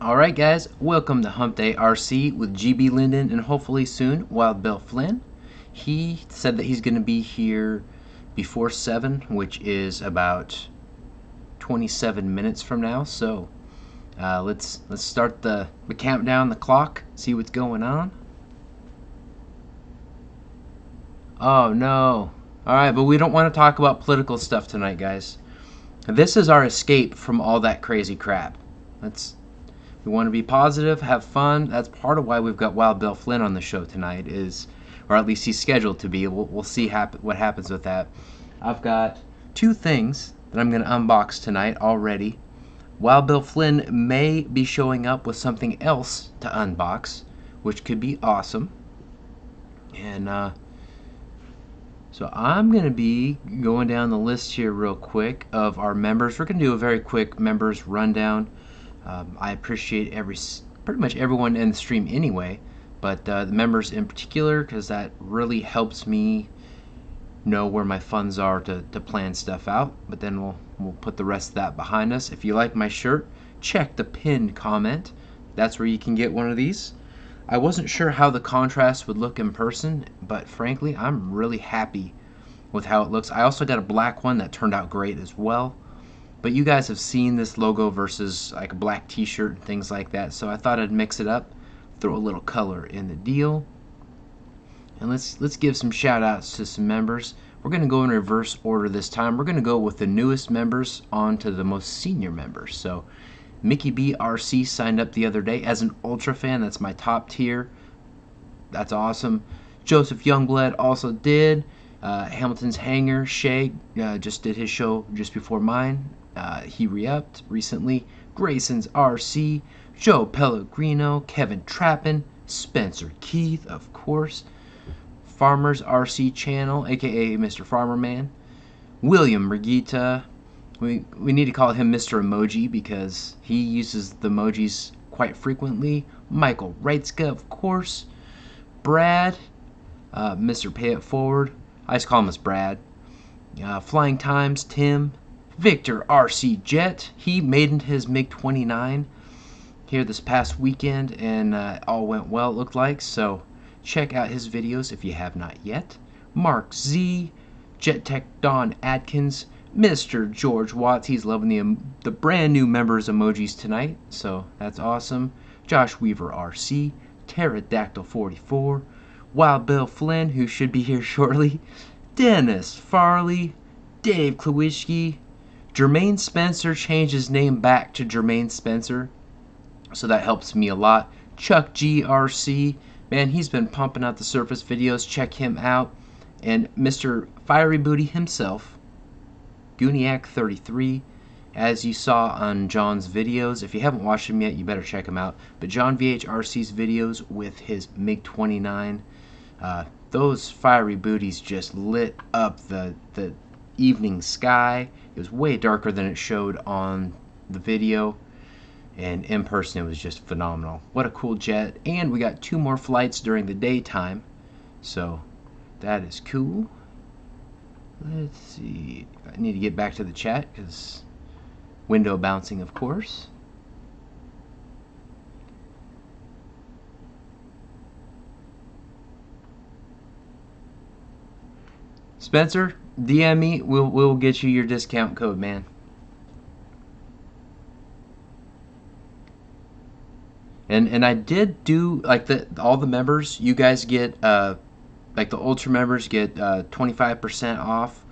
Alright guys, welcome to Hump Day RC with GBLynden and hopefully soon Wild Bill Flynn. He said that he's going to be here before 7, which is about 27 minutes from now. So let's start the countdown, the clock, see what's going on. Oh no. Alright, but we don't want to talk about political stuff tonight, guys. This is our escape from all that crazy crap. We want to be positive, have fun. That's part of why we've got Wild Bill Flynn on the show tonight, or at least he's scheduled to be. We'll see what happens with that. I've got 2 things that I'm going to unbox tonight already. Wild Bill Flynn may be showing up with something else to unbox, which could be awesome. And so I'm going to be going down the list here real quick of our members. We're going to do a very quick members rundown. I appreciate pretty much everyone in the stream anyway, but the members in particular, because that really helps me know where my funds are to plan stuff out. But then we'll put the rest of that behind us. If you like my shirt, check the pinned comment. That's where you can get one of these. I wasn't sure how the contrast would look in person, but frankly, I'm really happy with how it looks. I also got a black one that turned out great as well. But you guys have seen this logo versus like a black t-shirt and things like that, so I thought I'd mix it up, throw a little color in the deal. And let's give some shout outs to some members. We're going to go in reverse order this time. We're going to go with the newest members on to the most senior members. So Mickey B RC signed up the other day as an ultra fan. That's my top tier. That's awesome. Joseph Youngblood also did. Hamilton's Hanger Shay just did his show just before mine. He re-upped recently. Grayson's RC, Joe Pellegrino, Kevin Trappin, Spencer Keith, of course, Farmer's RC Channel, aka Mr. Farmer Man, William Regita. We need to call him Mr. Emoji because he uses the emojis quite frequently. Michael Reitzka, of course, Brad, Mr. Pay It Forward. I just call him as Brad. Flying Times, Tim, Victor RC Jet. He made his MiG-29 here this past weekend, and all went well, it looked like. So check out his videos if you have not yet. Mark Z, Jet Tech Don Atkins, Mr. George Watts. He's loving the brand new members emojis tonight, so that's awesome. Josh Weaver RC, Pterodactyl 44, Wild Bill Flynn, who should be here shortly, Dennis Farley, Dave Klawishki, Jermaine Spencer changed his name back to Jermaine Spencer, so that helps me a lot. Chuck GRC, man, he's been pumping out the surface videos. Check him out. And Mr. Fiery Booty himself, Gooniac 33, as you saw on John's videos. If you haven't watched them yet, you better check them out. But John VHRC's videos with his MiG-29, those fiery booties just lit up the evening sky. It was way darker than it showed on the video, and in person it was just phenomenal. What a cool jet. And we got 2 more flights during the daytime, so that is cool. Let's see, I need to get back to the chat because window bouncing, of course. Spencer, DM me. We'll get you your discount code, man. And I did do like all the members. You guys get like the ultra members get 25% off.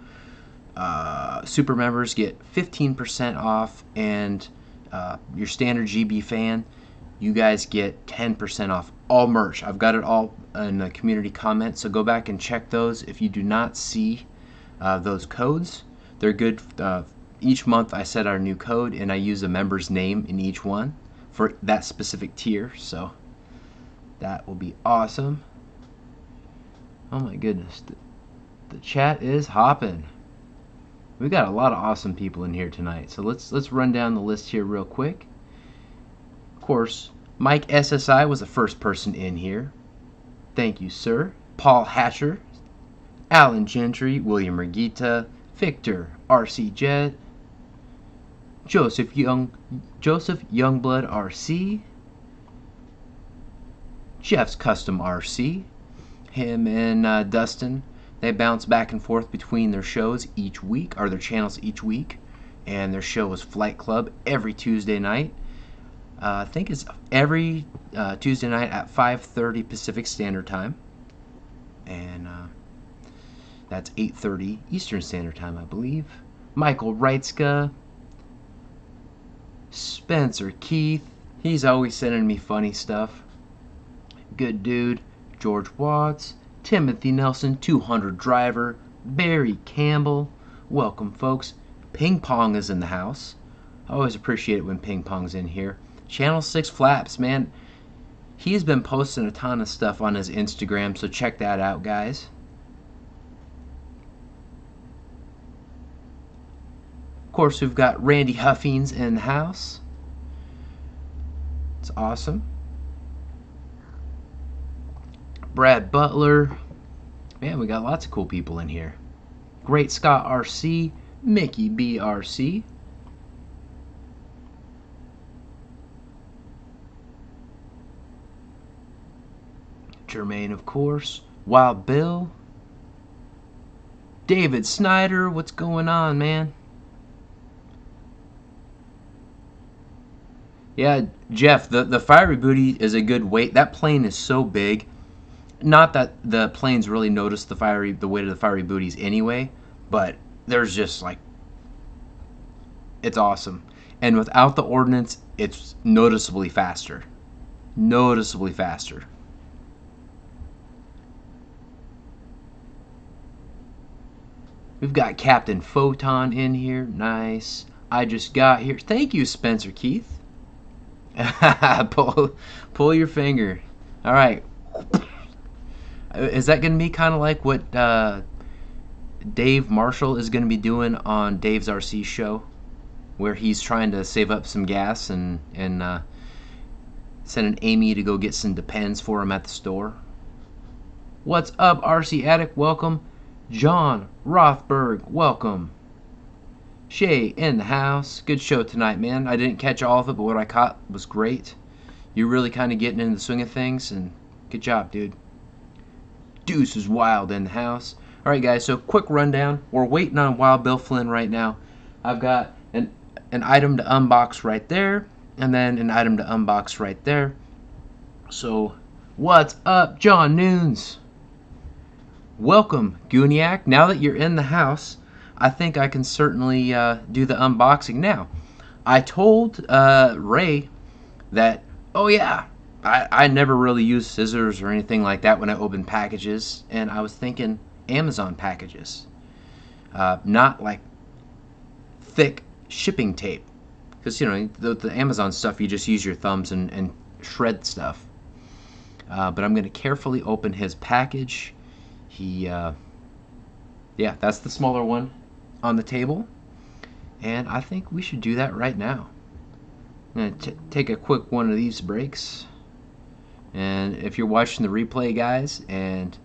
Super members get 15% off, and your standard GB fan, you guys get 10% off all merch. I've got it all in the community comments, so go back and check those. If you do not see those codes, they're good. Each month I set our new code, and I use a member's name in each one for that specific tier, so that will be awesome. Oh my goodness, the chat is hopping. We got a lot of awesome people in here tonight, so let's run down the list here real quick. Of course, Mike SSI was the first person in here. Thank you, sir. Paul Hatcher, Alan Gentry, William Regita, Victor RC Jet, Joseph Youngblood RC, Jeff's Custom RC. Him and Dustin, they bounce back and forth between their shows each week, or their channels each week, and their show is Flight Club every Tuesday night. I think it's every Tuesday night at 5:30 Pacific Standard Time, and that's 8:30 Eastern Standard Time, I believe. Michael Reitzka, Spencer Keith, he's always sending me funny stuff. Good dude. George Watts, Timothy Nelson, 200 Driver, Barry Campbell. Welcome, folks. Ping Pong is in the house. I always appreciate it when Ping Pong's in here. Channel 6 Flaps, man. He's been posting a ton of stuff on his Instagram, so check that out, guys. Of course, we've got Randy Huffings in the house. It's awesome. Brad Butler. Man, we got lots of cool people in here. Great Scott RC, Mickey B RC. Jermaine, of course. Wild Bill. David Snyder, what's going on, man? Yeah, Jeff, the Fiery Booty is a good weight. That plane is so big. Not that the planes really notice the weight of the Fiery Booties anyway, but there's just like, it's awesome. And without the ordnance, it's noticeably faster. Noticeably faster. We've got Captain Photon in here. Nice. I just got here. Thank you, Spencer Keith. pull your finger. All right. Is that going to be kind of like what Dave Marshall is going to be doing on Dave's RC show, where he's trying to save up some gas and sending Amy to go get some Depends for him at the store? What's up, RC Addict? Welcome. John Rothberg, welcome. Shay in the house. Good show tonight, man. I didn't catch all of it, but what I caught was great. You're really kind of getting into the swing of things, and good job, dude. Deuce is Wild in the house. Alright, guys, so quick rundown. We're waiting on Wild Bill Flynn right now. I've got an item to unbox right there, and then an item to unbox right there. So, what's up, John Noons? Welcome, Gooniac. Now that you're in the house, I think I can certainly do the unboxing now. I told Ray that, oh yeah, I never really use scissors or anything like that when I open packages, and I was thinking Amazon packages, not like thick shipping tape, because you know the Amazon stuff, you just use your thumbs and shred stuff. But I'm going to carefully open his package. Yeah, that's the smaller one on the table, and I think we should do that right now. I'm going to take a quick one of these breaks, and if you're watching the replay, guys, and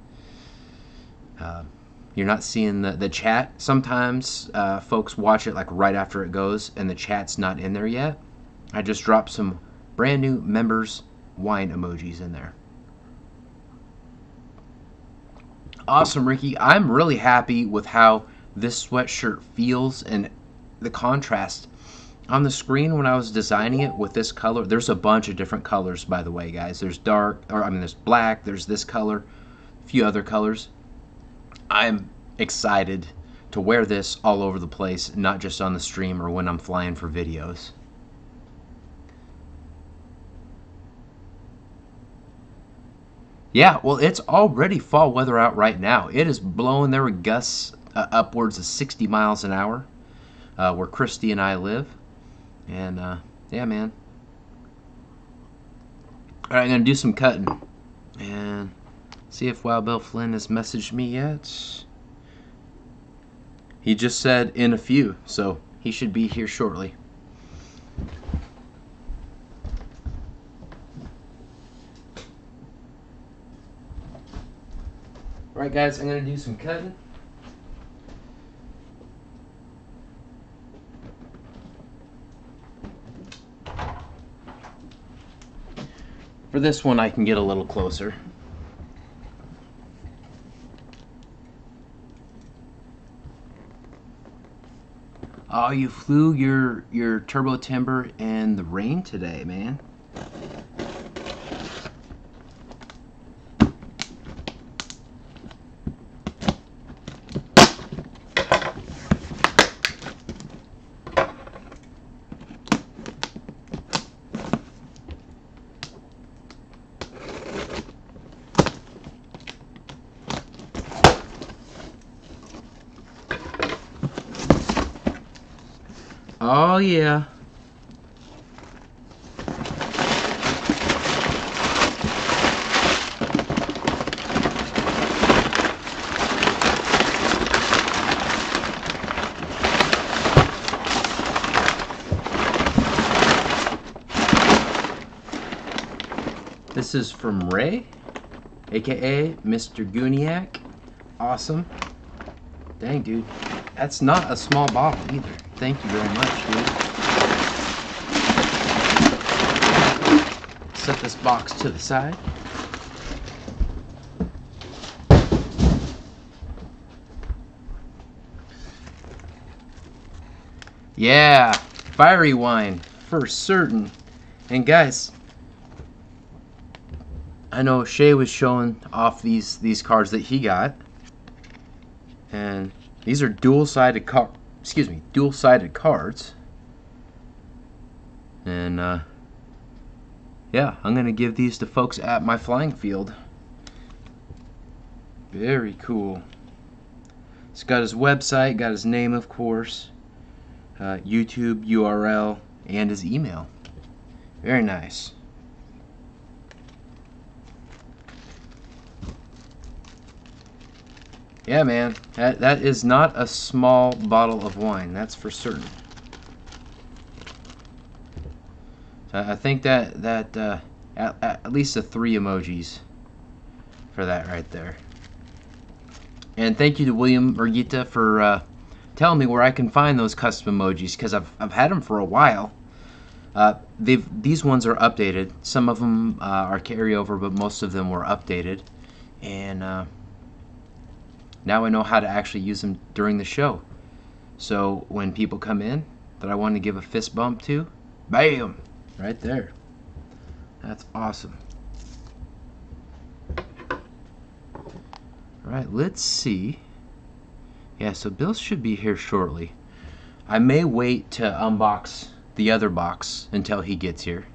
you're not seeing the chat, sometimes folks watch it like right after it goes and the chat's not in there yet. I just dropped some brand new members wine emojis in there. Awesome, Ricky. I'm really happy with how this sweatshirt feels and the contrast on the screen when I was designing it with this color. There's a bunch of different colors, by the way, guys. There's dark, or I mean, there's black, there's this color, a few other colors. I'm excited to wear this all over the place, not just on the stream or when I'm flying for videos. Yeah, well, it's already fall weather out right now. It is blowing. There were gusts upwards of 60 miles an hour where Christy and I live. And, yeah, man. All right, I'm going to do some cutting. And see if Wild Bill Flynn has messaged me yet. He just said in a few, so he should be here shortly. Alright guys, I'm going to do some cutting. For this one I can get a little closer. Oh, you flew your turbo timber in the rain today, man. Oh yeah. This is from Ray, aka Mr. Gooniac. Awesome. Dang, dude. That's not a small bottle either. Thank you very much, dude. Set this box to the side. Yeah, fiery wine for certain. And guys, I know Shay was showing off these cards that he got, and these are dual-sided cards. And yeah, I'm gonna give these to folks at my flying field. Very cool. It's got his website, got his name, of course, YouTube URL, and his email. Very nice. Yeah, man, that is not a small bottle of wine, that's for certain. So I think that at least 3 emojis for that right there. And thank you to William Murgita for telling me where I can find those custom emojis, because I've had them for a while. These ones are updated. Some of them are carryover, but most of them were updated. And now I know how to actually use them during the show. So when people come in that I want to give a fist bump to, bam, right there. That's awesome. All right, let's see. Yeah, so Bill should be here shortly. I may wait to unbox the other box until he gets here.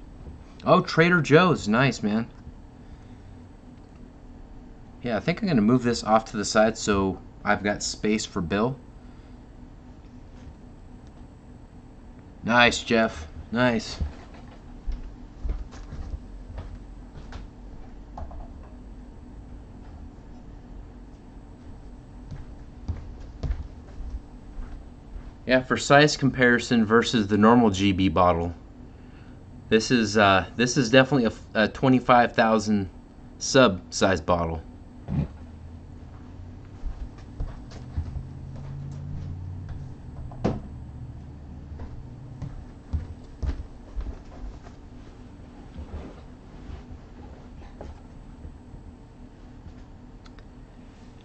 Oh, Trader Joe's, nice, man. Yeah, I think I'm going to move this off to the side so I've got space for Bill. Nice, Jeff. Nice. Yeah, for size comparison versus the normal GB bottle, this is definitely a 25,000 sub size bottle.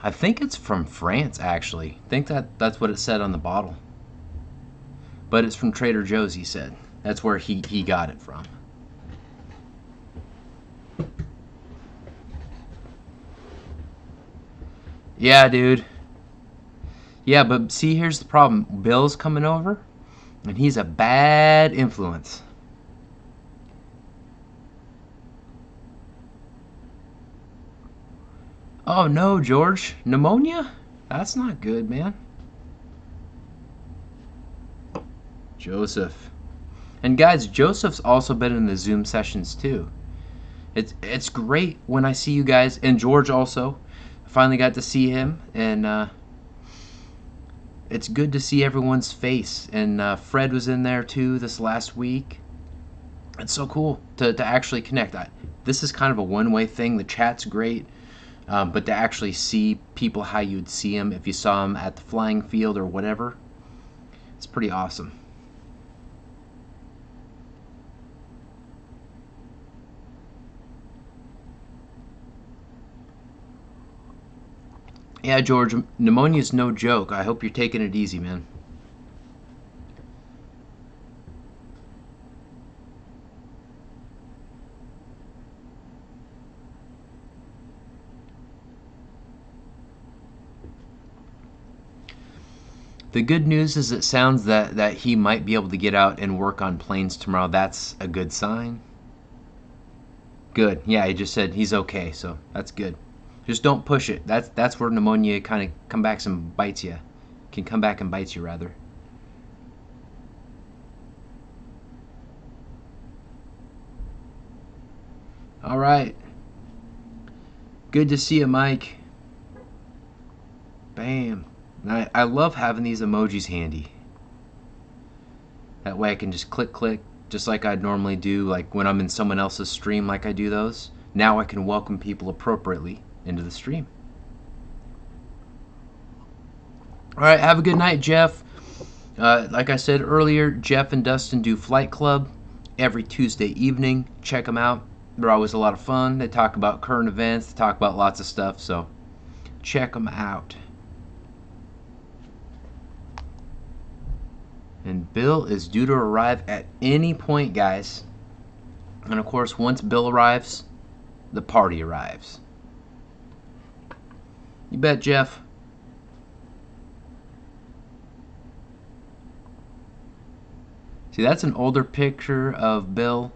I think it's from France, actually. I think that's what it said on the bottle. But it's from Trader Joe's, he said. That's where he got it from. Yeah, dude. Yeah, but see, here's the problem. Bill's coming over, and he's a bad influence. Oh no, George. Pneumonia? That's not good, man. Joseph. And guys, Joseph's also been in the Zoom sessions too. It's great when I see you guys, and George also. I finally got to see him, and it's good to see everyone's face. And Fred was in there too this last week. It's so cool to actually connect. This is kind of a one-way thing. The chat's great. But to actually see people how you'd see them if you saw them at the flying field or whatever, it's pretty awesome. Yeah, George, pneumonia's no joke. I hope you're taking it easy, man. The good news is it sounds that he might be able to get out and work on planes tomorrow. That's a good sign. Good. Yeah, he just said he's okay, so that's good. Just don't push it. That's where pneumonia kind of come back and bites you. Can come back and bites you, rather. All right. Good to see you, Mike. Bam. I love having these emojis handy. That way I can just click, just like I'd normally do, like when I'm in someone else's stream like I do those. Now I can welcome people appropriately into the stream. All right, have a good night, Jeff. Like I said earlier, Jeff and Dustin do Flight Club every Tuesday evening. Check them out. They're always a lot of fun. They talk about current events. They talk about lots of stuff, so check them out. And Bill is due to arrive at any point, guys. And of course, once Bill arrives, the party arrives. You bet, Jeff. See, that's an older picture of Bill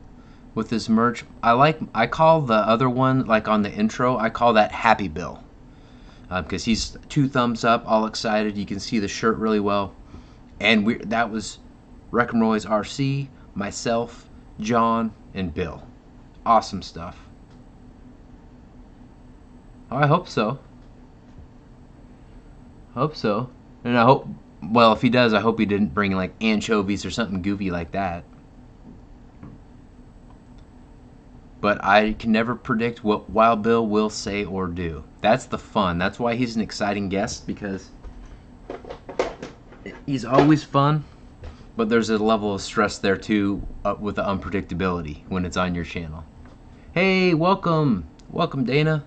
with his merch. I call the other one, like on the intro, I call that Happy Bill. Because he's 2 thumbs up, all excited. You can see the shirt really well. And that was Wreck-'em-Roy's RC, myself, John, and Bill. Awesome stuff. Oh, I hope so. Hope so. And I hope, well, if he does, I hope he didn't bring like anchovies or something goofy like that. But I can never predict what Wild Bill will say or do. That's the fun. That's why he's an exciting guest, because he's always fun, but there's a level of stress there too with the unpredictability when it's on your channel. Hey, welcome. Welcome, Dana.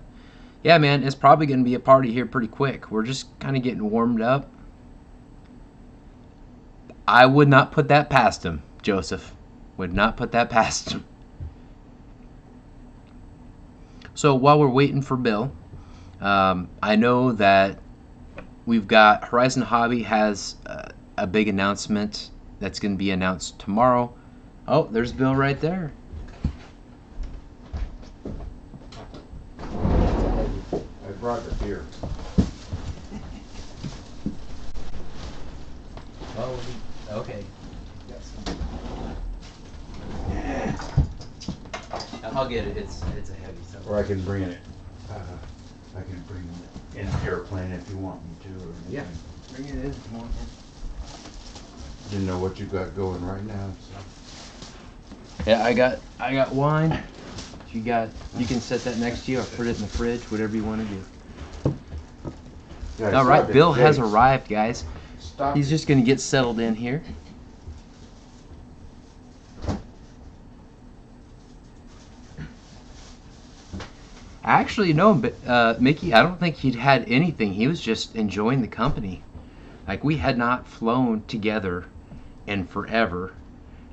Yeah, man, it's probably going to be a party here pretty quick. We're just kind of getting warmed up. I would not put that past him, Joseph. Would not put that past him. So while we're waiting for Bill, I know that we've got Horizon Hobby has a big announcement that's going to be announced tomorrow. Oh, there's Bill right there. I brought the beer. Oh, okay. I'll get it. It's a heavy stuff. Or I can bring it. I can bring it in an airplane if you want me to. Or yeah, bring it in. Come on. Didn't know what you got going right now. So. Yeah, I got wine. You can set that next to you or put it in the fridge, whatever you want to do. Yeah, all right, Bill has arrived, guys. Stop. He's just going to get settled in here. Actually, no, but Mickey, I don't think he'd had anything. He was just enjoying the company. Like, we had not flown together in forever.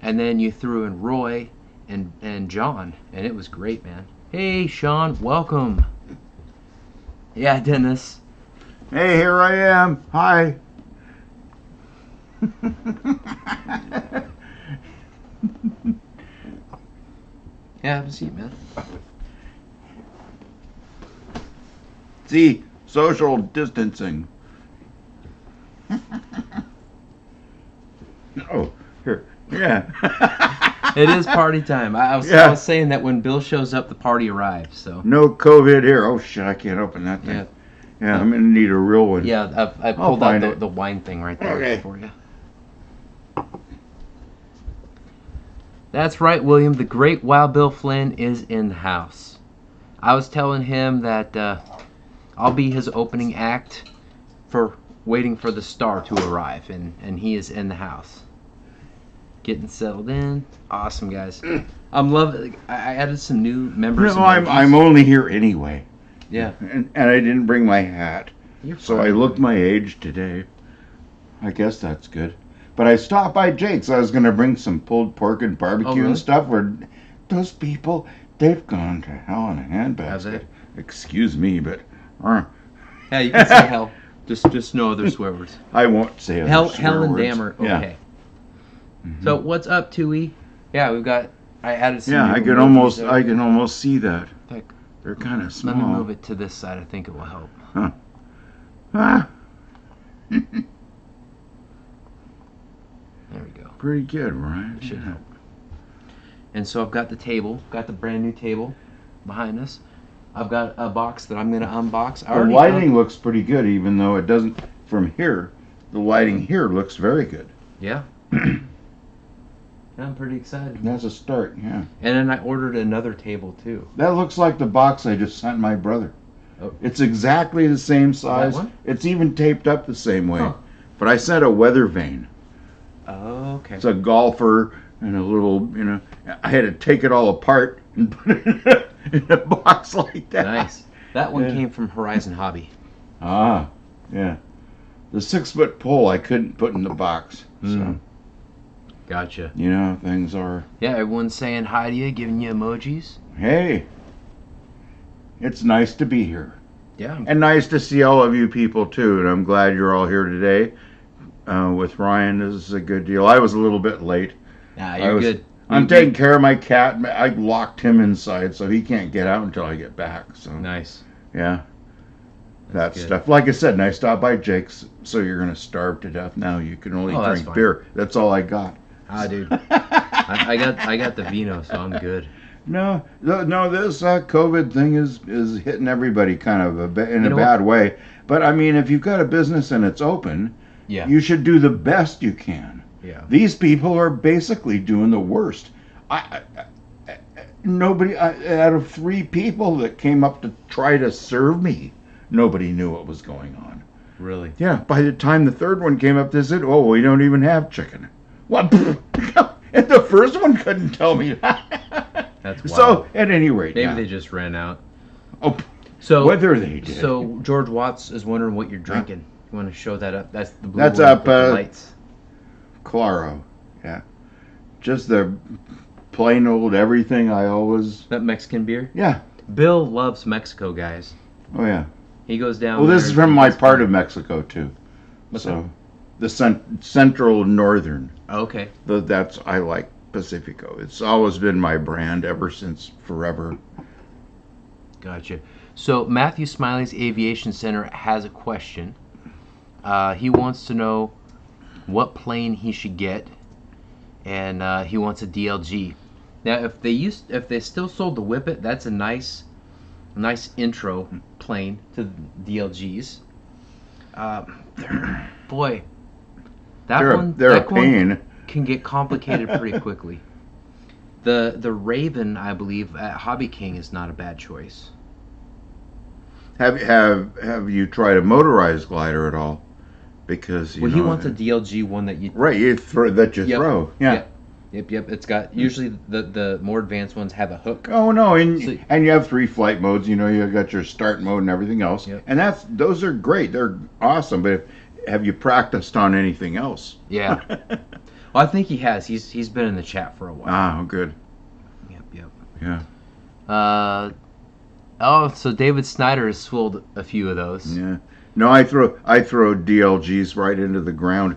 And then you threw in Roy and John, and it was great, man. Hey, Sean, welcome. Yeah, Dennis. Hey, here I am. Hi. Yeah, have a seat, man. See, social distancing. Oh, here. Yeah. It is party time. I was saying that when Bill shows up, the party arrives. So no COVID here. Oh shit, I can't open that thing. Yeah, I'm gonna need a real one. Yeah, I pulled out the wine thing right there for you. That's right, William. The great Wild Bill Flynn is in the house. I was telling him that I'll be his opening act for waiting for the star to arrive, and he is in the house. Getting settled in. Awesome, guys. I'm loving. I added some new members. No, I'm only here anyway. Yeah. And I didn't bring my hat. So I looked my age today. I guess that's good. But I stopped by Jake's. I was going to bring some pulled pork and barbecue and stuff. Where those people, they've gone to hell in a handbasket. Excuse me, but... Yeah, you can say hell. Just no other swear words. I won't say other swear hell and words. dammer. Okay. Yeah. Mm-hmm. So what's up, Tui? Yeah, we've got... I added some I can almost see that. Like, they're kind of small. Let me move it to this side. I think it will help. Huh. Ah. There we go. Pretty good, Ryan. Should help. And so I've got the table, got the brand new table behind us. I've got a box that I'm going to unbox. The lighting looks pretty good, even though it doesn't from here. The lighting here looks very good. Yeah. I'm pretty excited. That's a start, yeah. And then I ordered another table too. That looks like the box I just sent my brother. Oh. It's exactly the same size. That one? It's even taped up the same way. Huh. But I sent a weather vane. Oh, okay. It's a golfer and a little, I had to take it all apart and put it in a box like that. Nice. That one came from Horizon Hobby. Ah, yeah. The 6-foot pole I couldn't put in the box. So, gotcha. Things are. Yeah, everyone's saying hi to you, giving you emojis. Hey, it's nice to be here. Yeah. And nice to see all of you people too. And I'm glad you're all here today. With Ryan, this is a good deal. I was a little bit late. Nah, you're good. I'm taking care of my cat. I locked him inside, so he can't get out until I get back. So nice. Yeah. That stuff. Like I said, and I stopped by Jake's, so you're going to starve to death now. You can only drink beer. That's all I got. Ah, dude. I got the vino, so I'm good. No, this COVID thing is hitting everybody kind of in a bad way. But, I mean, if you've got a business and it's open, you should do the best you can. Yeah. These people are basically doing the worst. Nobody, out of 3 people that came up to try to serve me, nobody knew what was going on. Really? Yeah. By the time the 3rd one came up, they said, "Oh, we don't even have chicken." What? And the first one couldn't tell me that. That's wild. So, at any rate, maybe they just ran out. Oh, so whether they did. So George Watts is wondering what you're drinking. You want to show that up? That's the blue That's one up. with the lights. Claro. Yeah. Just the plain old everything I always. That Mexican beer. Yeah. Bill loves Mexico, guys. Oh yeah. He goes down. Well, this is from my part of Mexico too. What's so, the central northern. Okay. That's I like Pacifico. It's always been my brand ever since forever. Gotcha. So Matthew Smiley's Aviation Center has a question. He wants to know what plane he should get, and he wants a DLG. Now, if they still sold the Whippet, that's a nice intro plane to DLGs. Boy, they're a pain. One can get complicated pretty quickly. The Raven, I believe, at HobbyKing is not a bad choice. Have you tried a motorized glider at all? Because he wants a DLG one that you throw. Yeah. Yep. Yep. It's got usually the more advanced ones have a hook. Oh no, and you have 3 flight modes. You know, you got your start mode and everything else, and those are great. They're awesome. But have you practiced on anything else? Yeah. Well, I think he has. He's been in the chat for a while. Ah, good. Yep. Yeah. So David Snyder has swooled a few of those. Yeah. No, I throw DLGs right into the ground.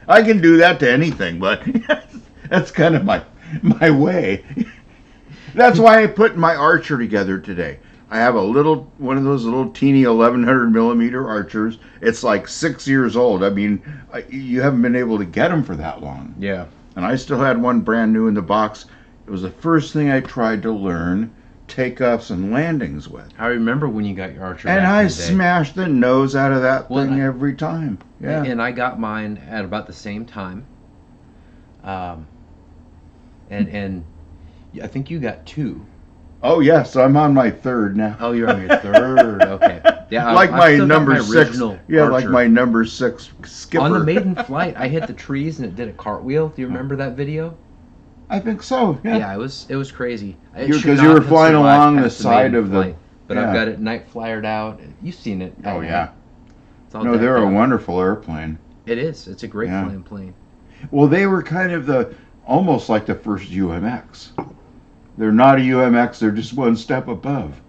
I can do that to anything, but that's kind of my way. That's why I put my Archer together today. I have one of those little teeny 1100 millimeter Archers. It's like 6 years old. I mean, you haven't been able to get them for that long. Yeah. And I still had one brand new in the box. It was the first thing I tried to learn takeoffs and landings with. I remember when you got your Archer. And I smashed the nose out of that thing every time. Yeah. And I got mine at about the same time. And I think you got 2. Oh yes, I'm on my 3rd now. Oh, you're on your 3rd. Okay. Yeah. Like my number 6. Yeah, Archer. Like my number 6 skipper. On the maiden flight, I hit the trees and it did a cartwheel. Do you remember that video? I think so. Yeah. Yeah, it was crazy. Because you were flying along the side of the. But I've got it night flyered out. You've seen it. Oh yeah. No, they're a wonderful airplane. It is. It's a great flying plane. Well, they were kind of almost like the first UMX. They're not a UMX. They're just one step above.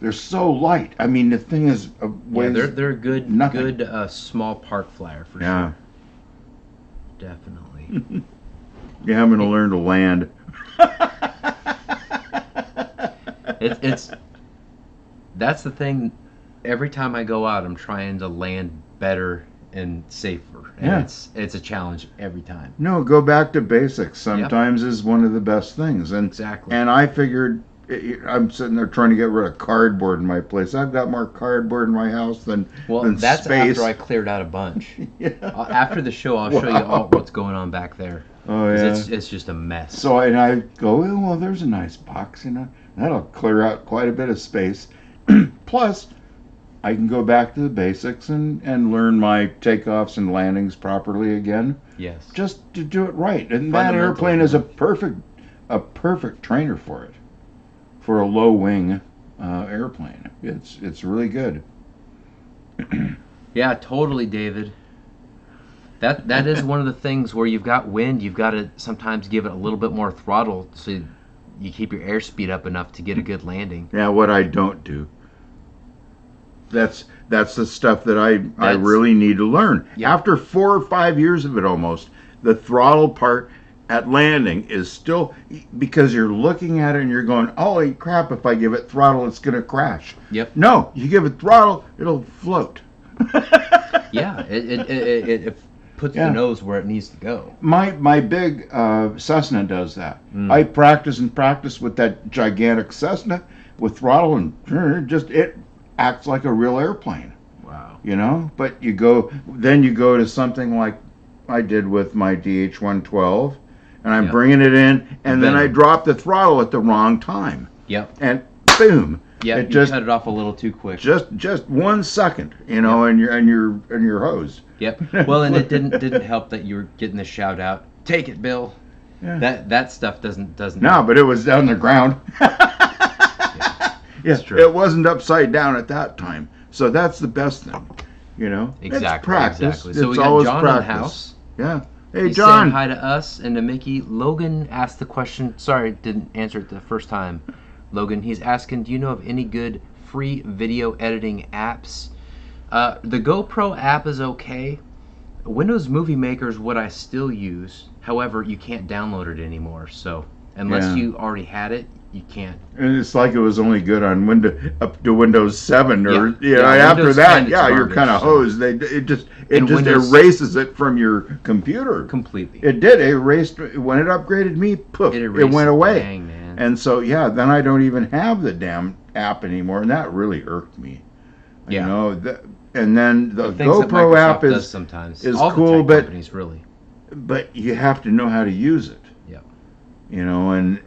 They're so light. I mean, the thing is, they're a good small park flyer for sure. Definitely. Yeah, I'm gonna learn to land. That's the thing. Every time I go out, I'm trying to land better and safer. And it's a challenge every time. No, go back to basics. Sometimes is one of the best things. And exactly. And I figured, I'm sitting there trying to get rid of cardboard in my place. I've got more cardboard in my house than that's space. After I cleared out a bunch. After the show, I'll show you all what's going on back there. Oh yeah. It's just a mess. So and I go, well, there's a nice box, that'll clear out quite a bit of space. Plus, I can go back to the basics and learn my takeoffs and landings properly again. Yes. Just to do it right. And that airplane is a perfect trainer for it. For a low wing airplane. It's really good. Yeah, totally, David. That is one of the things where you've got wind, you've got to sometimes give it a little bit more throttle so you keep your airspeed up enough to get a good landing. Yeah, what I don't do. That's the stuff that I really need to learn. Yeah. After 4 or 5 years of it almost, the throttle part at landing is still, because you're looking at it and you're going, holy crap, if I give it throttle, it's going to crash. Yep. No, you give it throttle, it'll float. Yeah, it puts the nose where it needs to go. My big Cessna does that. I practice with that gigantic Cessna with throttle, and it acts like a real airplane. Wow. But you go to something like I did with my DH-112, and I'm bringing it in, and then I drop the throttle at the wrong time. Yep. And boom. Yeah, you cut it off a little too quick. Just 1 second, and you're hosed. Yep. Well, and it didn't help that you were getting the shout out. Take it, Bill. Yeah. That stuff doesn't. No, help. But it was on the ground. It's true. It wasn't upside down at that time, so that's the best thing. Exactly. It's practice. Exactly. So we got John in the house. Yeah. Hey, He's John. saying hi to us and to Mickey. Logan asked the question. Sorry, didn't answer it the first time. Logan, he's asking, do you know of any good free video editing apps? The GoPro app is okay. Windows Movie Maker is what I still use. However, you can't download it anymore. So unless you already had it, you can't. And it's like it was only good on up to Windows 7 or after Windows that, 10 you're kind of hosed. It just Windows erases it from your computer completely. It did. It erased when it upgraded me. Poof! It went away. Dang, man. And so then I don't even have the damn app anymore, and that really irked me. Yeah. And then the GoPro app is all cool, the tech companies, really. But you have to know how to use it. Yep. And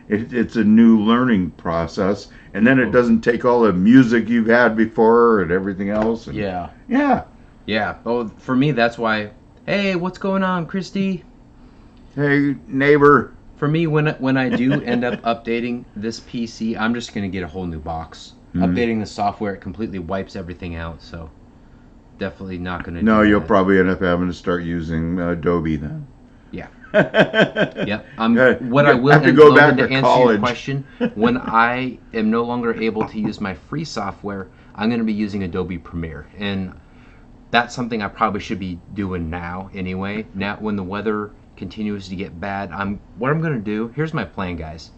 it's a new learning process, and then it doesn't take all the music you've had before and everything else. And Yeah. Yeah. Yeah. Well, for me, that's why Hey, what's going on, Christy? Hey, neighbor. For me, when I do end up updating this PC, I'm just gonna get a whole new box. Updating the software, it completely wipes everything out. So definitely not gonna. No, do you'll that. probably end up having to start using Adobe then. Yeah. Yep. What You I will have to and go Logan, back to to answer college. your question, when I am no longer able to use my free software, I'm going to be using Adobe Premiere, and that's something I probably should be doing now anyway. Now, when the weather continues to get bad, what I'm going to do. Here's my plan, guys.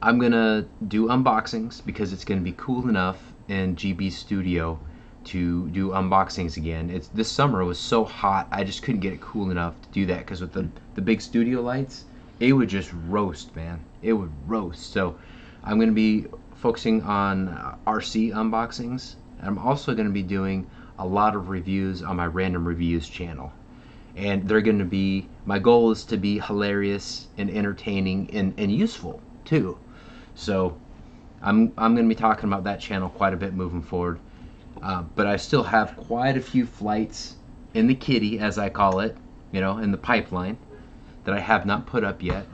I'm going to do unboxings because it's going to be cool enough in GB Studio to do unboxings again. This summer was so hot, I just couldn't get it cool enough to do that because with the big studio lights, it would just roast, man. It would roast. So I'm going to be focusing on RC unboxings. I'm also going to be doing a lot of reviews on my random reviews channel. And they're going to be, my goal is to be hilarious and entertaining and useful too. So I'm going to be talking about that channel quite a bit moving forward. But I still have quite a few flights in the kitty, as I call it, in the pipeline that I have not put up yet.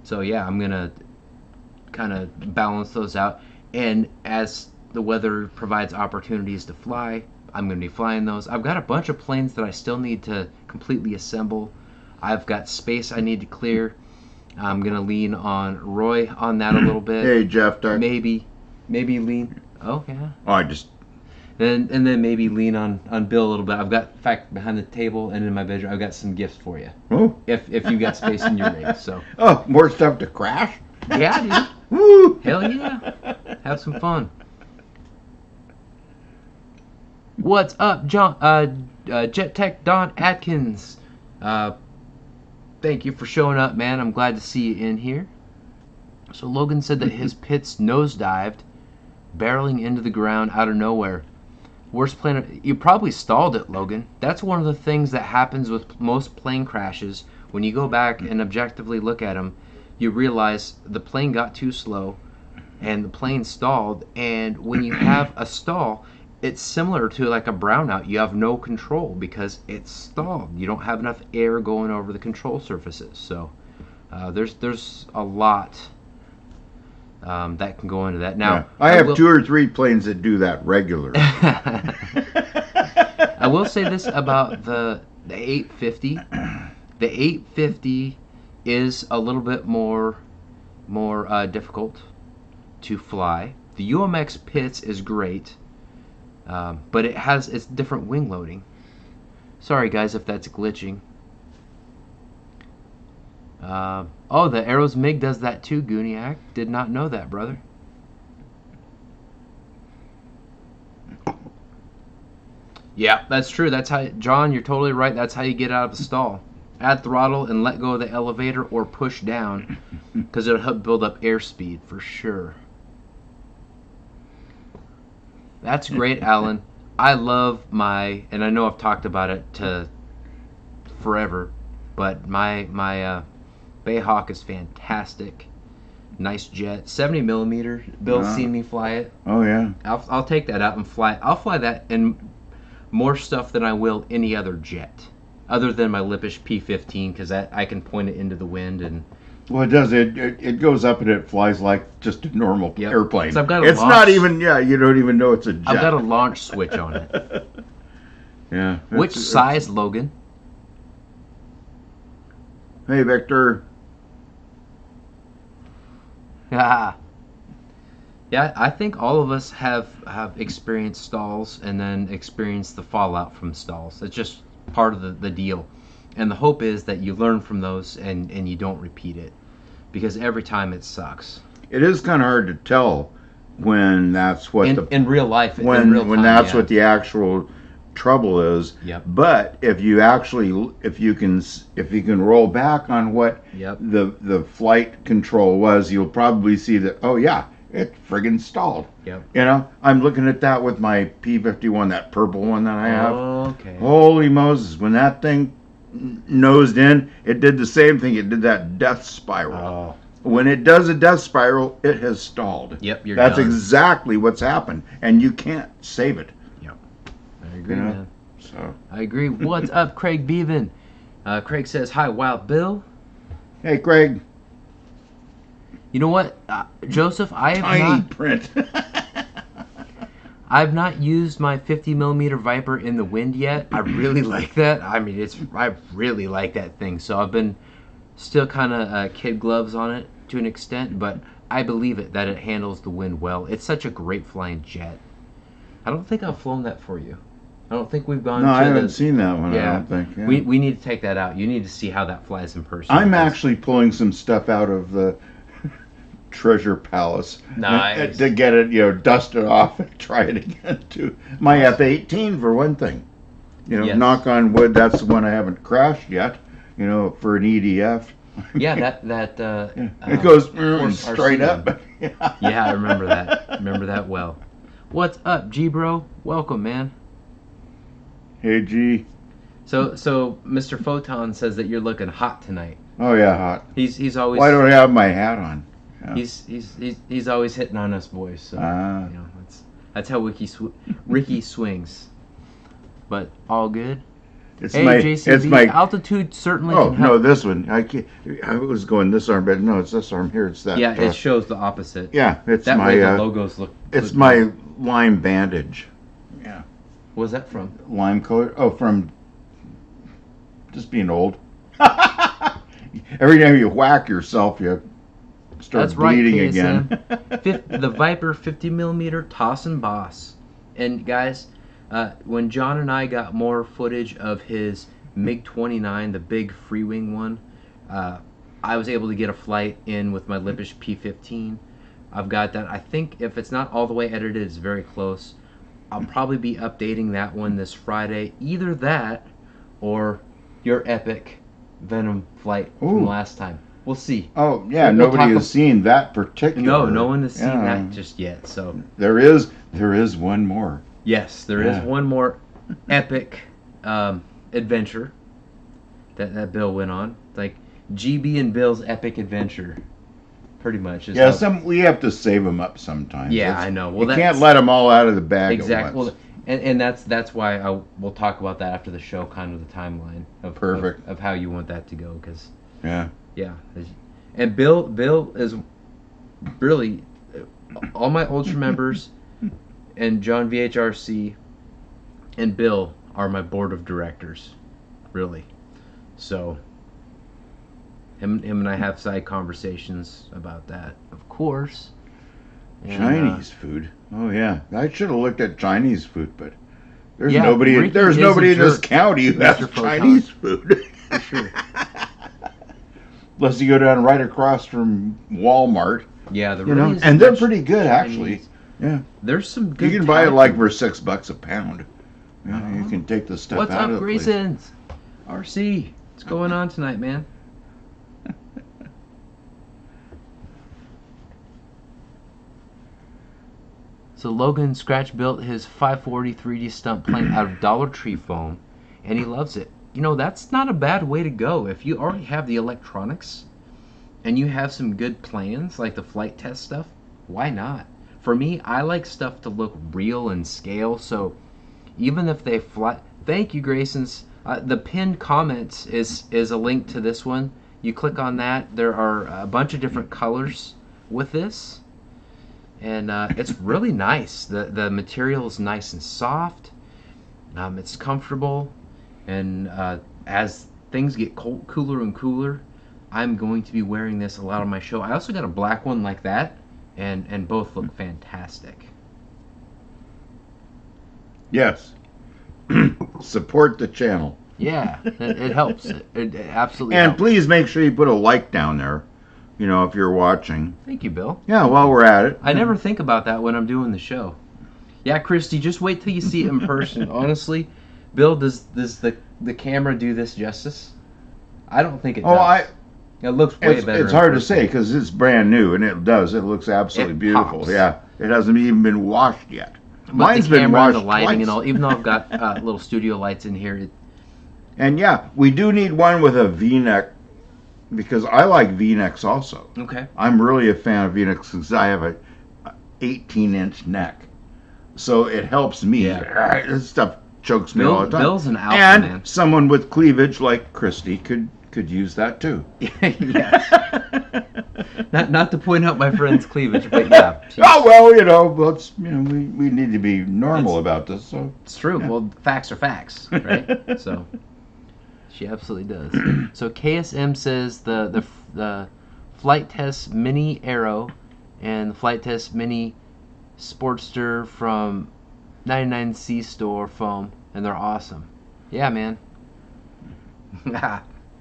So yeah, I'm gonna kind of balance those out, and as the weather provides opportunities to fly, I'm gonna be flying those. I've got a bunch of planes that I still need to completely assemble. I've got space I need to clear. I'm gonna lean on Roy on that a little bit. Hey, Jeff. Maybe lean. Oh yeah. Oh, And then maybe lean on Bill a little bit. I've got, in fact, behind the table and in my bedroom, I've got some gifts for you. Oh. If you got space in your rig, so. Oh, more stuff to crash? Yeah, dude. Woo! Hell yeah. Have some fun. What's up, John? Jet Tech Don Atkins. Thank you for showing up, man. I'm glad to see you in here. So Logan said that his pits nosedived, barreling into the ground out of nowhere. Worst plane. You probably stalled it, Logan. That's one of the things that happens with most plane crashes. When you go back and objectively look at them, you realize the plane got too slow and the plane stalled. And when you have a stall, it's similar to like a brownout. You have no control because it's stalled. You don't have enough air going over the control surfaces. So there's a lot that can go into that. Now, yeah. I have 2 or 3 planes that do that regularly. I will say this about the 850. The 850 is a little bit more difficult to fly. The UMX Pitts is great, but it's different wing loading. Sorry guys if that's glitching. Oh, the Arrows MiG does that too, Gooniac. Did not know that, brother. Yeah, that's true. That's how, John, you're totally right. That's how you get out of the stall. Add throttle and let go of the elevator or push down because it'll help build up airspeed for sure. That's great, Alan. I love and I know I've talked about it forever, but my Bayhawk is fantastic. Nice jet. 70 millimeter. Bill's seen me fly it. Oh, yeah. I'll take that out and fly it. I'll fly that in more stuff than I will any other jet. Other than my Lippish P-15, because I can point it into the wind. And well, it does. It goes up and it flies like just a normal airplane. So it's not even, you don't even know it's a jet. I've got a launch switch on it. Yeah. Which size, Logan? Hey, Victor. Yeah, I think all of us have experienced stalls and then experienced the fallout from stalls. It's just part of the deal. And the hope is that you learn from those and you don't repeat it. Because every time it sucks. It is kind of hard to tell when that's what in real life. When that's yeah. what the actual trouble is. Yep. But if you can roll back on what the flight control was, you'll probably see that, oh yeah, it friggin' stalled. Yep. I'm looking at that with my P-51, that purple one that I have. Okay. Holy Moses, when that thing nosed in, it did the same thing. It did that death spiral. Oh. When it does a death spiral, it has stalled. Yep, That's done. exactly what's happened, and you can't save it. Yep. I agree, man. So So I agree. What's up, Craig Beaven? Craig says, hi, Wild Bill. Hey, Craig. You know what, Joseph? Tiny print. I've not used my 50mm Viper in the wind yet. I really like that. I mean, I really like that thing. So I've been still kind of kid gloves on it to an extent, but I believe it that it handles the wind well. It's such a great flying jet. I don't think I've flown that for you. I don't think we've gone. No, to I haven't seen that one. Yeah, I don't think. Yeah. We need to take that out. You need to see how that flies in person. I'm actually pulling some stuff out of the treasure palace. Nice. To get it, dust it off and try it again too. My F-18 for one thing. Yes. Knock on wood, that's the one I haven't crashed yet. For an EDF. Yeah, that it goes straight RC. up. Yeah, I remember that. Remember that well. What's up, G bro? Welcome, man. Hey, G. So Mr. Photon says that you're looking hot tonight. Oh yeah, hot. He's always. Why don't I have my hat on? Yeah. He's always hitting on us boys. So that's how Ricky swings. But all good. It's my altitude certainly. Oh can help. no, this one. I was going this arm, but no, it's this arm here. It's that. Yeah, it shows the opposite. Yeah, it's that my. way the logos look. It's my lime bandage. Yeah. Where's that from? Lime coat. Oh, from just being old. Every time you whack yourself, you start bleeding again. The Viper 50mm Toss and Boss. And guys, when John and I got more footage of his MiG-29, the big free wing one, I was able to get a flight in with my Lippish P-15. I've got that. I think if it's not all the way edited, it's very close. I'll probably be updating that one this Friday. Either that or your epic Venom flight from last time. We'll see. Oh, yeah, nobody has seen that particular. No one has seen that just yet. So there is one more. Yes, there is one more epic adventure that Bill went on. Like GB and Bill's epic adventure, pretty much. We have to save them up sometimes. Yeah, I know. Well, you can't let them all out of the bag exactly. at once. Well, and that's why we'll talk about that after the show, kind of the timeline of how you want that to go, because yeah. And Bill is really all my Ultra members, and John VHRC and Bill are my board of directors, really. So him and I have side conversations about that, of course. And, Chinese food. Oh yeah, I should have looked at Chinese food, but there's nobody. There's nobody in this county who has Chinese food. For sure. Unless you go down right across from Walmart. Yeah, and they're pretty good actually. Yeah, there's some good. You can buy it like for $6 a pound. You can take the stuff out of the place. What's up, Graysons? RC, what's going on tonight, man? So Logan Scratch built his 540 3D stunt plane out of Dollar Tree foam, and he loves it. That's not a bad way to go. If you already have the electronics, and you have some good plans, like the flight test stuff, why not? For me, I like stuff to look real and scale, so even if they fly... Thank you, Graysons. The pinned comments is a link to this one. You click on that. There are a bunch of different colors with this. And it's really nice. The material is nice and soft. It's comfortable. And as things get cooler and cooler, I'm going to be wearing this a lot on my show. I also got a black one like that. And both look fantastic. Yes. Support the channel. Yeah, it helps. It absolutely and helps. Please make sure you put a like down there, if you're watching. Thank you, Bill. Yeah, while we're at it. I never think about that when I'm doing the show. Yeah, Christy, just wait till you see it in person. Honestly, Bill, does the camera do this justice? I don't think it does. It looks way better. It's hard to say because it's brand new, and it does. It looks absolutely beautiful. Pops. Yeah, it hasn't even been washed yet. But Mine's the been camera, washed the lighting, twice. and all. Even though I've got little studio lights in here. And yeah, we do need one with a V-neck because I like V-necks also. Okay. I'm really a fan of V-necks because I have a 18-inch neck, so it helps me. Yeah. This stuff chokes me all the time. Bill's an alpha and man. Someone with cleavage like Christy could use that too. Yes. not to point out my friend's cleavage, but yeah. Oh well, let's we need to be normal about this. So it's true. Yeah. Well, facts are facts, right? So she absolutely does. So KSM says the Flight Test Mini Aero and the Flight Test Mini Sportster from 99C store foam, and they're awesome. Yeah, man.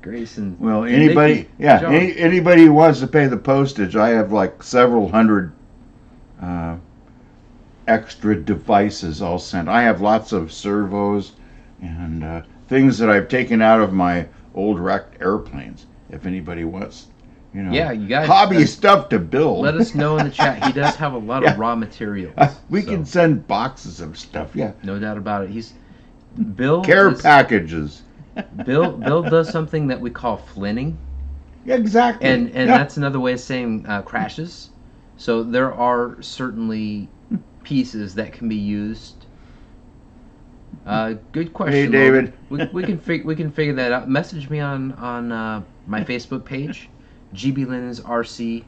Grayson. Well, anybody who wants to pay the postage, I have like several hundred extra devices all sent. I have lots of servos and things that I've taken out of my old wrecked airplanes. If anybody wants, yeah, you guys hobby stuff to build. Let us know in the chat. He does have a lot of raw materials. We can send boxes of stuff. Yeah, no doubt about it. Bill packages. Bill does something that we call flinning. Yeah, exactly. And that's another way of saying crashes. So there are certainly pieces that can be used. Good question. Hey, David. We can figure that out. Message me on my Facebook page, GBLynden RC,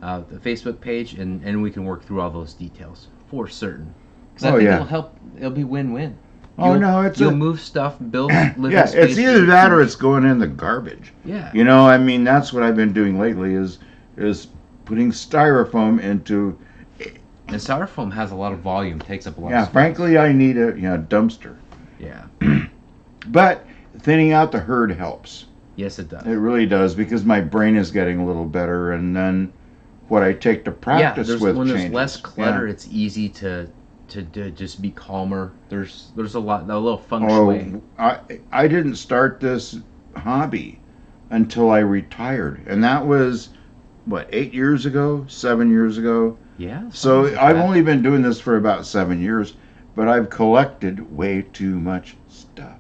the Facebook page, and we can work through all those details for certain. Because I think it'll help. It'll be win-win. You'll move stuff, build living space. It's either that or it's going in the garbage. Yeah. That's what I've been doing lately is putting styrofoam into. And styrofoam has a lot of volume, takes up a lot of space. Frankly, I need a dumpster. Yeah. But thinning out the herd helps. Yes, it does. It really does, because my brain is getting a little better, and then what I take to practice with when changes. There's less clutter, it's easy to just be calmer. There's a little feng shui. I didn't start this hobby until I retired, and that was 8 years ago, 7 years ago. Yeah. So I've only been doing this for about 7 years, but I've collected way too much stuff.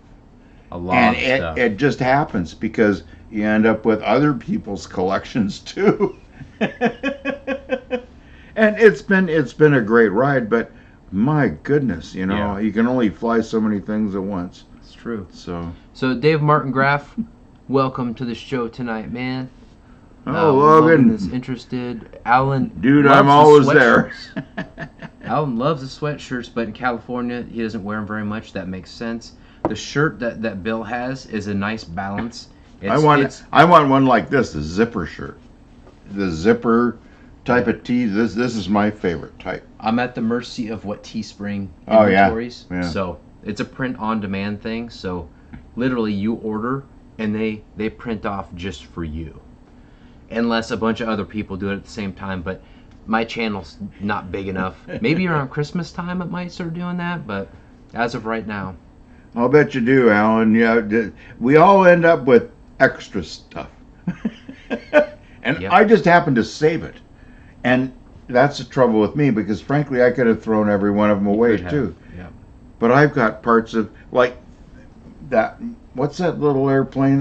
A lot of stuff. It just happens because you end up with other people's collections too. And it's been a great ride, but my goodness, you can only fly so many things at once. It's true. So Dave Martin Graff, welcome to the show tonight, man. Logan is interested. Alan, dude, I'm always there. Alan loves the sweatshirts, but in California he doesn't wear them very much. That makes sense. The shirt that Bill has is a nice balance. I want one like this, a zipper shirt. The zipper type of tee. This is my favorite type. I'm at the mercy of what Teespring inventories. Yeah. So it's a print on demand thing. So literally you order and they print off just for you. Unless a bunch of other people do it at the same time, but my channel's not big enough. Maybe around Christmas time it might start doing that, but as of right now. I'll bet you do, Alan. Yeah, we all end up with extra stuff. And I just happen to save it. And that's the trouble with me, because frankly I could have thrown every one of them away too. Yeah. But I've got parts of, like that, what's that little airplane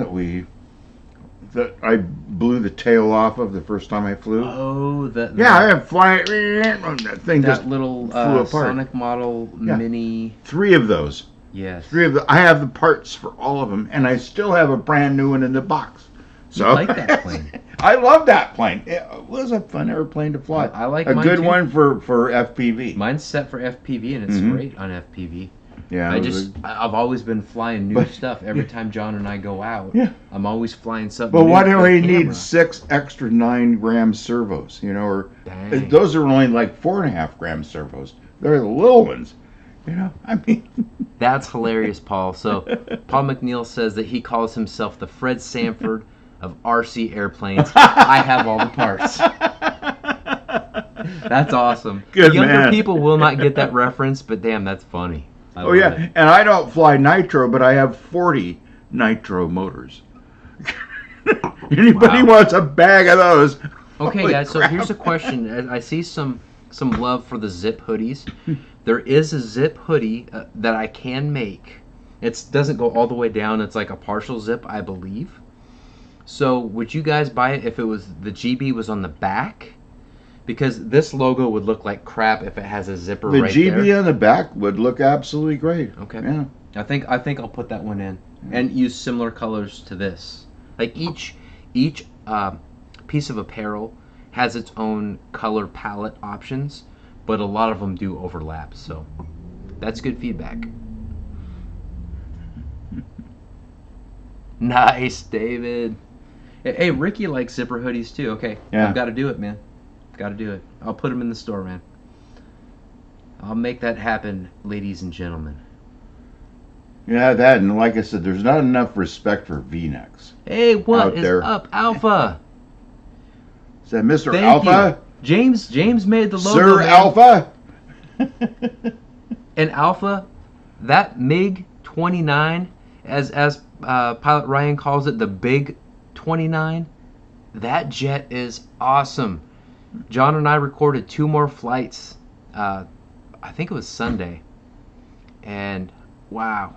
that I blew the tail off of the first time I flew? Oh, I have flying. That thing that just little flew apart. Sonic model mini. 3 of those. Yes. 3 of the. I have the parts for all of them, and I still have a brand new one in the box. So I like that plane. I love that plane. It was a fun airplane to fly. I like a mine good too. one for FPV. Mine's set for FPV, and it's great on FPV. Yeah, I've always been flying new stuff every time John and I go out. Yeah, I'm always flying something. But new why do we camera. need 6 extra 9-gram servos? Or Dang. Those are only like 4.5-gram servos. They're the little ones. That's hilarious, Paul. So Paul McNeil says that he calls himself the Fred Sanford of RC airplanes. I have all the parts. That's awesome. Good Younger man. people will not get that reference, but damn, that's funny. I love it. And I don't fly nitro, but I have 40 nitro motors. Anybody wants a bag of those? Okay, Holy guys, crap. so here's a question. I see some love for the zip hoodies. There is a zip hoodie that I can make. It doesn't go all the way down. It's like a partial zip, I believe. So would you guys buy it if it was the GB was on the back? because this logo would look like crap if it has a zipper The right GB there. on the back would look absolutely great. Okay. Yeah. I think I'll put that one in and use similar colors to this. Like each piece of apparel has its own color palette options, but a lot of them do overlap. So that's good feedback. Nice, David. Hey, Ricky likes zipper hoodies too. Okay, Yeah. I've got to do it, man. Got to do it. I'll put them in the store, man. I'll make that happen, ladies and gentlemen. Yeah, that, and like I said, there's not enough respect for V-necks. Hey, what Out is there. up, Alpha? Is that Mr. Thank Alpha? you. James made the logo. Sir man. Alpha? And Alpha, that MiG 29, as Pilot Ryan calls it, the Big 29, that jet is awesome. John and I recorded 2 more flights. I think it was Sunday, and wow,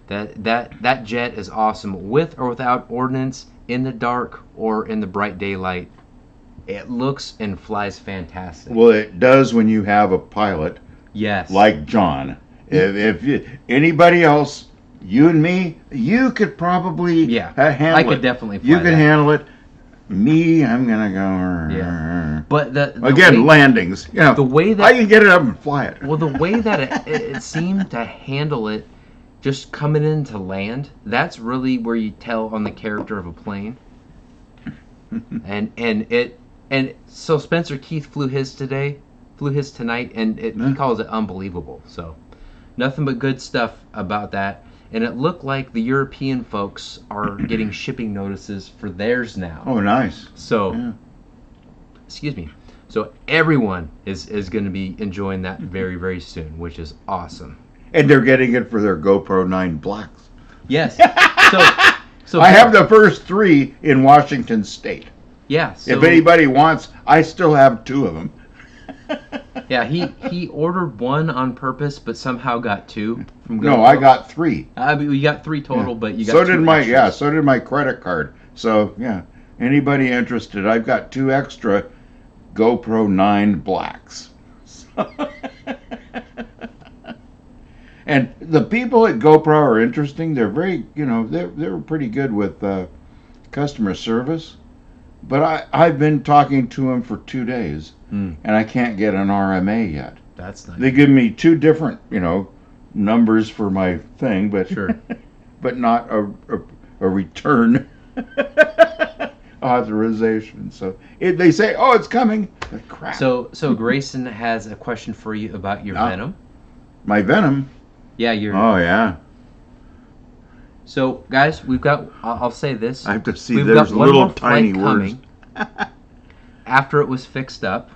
that jet is awesome, with or without ordnance, in the dark or in the bright daylight. It looks and flies fantastic. Well, it does when you have a pilot Yes. like John. If you, anybody else, you and me, you could probably handle I it. could definitely fly You can that. handle it. Me, I'm gonna go. Yeah. But the Again, way, landings. You know, the way that I can get it up and fly it. well, the way that it seemed to handle it, just coming into land, that's really where you tell on the character of a plane. and so Spencer Keith flew his tonight, and he calls it unbelievable. So nothing but good stuff about that. And it looked like the European folks are getting shipping notices for theirs now. Oh, nice. So, Yeah. excuse me. So everyone is going to be enjoying that very, very soon, which is awesome. And they're getting it for their GoPro 9 Blacks. Yes. So I have the first 3 in Washington State. Yeah. So, If anybody wants, I still have 2 of them. yeah, he ordered 1 on purpose, but somehow got 2 from GoPro. No, I got 3. We got 3 total, Yeah. but you got so 2 did my extras. so did my credit card. So yeah, anybody interested? I've got 2 extra GoPro 9 Blacks. And the people at GoPro are interesting. They're very, they're pretty good with customer service. But I've been talking to them for 2 days, and I can't get an RMA yet. That's nice. They give me 2 different, numbers for my thing, but Sure. but not a return authorization. So they say, "Oh, it's coming." But crap. So Grayson has a question for you about your Venom. My Venom. Yeah, your. Oh yeah. So guys, we've got. I'll say this. I have to see. We've There's got one little more flight tiny words. coming after it was fixed up,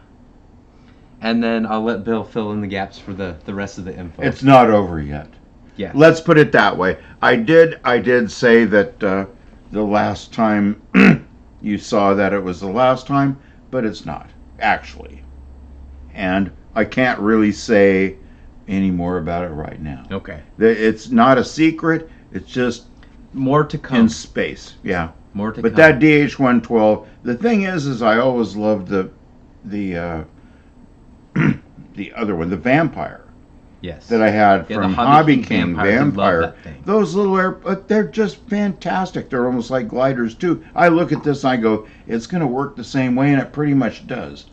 and then I'll let Bill fill in the gaps for the rest of the info. It's not over yet. Yeah. Let's put it that way. I did say that the last time you saw that it was the last time, but it's not actually. And I can't really say any more about it right now. Okay. It's not a secret. It's just More to come. in space. Yeah. More to But come. that DH-112, the thing is I always loved the the other one, the Vampire. Yes. That I had Yeah, from the HobbyKing HobbyKing Vampires. I love Vampire. that thing. Those little but they're just fantastic. They're almost like gliders too. I look at this and I go, it's going to work the same way, and it pretty much does.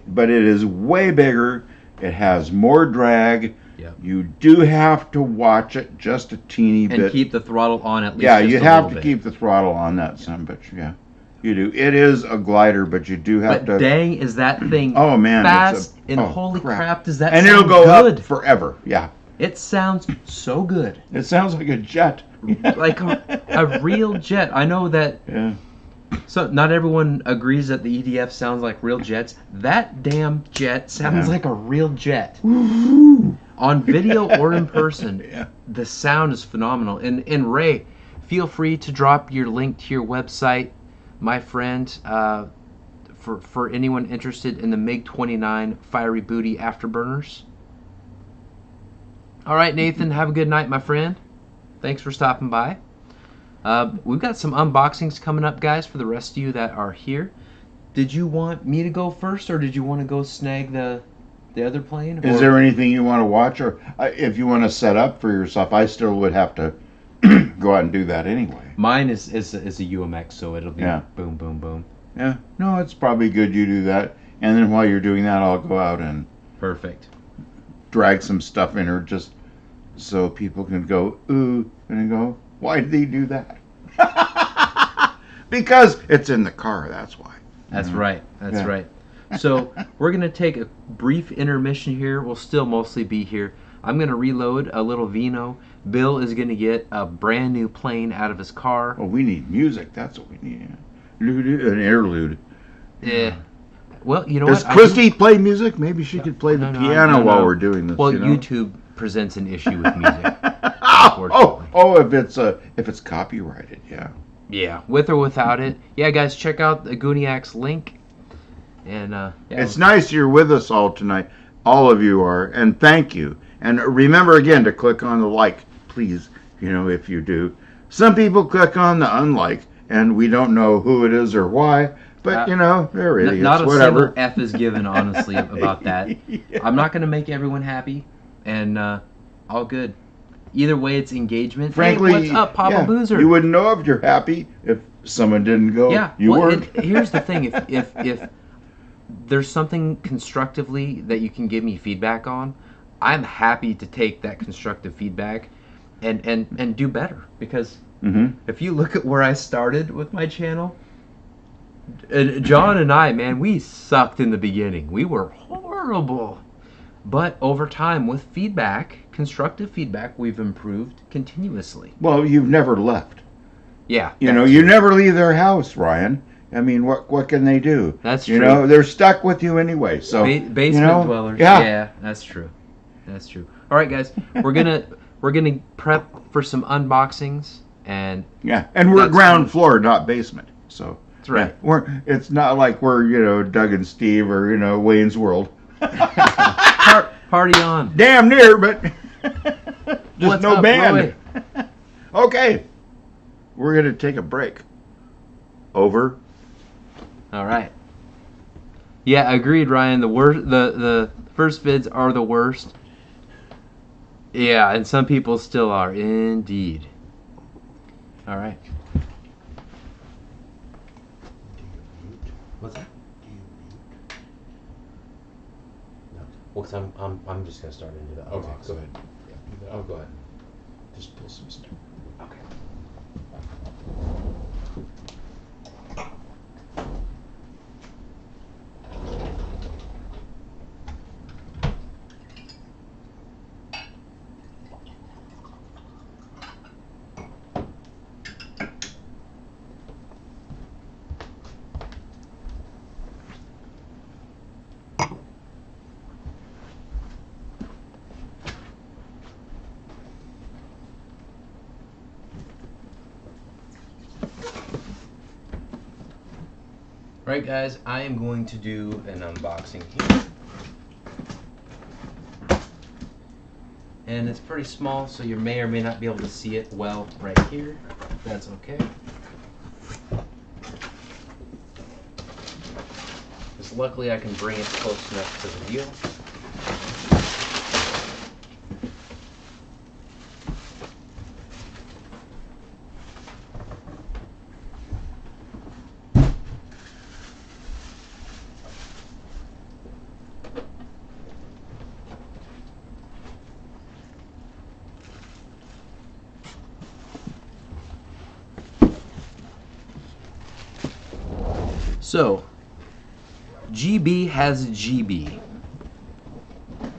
But it is way bigger. It has more drag. Yep. You do have to watch it just a teeny bit. And keep the throttle on at least. Yeah, just you a have little to bit. keep the throttle on that son bitch. Yeah, you do. It is a glider, but you do have But to. dang, is that thing Oh man, fast? it's And holy crap, does that and sound it'll go good? up forever. Yeah, It sounds so good. it sounds like a jet. Like a real jet. I know that. Yeah. So not everyone agrees that the EDF sounds like real jets. That damn jet sounds Yeah. like a real jet. On video or in person, Yeah. the sound is phenomenal. And Ray, feel free to drop your link to your website, my friend, for anyone interested in the MiG-29 Fiery Booty Afterburners. All right, Nathan, have a good night, my friend. Thanks for stopping by. We've got some unboxings coming up, guys, for the rest of you that are here. did you want me to go first, or did you want to go snag the other plane? Is there anything you want to watch, or if you want to set up for yourself? I still would have to go out and do that anyway. Mine is a UMX, so it'll be boom, boom, boom. Yeah, no, it's probably good you do that, and then while you're doing that, I'll go out and perfect drag some stuff in her just so people can go ooh and go, why did he do that? Because it's in the car. That's why. That's right. That's right. So we're going to take a brief intermission here. We'll still mostly be here. I'm going to reload a little vino. Bill is going to get a brand new plane out of his car. Oh, we need music. That's what we need. An interlude. Yeah. Well, you know Does what? Does Christy play music? Maybe she could play the piano while we're doing this. Well, you know? YouTube presents an issue with music. If it's copyrighted, yeah. Yeah, with or without it. Yeah, guys, check out the Gooniacs link. And it's nice you're with us all tonight. All of you are, and thank you. And remember again to click on the like, please. You know, if you do. Some people click on the unlike, and we don't know who it is or why. But you know, they're idiots. Not a whatever. single F is given, honestly, about that. Yeah. I'm not going to make everyone happy, and all good. Either way, it's engagement. Frankly, hey, what's up, Papa Boozer? You wouldn't know if you're happy if someone didn't go. Yeah, you weren't. Here's the thing: if there's something constructively that you can give me feedback on, I'm happy to take that constructive feedback and do better. Because if you look at where I started with my channel, John and I, man, we sucked in the beginning. We were horrible. But over time, with feedback, constructive feedback, we've improved continuously. Well, you've never left. Yeah. You know, you never leave their house, Ryan. I mean, what can they do? That's true. You know, they're stuck with you anyway. So basement dwellers. Yeah, that's true. That's true. All right, guys, we're gonna prep for some unboxings and we're ground floor, not basement. So that's right. It's not like we're Doug and Steve or Wayne's World. Party on. Damn near, but just no band. Okay. We're going to take a break. Over. All right. Yeah, agreed, Ryan. The first vids are the worst. Yeah, and some people still are. Indeed. All right. What's that? Well, because I'm just going to start into that. Okay, go ahead. Yeah. Oh, go ahead. Just pull some stuff. Okay. Right, guys, I am going to do an unboxing here. And it's pretty small, so you may or may not be able to see it well right here. That's okay. Because luckily I can bring it close enough to the wheel. So, GB has GB.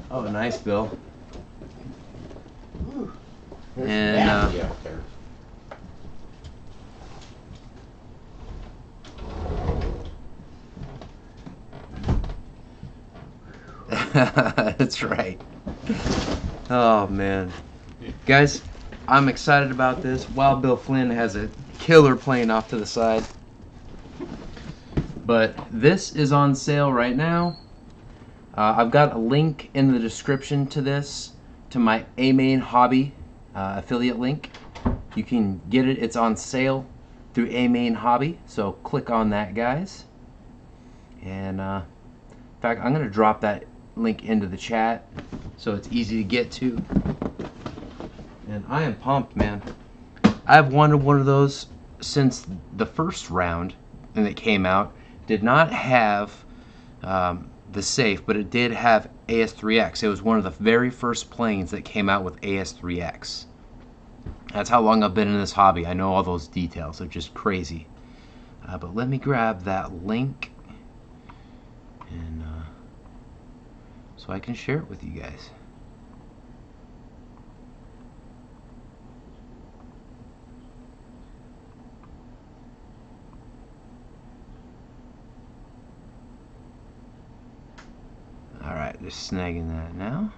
Oh, nice, Bill. Ooh, and out there. That's right. Oh man, guys, I'm excited about this. Wild Bill Flynn has a killer plane off to the side. But this is on sale right now. I've got a link in the description to this, to my Amainhobbies affiliate link. You can get it. It's on sale through Amainhobbies, so click on that, guys. And in fact, I'm going to drop that link into the chat so it's easy to get to. And I am pumped, man. I've wanted one of those since the first round, and it came out. Did not have the safe, but it did have AS3X. It was one of the very first planes that came out with AS3X. That's how long I've been in this hobby. I know all those details. They're just crazy. But let me grab that link, and so I can share it with you guys. Alright, just snagging that now.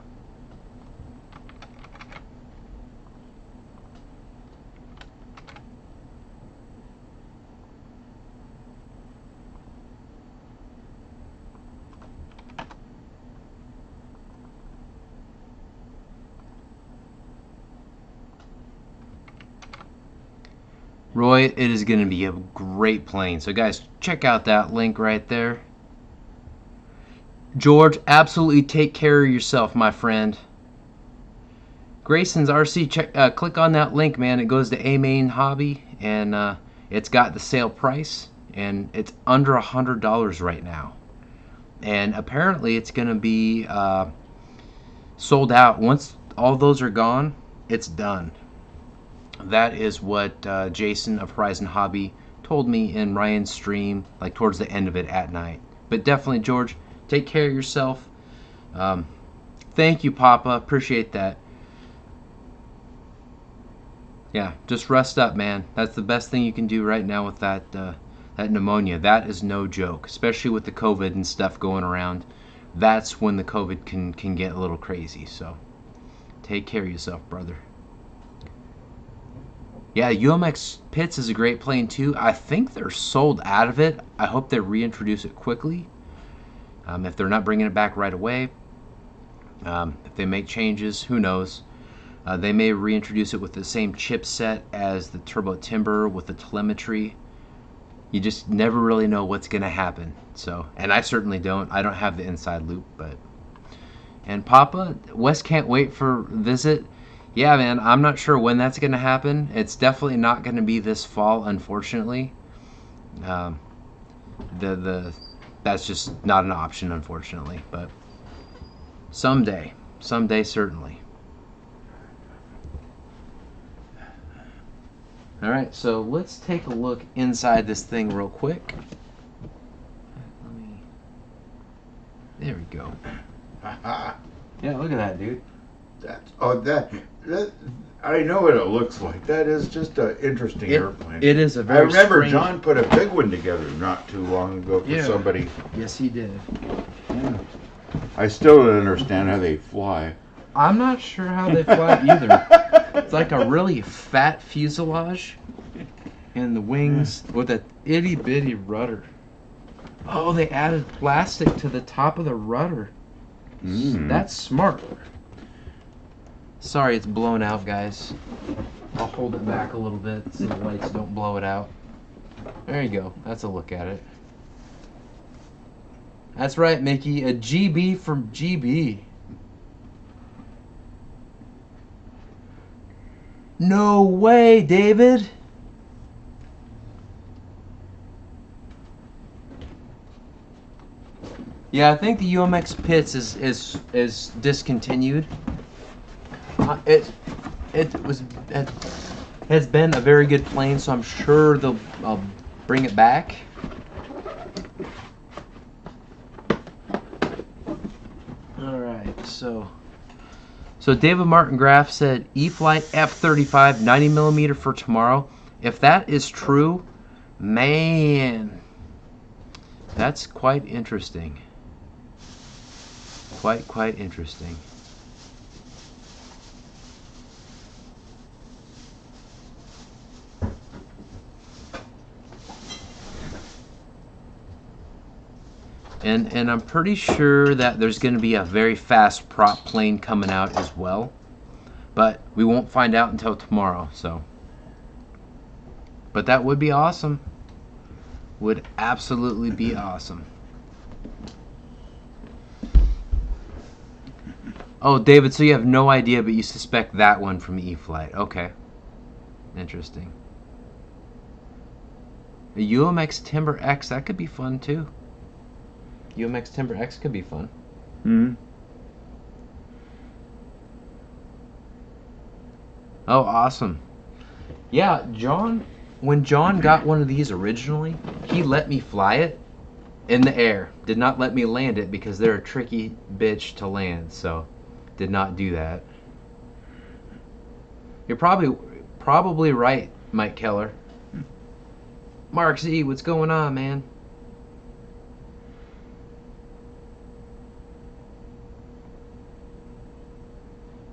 Roy, it is going to be a great plane. So guys, check out that link right there. George, absolutely take care of yourself, my friend. Grayson's RC, click on that link, man. It goes to Amainhobbies, and it's got the sale price, and it's under $100 right now. And apparently it's going to be sold out. Once all those are gone, it's done. That is what Jason of Horizon Hobby told me in Ryan's stream, like towards the end of it at night. But definitely, George, take care of yourself. Thank you, Papa. Appreciate that. Yeah, just rest up, man. That's the best thing you can do right now with that pneumonia. That is no joke, especially with the COVID and stuff going around. That's when the COVID can get a little crazy. So take care of yourself, brother. Yeah, UMX Pitts is a great plane too. I think they're sold out of it. I hope they reintroduce it quickly. If they're not bringing it back right away, if they make changes, who knows? They may reintroduce it with the same chipset as the Turbo Timber with the telemetry. You just never really know what's going to happen. So, and I certainly don't. I don't have the inside loop, but. And Papa, Wes can't wait for visit. Yeah, man, I'm not sure when that's going to happen. It's definitely not going to be this fall, unfortunately. That's just not an option, unfortunately. But someday certainly. All right, so let's take a look inside this thing real quick. There we go. Yeah, look at that, dude. I know what it looks like. That is just an interesting airplane. It is a very I remember strange... John put a big one together not too long ago for somebody. Yes, he did. Yeah. I still don't understand how they fly. I'm not sure how they fly either. It's like a really fat fuselage and the wings with a itty bitty rudder. Oh, they added plastic to the top of the rudder. That's smart. Sorry it's blown out, guys. I'll hold it back a little bit so the lights don't blow it out. There you go. That's a look at it. That's right, Mickey. A GB from GB. No way, David. Yeah, I think the UMX Pitts is discontinued. It has been a very good plane, so I'm sure they'll bring it back. All right, so David Martin Graff said E-flite F-35 90mm for tomorrow. If that is true, man, that's quite interesting. Quite interesting. And I'm pretty sure that there's going to be a very fast prop plane coming out as well, but we won't find out until tomorrow. So, but that would be awesome. Would absolutely be awesome. Oh, David, so you have no idea, but you suspect that one from E-flite. Okay. Interesting. A UMX Timber X, that could be fun too. UMX Timber X could be fun. Hmm. Oh, awesome. Yeah, John, when John got one of these originally, he let me fly it in the air. Did not let me land it because they're a tricky bitch to land, so did not do that. You're probably right, Mike Keller. Mark Z, what's going on, man?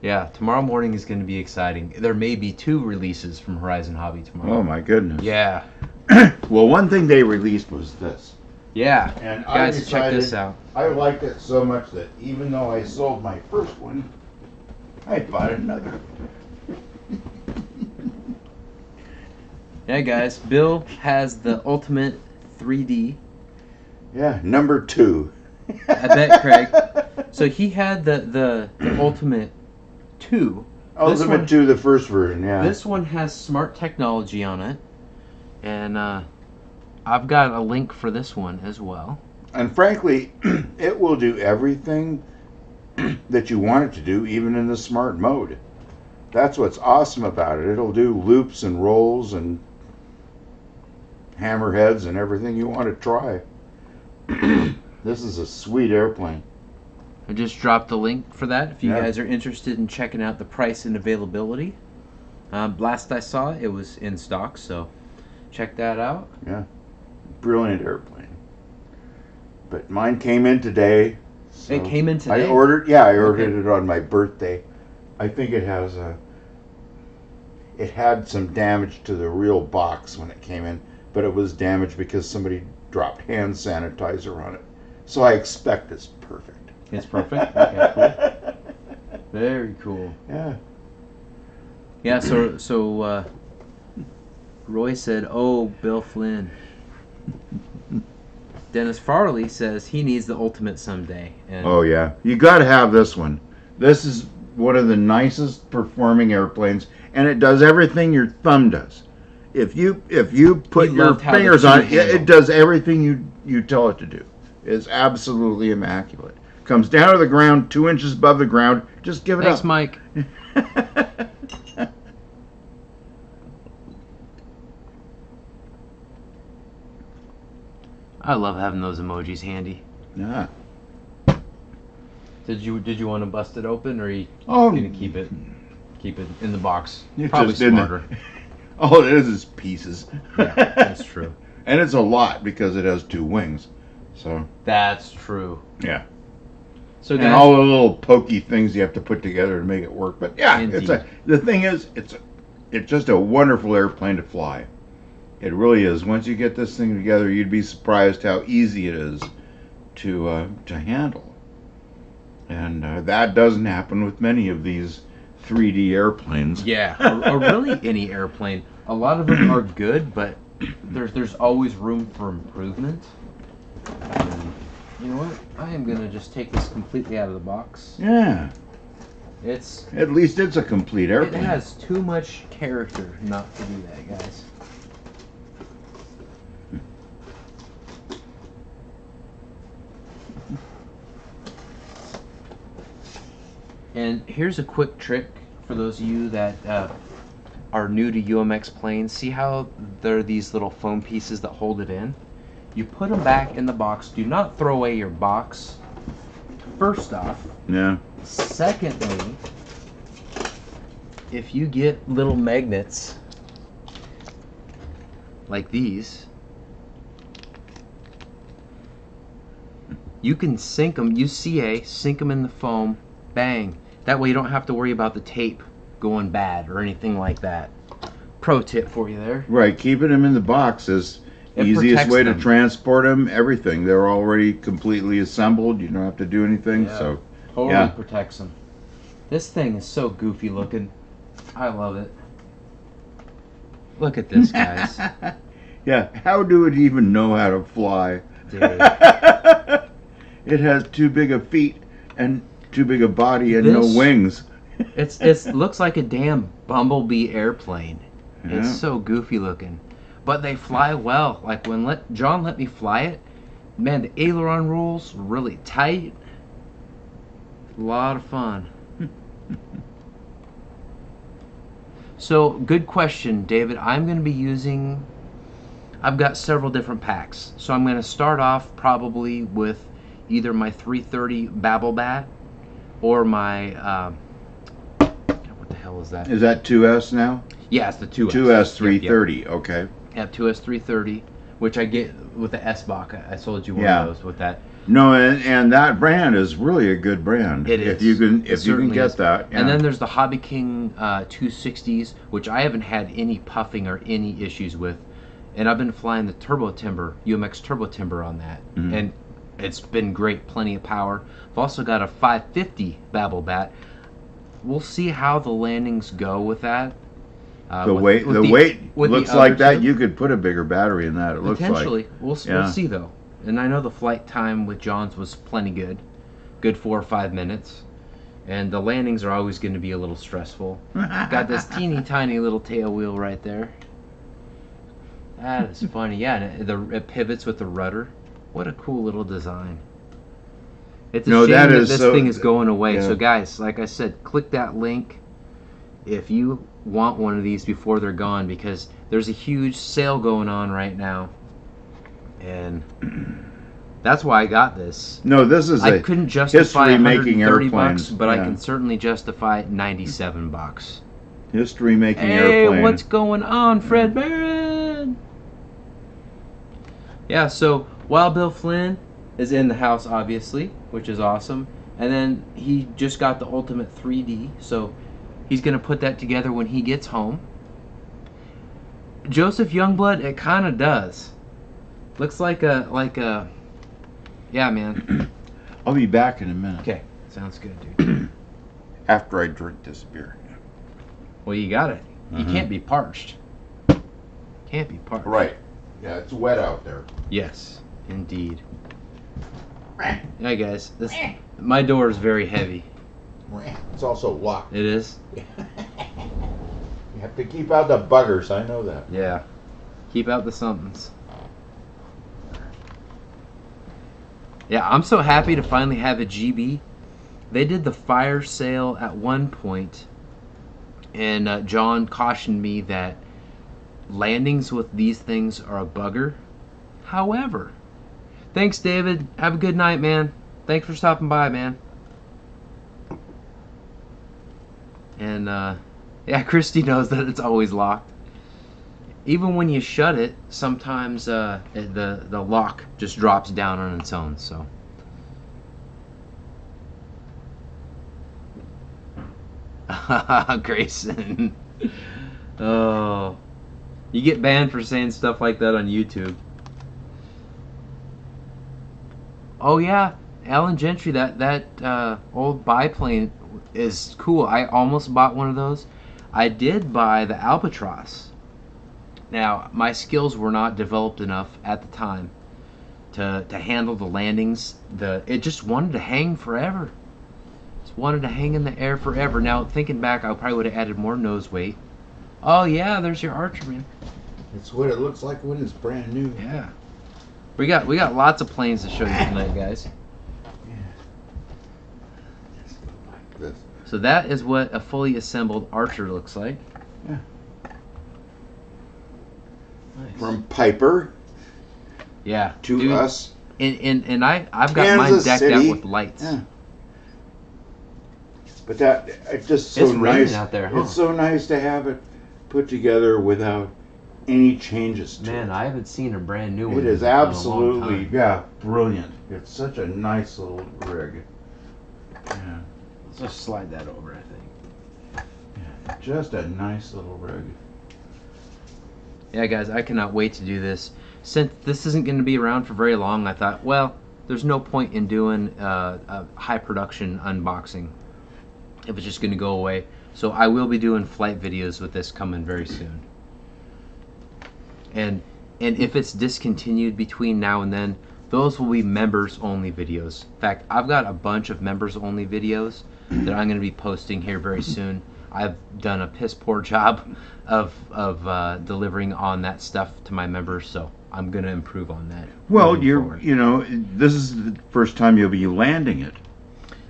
Yeah, tomorrow morning is going to be exciting. There may be 2 releases from Horizon Hobby tomorrow. Oh my goodness. Yeah. Well, one thing they released was this. Yeah. And guys, check this out. I liked it so much that even though I sold my first one, I bought another. Yeah, guys, Bill has the ultimate 3D. Yeah, number 2. I bet, Craig. So he had the ultimate 2. Ultimate 2, the first version, yeah. This one has smart technology on it. And I've got a link for this one as well. And frankly, it will do everything that you want it to do, even in the smart mode. That's what's awesome about it. It'll do loops and rolls and hammerheads and everything you want to try. This is a sweet airplane. I just dropped the link for that if you guys are interested in checking out the price and availability. Last I saw, it was in stock, so check that out. Yeah, brilliant airplane. But mine came in today. So it came in today? I ordered it on my birthday. I think it had some damage to the real box when it came in, but it was damaged because somebody dropped hand sanitizer on it. So I expect it's perfect. It's perfect? Okay, cool. Very cool. Yeah. Yeah, so Roy said, "Oh, Bill Flynn." Dennis Farley says he needs the ultimate someday. And oh yeah, you got to have this one. This is one of the nicest performing airplanes, and it does everything your thumb does. If you put your fingers on it, it does everything you tell it to do. It's absolutely immaculate. Comes down to the ground, 2 inches above the ground. Just give it Thanks, up. Mike. I love having those emojis handy. Yeah. Did you want to bust it open, or are you gonna keep it in the box? It's Probably just smarter. All it is pieces. Yeah, that's true. And it's a lot because it has 2 wings. So that's true. Yeah. So and all the little pokey things you have to put together to make it work. But yeah, the thing is, it's just a wonderful airplane to fly. It really is. Once you get this thing together, you'd be surprised how easy it is to handle. And that doesn't happen with many of these 3D airplanes. Yeah, or really any airplane. A lot of them are good, but there's always room for improvement. And you know what? I am gonna just take this completely out of the box. Yeah. At least it's a complete airplane. It has too much character not to do that, guys. And here's a quick trick for those of you that are new to UMX planes. See how there are these little foam pieces that hold it in? You put them back in the box. Do not throw away your box, first off. Yeah. Secondly, if you get little magnets like these, you can sink them, use CA, sink them in the foam, bang. That way you don't have to worry about the tape going bad or anything like that. Pro tip for you there. Right, keeping them in the box is the easiest way to transport them, everything. They're already completely assembled. You don't have to do anything. Yeah, so totally protects them. This thing is so goofy looking. I love it. Look at this, guys. Yeah, how do it even know how to fly? Dude. it has too big of feet and too big a body and no This- wings. It's looks like a damn bumblebee airplane. Yeah. It's so goofy looking, but they fly well. Like when John let me fly it, man, the aileron rolls really tight. A lot of fun. So, good question, David. I'm going to be using, I've got several different packs. So I'm going to start off probably with either my 330 Babble Bat or my, what the hell is that? Is that 2S now? Yeah, it's the 2S. 2S 330, Yep. okay. Yeah, 2S 330, which I get with the S-Bach. I sold you one Yeah. of those with that. No, and that brand is really a good brand. It If is. you can, It if you can certainly get is. that. Yeah. And then there's the HobbyKing 260s, which I haven't had any puffing or any issues with. And I've been flying the Turbo Timber, UMX Turbo Timber on that. Mhm. And it's been great, plenty of power. I've also got a 550 Babble Bat. We'll see how the landings go with that. the weight looks other like that. two. You could put a bigger battery in that. It looks like. Potentially. We'll Yeah. see though. And I know the flight time with John's was plenty good. Good 4 or 5 minutes. And the landings are always going to be a little stressful. Got this teeny tiny little tail wheel right there. That is funny. Yeah, and it pivots with the rudder. What a cool little design. It's a shame that this thing is going away. yeah. So guys, like I said, click that link if you want one of these before they're gone, because there's a huge sale going on right now. And that's why I got this. No, this is I a couldn't justify history-making 130 bucks, airplanes. but I Yeah. can certainly justify 97 bucks. history-making Hey, airplane. what's going on, Fred Barron? Yeah, so Wild Bill Flynn is in the house, obviously, which is awesome. And then he just got the Ultimate 3D, so he's going to put that together when he gets home. Joseph Youngblood, it kind of does. Looks like a, yeah, man. I'll be back in a minute. Okay, sounds good, dude. After I drink this beer. Well, you got it. You Mhm. can't be parched. Can't be parched. Right. Yeah, it's wet out there. Yes, indeed. Yeah, guys, my door is very heavy. It's also locked. It is? You have to keep out the buggers. I know that. Yeah. Keep out the somethings. Yeah, I'm so happy to finally have a GB. They did the fire sale at one point, and John cautioned me that landings with these things are a bugger. However, thanks, David. Have a good night, man. Thanks for stopping by, man. And yeah, Christy knows that it's always locked. Even when you shut it, sometimes the lock just drops down on its own. So. Grayson. Oh. You get banned for saying stuff like that on YouTube. Oh yeah, Alan Gentry, that old biplane is cool. I almost bought one of those. I did buy the Albatross. Now, my skills were not developed enough at the time to handle the landings. It just wanted to hang forever. Just wanted to hang in the air forever. Now, thinking back, I probably would have added more nose weight. Oh yeah, there's your Archer, man. It's what it looks like when it's brand new. Yeah. We got lots of planes to show you tonight, guys. Yeah. Just like this. So that is what a fully assembled Archer looks like. Yeah. Nice. From Piper Yeah. to dude, us. And I've got mine Kansas decked City. out with lights. Yeah. But that it's just so It's raining nice out there, huh? It's so nice to have it put together without any changes to Man, it. I haven't seen a brand new one. It is in a long absolutely, time. yeah, brilliant. It's such a nice little rig. Yeah, Let's just slide that over, I think. yeah, just a nice little rig. Yeah, guys, I cannot wait to do this. Since this isn't going to be around for very long, I thought, well, there's no point in doing a high production unboxing if it's just going to go away. So I will be doing flight videos with this coming very soon. And if it's discontinued between now and then, those will be members only videos. In fact, I've got a bunch of members only videos that I'm going to be posting here very soon. I've done a piss poor job of delivering on that stuff to my members, so I'm going to improve on that. Well, this is the first time you'll be landing it.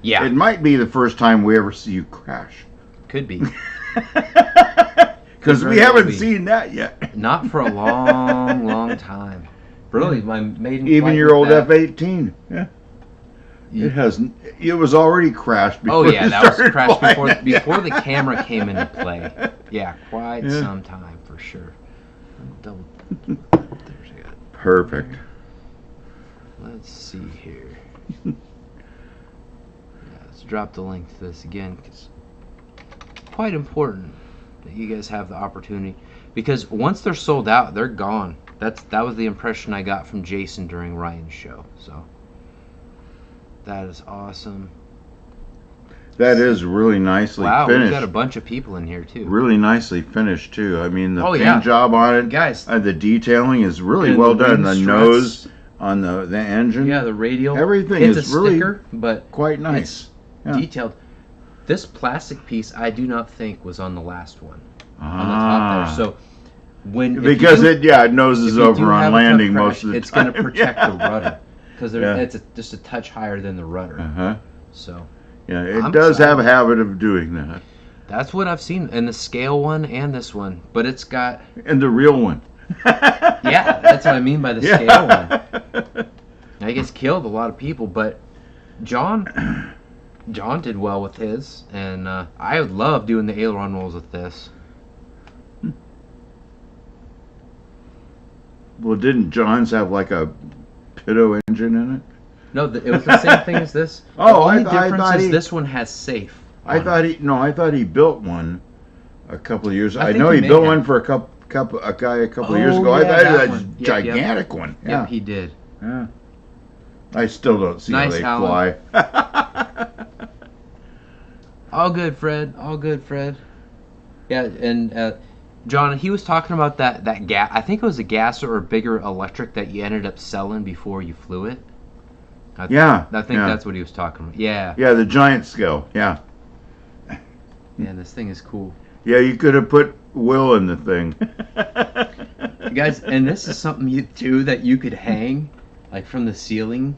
Yeah. It might be the first time we ever see you crash. Could be. Because we haven't seen that yet. Not for a long, long time. Really, my maiden even flight your old that, F-18. Yeah. It hasn't. It was already crashed before. Oh yeah, you that was started crashed flying. before the camera came into play. Yeah, quite some time for sure. Double. There's a Perfect. Let's see here. Yeah, let's drop the link to this again because it's quite important that you guys have the opportunity, because once they're sold out, they're gone. That was the impression I got from Jason during Ryan's show. So that is awesome. That is really nicely finished. Wow, we've got a bunch of people in here too. Really nicely finished too. I mean, the paint yeah. job on it, guys, the detailing is really well done. The nose on the engine, yeah, the radial, everything it's is a really sticker, but quite nice. Detailed. This plastic piece, I do not think was on the last one on the top there. So because it noses over on landing most of the time. It's going to protect the rudder because it's just a touch higher than the rudder. So yeah, it does have a habit of doing that. That's what I've seen in the scale one and this one, but it's got and the real one. Yeah, that's what I mean by the scale one. I guess killed a lot of people, but John did well with his, and I would love doing the aileron rolls with this. Well, didn't John's have like a Pitto engine in it? No, it was the same thing as this. Oh, the only difference is this one has safe. I thought he built one a couple of years. I know he he built one for a guy a couple of years ago. I thought it was a gigantic one. Yeah, he did. Yeah. I still don't see how they fly. All good, Fred. All good, Fred. Yeah, and John, he was talking about that gas. I think it was a gas or a bigger electric that you ended up selling before you flew it. I think that's what he was talking about. Yeah. Yeah, the giant scale. Yeah. Man, this thing is cool. Yeah, you could have put Will in the thing. Guys, and this is something too that you could hang, like from the ceiling.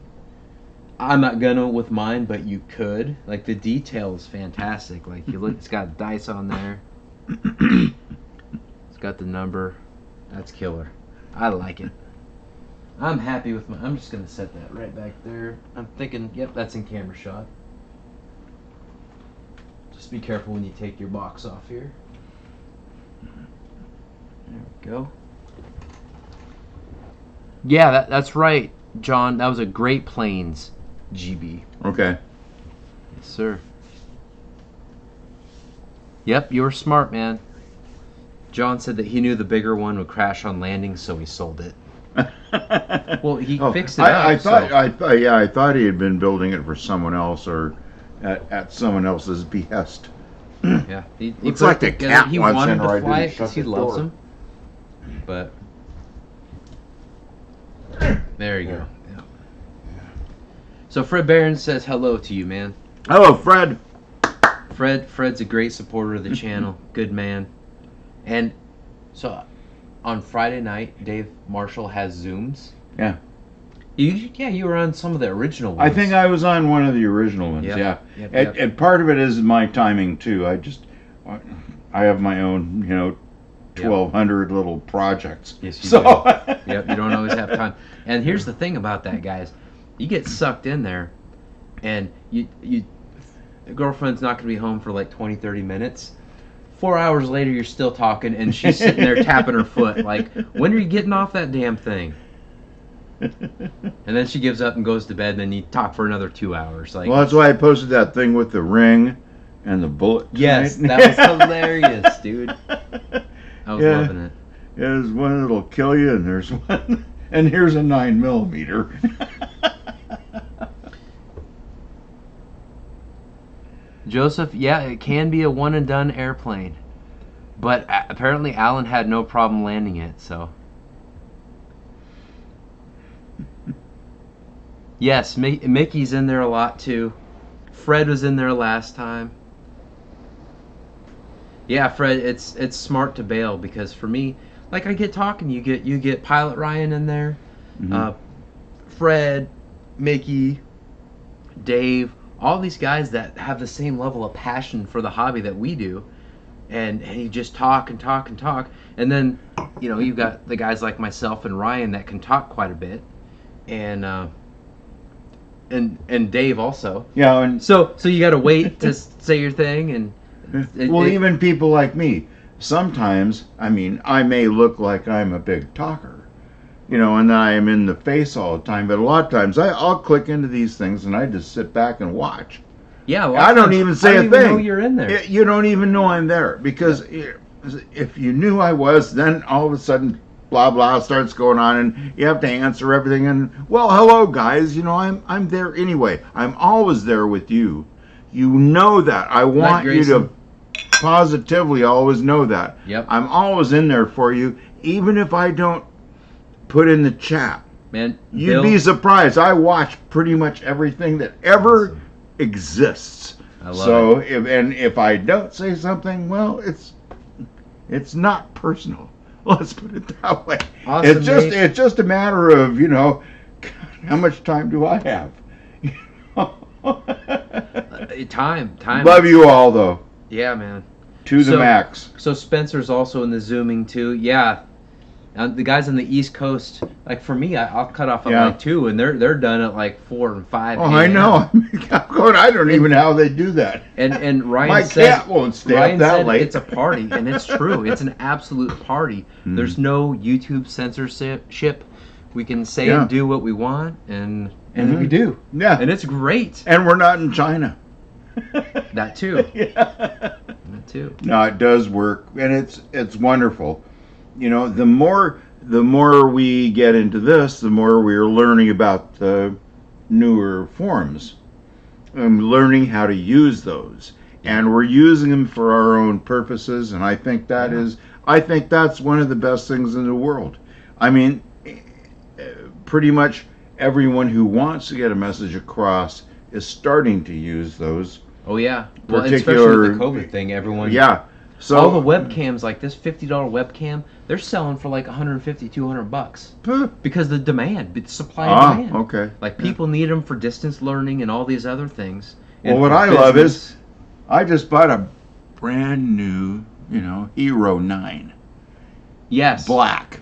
I'm not gonna with mine, but you could. Like the detail is fantastic. Like you look, it's got dice on there. It's got the number. That's killer. I like it. I'm happy with I'm just gonna set that right back there. I'm thinking, yep, that's in camera shot. Just be careful when you take your box off here. There we go. Yeah, that's right, John. That was a Great Plains GB. Okay. Yes, sir. Yep, you were smart, man. John said that he knew the bigger one would crash on landing, so he sold it. Well, he fixed it up. I thought he had been building it for someone else or at someone else's behest. Yeah, he looks like the cat he wants wanted in to right fly to it because he loves them. But there you go. Yeah. So Fred Barron says hello to you, man. Hello, Fred. Fred's a great supporter of the channel. Good man. And so on Friday night, Dave Marshall has Zooms. Yeah. You were on some of the original ones. I think I was on one of the original ones. Yep. Yeah. Yep. And part of it is my timing too. I have my own, 1,200 little projects. Yes, you do. Yep, you don't always have time. And here's the thing about that, guys. You get sucked in there, and the girlfriend's not going to be home for like 20, 30 minutes. 4 hours later, you're still talking, and she's sitting there tapping her foot like, when are you getting off that damn thing? And then she gives up and goes to bed, and then you talk for another 2 hours. Like, well, that's why I posted that thing with the ring and the bullet. Yes, that was hilarious, dude. I was loving it. Yeah, there's one that'll kill you, and there's one, and here's a 9mm. Joseph, yeah, it can be a one-and-done airplane. But apparently Alan had no problem landing it, so. Yes, Mickey's in there a lot too. Fred was in there last time. Yeah, Fred, it's smart to bail because for me, like I get talking, you get Pilot Ryan in there, Fred, Mickey, Dave, all these guys that have the same level of passion for the hobby that we do, and you just talk and talk and talk, and then you've got the guys like myself and Ryan that can talk quite a bit, and Dave also. Yeah, and so you got to wait to say your thing, and even people like me, sometimes, I mean, I may look like I'm a big talker, and I am in the face all the time, but a lot of times I'll click into these things and I just sit back and watch. Yeah, well, I don't even say a thing. I don't even know you're in there. You don't even know I'm there, because if you knew I was, then all of a sudden, blah blah starts going on, and you have to answer everything. And well, hello guys, I'm there anyway. I'm always there with you. You know that. I want you to positively always know that. Yep. I'm always in there for you, even if I don't put in the chat. Man, you'd be surprised. I watch pretty much everything that ever exists. I love it. If I don't say something, well, it's not personal. Let's put it that way. Awesome, it's just a matter of how much time do I have? Time. Love you all though. Yeah, man. To the max. So Spencer's also in the Zooming too. Yeah. The guys on the East Coast, like for me, I'll cut off at like 2, and they're done at like 4 and 5. Oh, I know. I don't even know how they do that. And Ryan my cat won't stay up that late. It's a party, and it's true. It's an absolute party. There's no YouTube censorship. We can say and do what we want, and we do. Yeah. And it's great. And we're not in China. That too. Yeah. That too. No, it does work, and it's wonderful. The more we get into this, the more we're learning about the newer forms, learning how to use those, and we're using them for our own purposes. And I think that's one of the best things in the world. I mean, pretty much everyone who wants to get a message across is starting to use those. Oh yeah, well, especially with the COVID thing, everyone. Yeah. So all the webcams, like this $50 webcam, they're selling for like $150, $200 because the demand, it's supply and demand. Okay. Like people need them for distance learning and all these other things. Well, what I love is, I just bought a brand new, Hero 9. Yes. Black.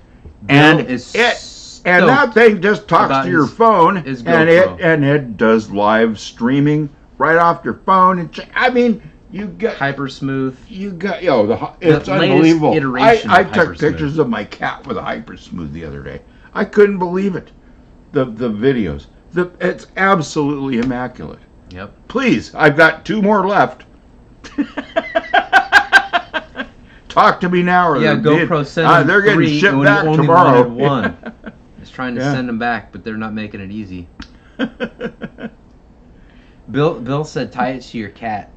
And that thing just talks to your phone, and it does live streaming right off your phone. And you got hyper smooth. You got it's unbelievable. I took pictures of my cat with a hyper smooth the other day. I couldn't believe it. The videos. It's absolutely immaculate. Yep. Please, I've got 2 more left. Talk to me now, or GoPro sent they're getting 3, shipped back tomorrow. One. It's trying to send them back, but they're not making it easy. Bill said tie it to your cat.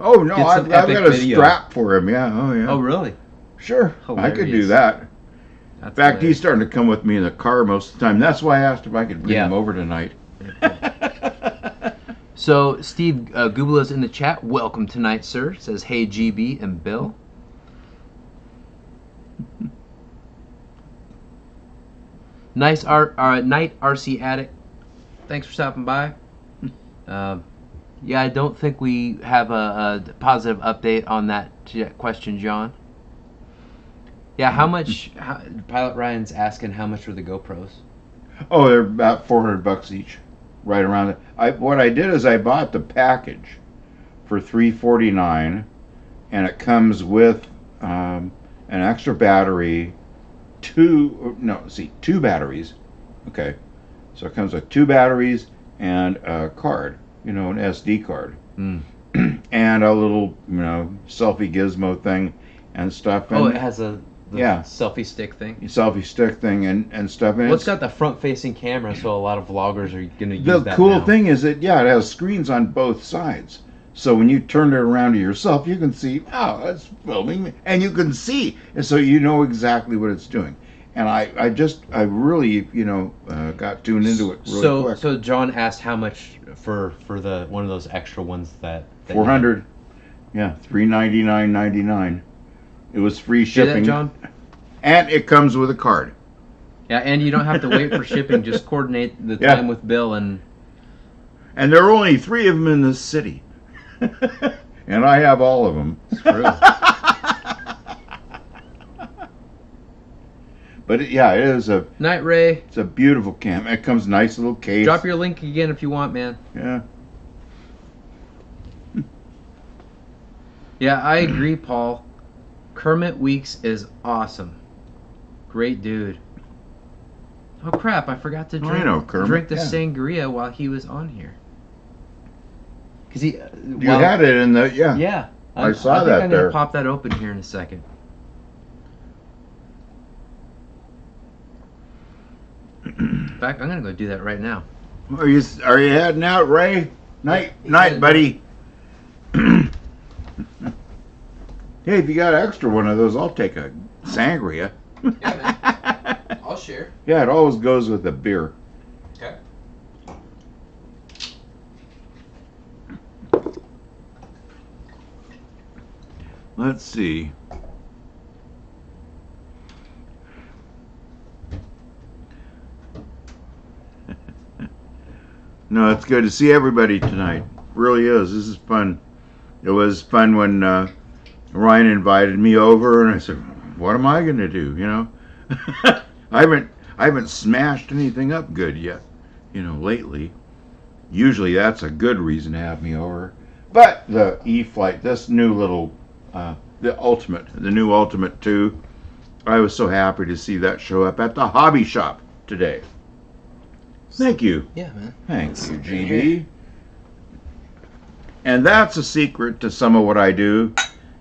Oh no, I've got a strap for him. Yeah. Oh yeah. Oh really? Sure. Hilarious. I could do that. In fact, he's starting to come with me in the car most of the time. That's why I asked if I could bring him over tonight. So Steve Gubela's in the chat. Welcome tonight, sir. Says hey GB and Bill. Night RC Addict. Thanks for stopping by. Yeah, I don't think we have a positive update on that question, John. Yeah, how much? Pilot Ryan's asking how much were the GoPros? Oh, they're about $400 each, right around it. What I did is I bought the package for $349, and it comes with an extra battery, 2 batteries. Okay, so it comes with 2 batteries and a card. An SD card, and a little, selfie gizmo thing and stuff. And it has the selfie stick thing. Selfie stick thing and stuff. And it's got the front-facing camera, so a lot of vloggers are going to use that. The cool thing is that, it has screens on both sides. So when you turn it around to yourself, you can see, it's filming, and you can see, and so you know exactly what it's doing. and I really, you know, got tuned into it really quick. So John asked how much for the one of those extra ones that 400. Yeah, $399.99. It was free shipping. That, John? And it comes with a card. Yeah, and you don't have to wait for shipping. Just coordinate the time with Bill and there are only 3 of them in this city. And I have all of them. It's true. But it is a Night Ray. It's a beautiful cam. It comes nice little case. Drop your link again if you want, man. Yeah. Yeah, I agree, Paul. Kermit Weeks is awesome. Great dude. Oh crap! I forgot to drink the sangria while he was on here. Cause he you had it in the yeah. I saw that I'm there. gonna pop that open here in a second. In fact, I'm gonna go do that right now. Are you heading out, Ray? Night, buddy. Hey, if you got an extra one of those, I'll take a sangria. Yeah, man. I'll share. Yeah, it always goes with a beer. Okay. Let's see. No, it's good to see everybody tonight. Really is. This is fun. It was fun when Ryan invited me over, and I said, "What am I going to do?" You know, I haven't smashed anything up good yet. You know, lately. Usually that's a good reason to have me over. But the E-flite, this new little, the new Ultimate 2, I was so happy to see that show up at the hobby shop today. Thank you. Yeah, man. Thanks, GB. And that's a secret to some of what I do,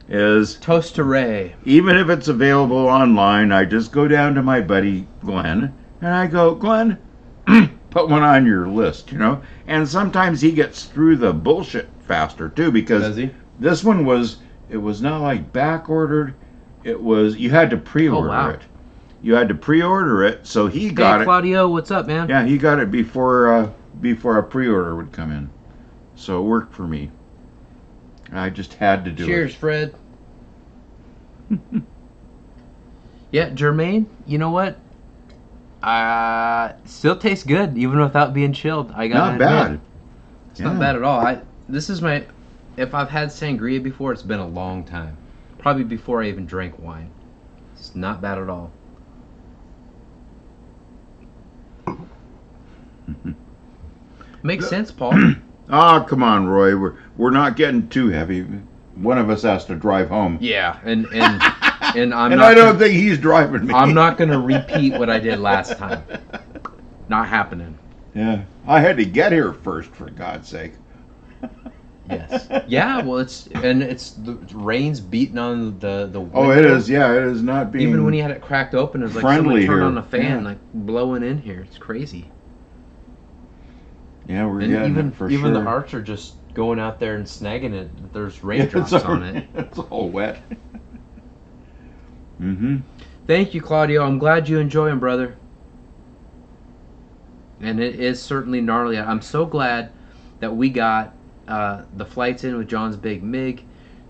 is Toast to Ray. Even if it's available online, I just go down to my buddy Glenn, and I go, Glenn, put one on your list, you know? And sometimes he gets through the bullshit faster, too, because this one was not like back-ordered. It was, you had to pre-order it. You had to pre-order it, so he got it. Claudio, what's up, man? Yeah, he got it before a pre-order would come in. So it worked for me. I just had to do it. Cheers, Fred. Yeah, Jermaine, you know what? Still tastes good, even without being chilled. I got not bad. It's not bad at all. This is my, if I've had sangria before, it's been a long time. Probably before I even drank wine. It's not bad at all. Makes sense, Paul. Oh, come on, Roy. We're not getting too heavy. One of us has to drive home. Yeah, and I'm and not I don't think he's driving me. I'm not going to repeat what I did last time. Not happening. Yeah, I had to get here first, for God's sake. Yes. Yeah. Well, it's the rain's beating on the window. Oh, it is. Yeah, it is not being. Even when he had it cracked open, it was like someone turned on a fan, like blowing in here. It's crazy. Yeah, we're getting it for sure. Even the arts are just going out there and snagging it. There's raindrops on it. It's all wet. Mm-hmm. Thank you, Claudio. I'm glad you enjoy them, brother. And it is certainly gnarly. I'm so glad that we got the flights in with John's big MiG,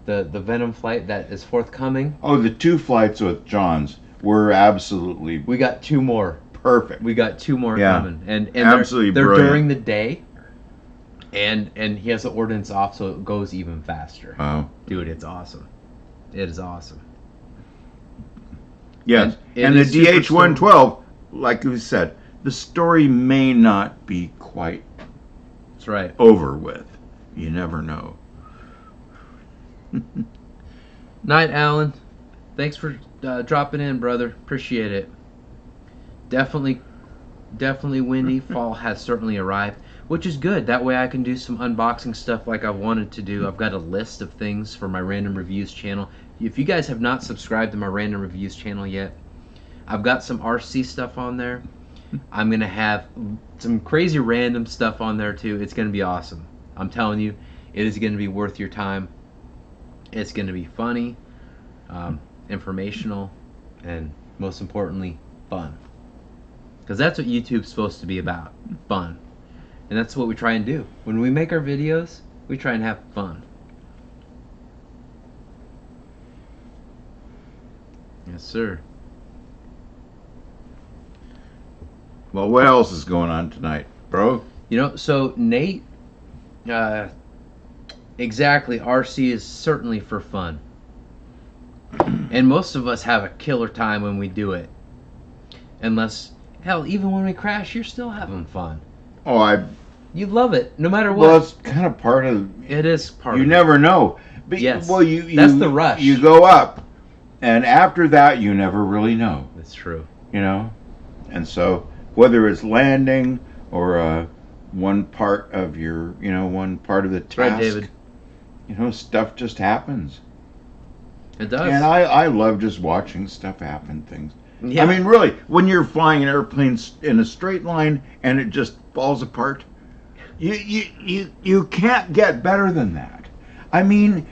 the Venom flight that is forthcoming. Oh, the 2 flights with John's were absolutely. We got 2 more. Perfect. We got 2 more coming, and absolutely they're during the day, and he has the ordnance off, so it goes even faster. Oh, dude, it's awesome. It is awesome. Yes, and the DH-112, like you said, the story may not be quite. That's right. Over with. You never know. Night, Alan. Thanks for dropping in, brother. Appreciate it. Definitely windy. Fall has certainly arrived, which is good. That way I can do some unboxing stuff like I wanted to do. I've got a list of things for my Random Reviews channel. If you guys have not subscribed to my Random Reviews channel yet, I've got some RC stuff on there. I'm going to have some crazy random stuff on there too. It's going to be awesome. I'm telling you, it is going to be worth your time. It's going to be funny, informational, and most importantly, fun. Because that's what YouTube's supposed to be about, fun. And that's what we try and do. When we make our videos, we try and have fun. Yes, sir. Well, what else is going on tonight, bro? You know, so Nate, exactly, RC is certainly for fun. And most of us have a killer time when we do it. Unless, hell, even when we crash, you're still having fun. Oh, you love it, no matter what. Well, it's kind of part of... It is part of it. You never know. But, yes, well, that's the rush. You go up, and after that, you never really know. That's true. You know? And so, whether it's landing or one part of your, one part of the task. Right, David. Stuff just happens. It does. And I love just watching stuff happen, things. Yeah. I mean, really, when you're flying an airplane in a straight line and it just falls apart, you can't get better than that. I mean,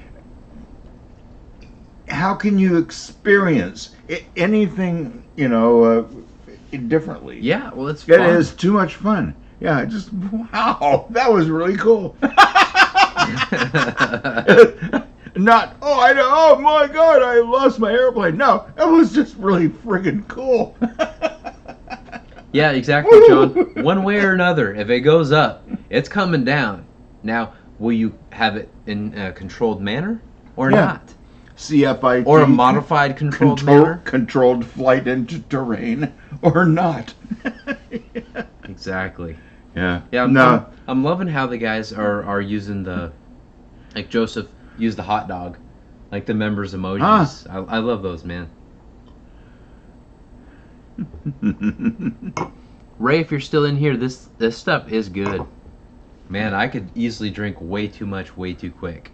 how can you experience anything, differently? Yeah, well, it's fun. It is too much fun. Yeah, just, wow, that was really cool. Not, oh my God, I lost my airplane. No, it was just really friggin' cool. Yeah, exactly, John. One way or another, if it goes up, it's coming down. Now, will you have it in a controlled manner or not? CFIT. Or a modified controlled manner? Controlled flight into terrain or not. Exactly. Yeah. Yeah, I'm loving how the guys are using like Joseph used the hot dog, like the members emojis. I love those, man. Ray, if you're still in here, this stuff is good. Man, I could easily drink way too much, way too quick.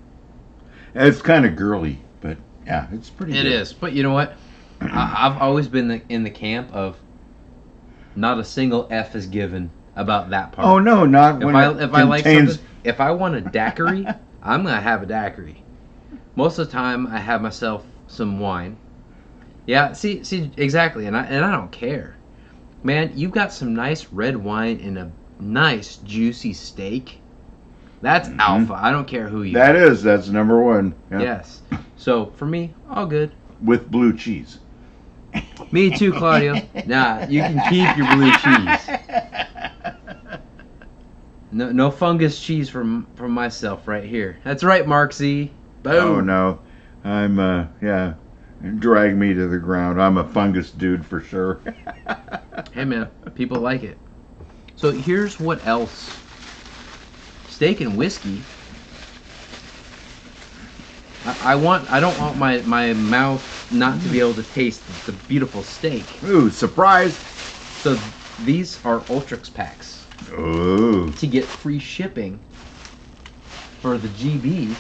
It's kind of girly, but yeah, it's pretty good. It is, but you know what? I've always been in the camp of not a single F is given about that part. Oh no, not when if I like something. If I want a daiquiri, I'm gonna have a daiquiri. Most of the time, I have myself some wine. Yeah, see, exactly, and I don't care, man. You've got some nice red wine and a nice juicy steak. That's alpha. I don't care who you. That's number one. Yeah. Yes. So for me, all good. With blue cheese. Me too, Claudio. Nah, you can keep your blue cheese. No fungus cheese from myself right here. That's right, Mark Z. Boom. Oh no, I'm drag me to the ground. I'm a fungus dude for sure. Hey man, people like it. So here's what else. Steak and whiskey. I don't want my mouth not to be able to taste the beautiful steak. Ooh, surprise! So these are Ultrix packs. Ooh. To get free shipping for the GB,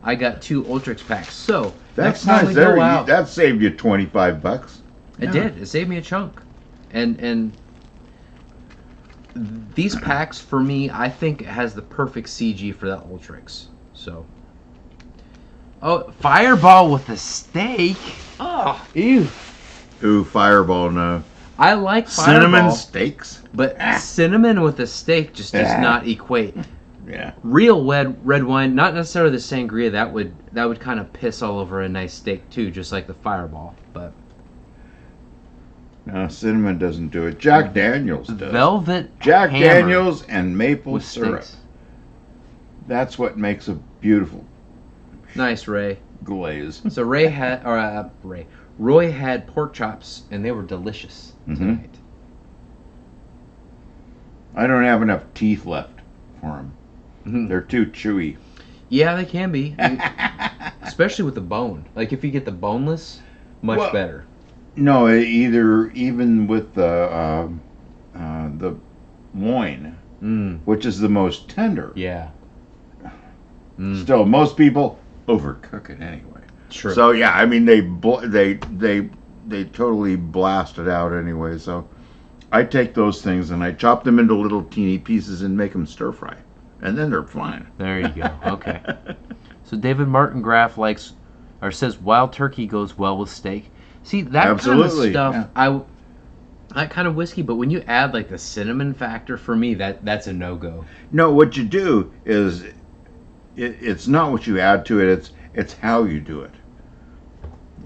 I got 2 Ultrix packs. So that's next time nice. we go out, that saved you $25. It did. It saved me a chunk. And these packs for me, I think it has the perfect CG for that Ultrix. So. Oh, Fireball with a steak. Oh, ew. Ooh, Fireball, no. I like Fireball. Cinnamon steaks? But cinnamon with a steak just does not equate. Yeah. Real red wine, not necessarily the sangria, that would kind of piss all over a nice steak too, just like the Fireball. But no, cinnamon doesn't do it. Jack Daniels does. Velvet Jack Hammer Daniels and maple syrup. Steaks. That's what makes a beautiful Nice, Ray. glaze. So Roy had pork chops, and they were delicious tonight. I don't have enough teeth left for them. They're too chewy. Yeah, they can be, especially with the bone. Like if you get the boneless, much better. No, even with the loin, which is the most tender. Yeah. Still, most people overcook it anyway. True. So yeah, I mean they totally blast it out anyway. So I take those things and I chop them into little teeny pieces and make them stir fry, and then they're fine. There you go. Okay. So David Martin Graff says wild turkey goes well with steak. See that kind of stuff. Yeah. that kind of whiskey, but when you add like the cinnamon factor, for me, that's a no-go. No, what you do is it's not what you add to it, it's how you do it.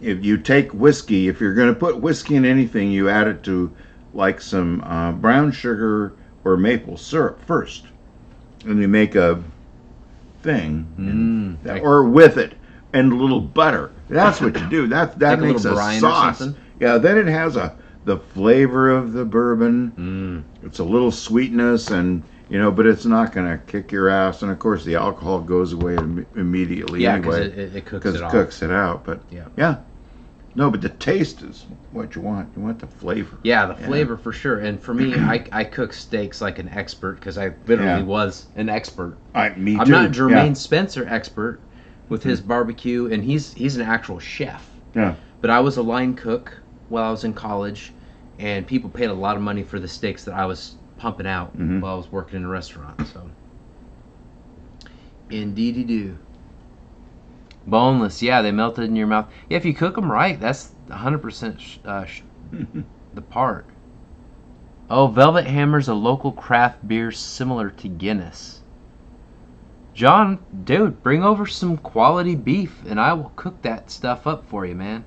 If you take whiskey, if you're going to put whiskey in anything, you add it to like some brown sugar or maple syrup first, and you make a thing, or with it, and a little butter. That's what you do. That like makes a sauce. Yeah, then it has the flavor of the bourbon. It's a little sweetness, and but it's not going to kick your ass. And of course, the alcohol goes away immediately anyway. It cooks because it it off. cooks it out. But yeah. No, but the taste is what you want. You want the flavor. Yeah, the flavor for sure. And for me, I cook steaks like an expert because I literally was an expert. Me too. I'm not Jermaine Spencer expert with his barbecue, and he's an actual chef. Yeah. But I was a line cook while I was in college, and people paid a lot of money for the steaks that I was pumping out while I was working in a restaurant. So, indeedy do. Boneless, yeah, they melted in your mouth. Yeah, if you cook them right, that's 100% the part. Oh, Velvet Hammer's a local craft beer similar to Guinness. John, dude, bring over some quality beef, and I will cook that stuff up for you, man.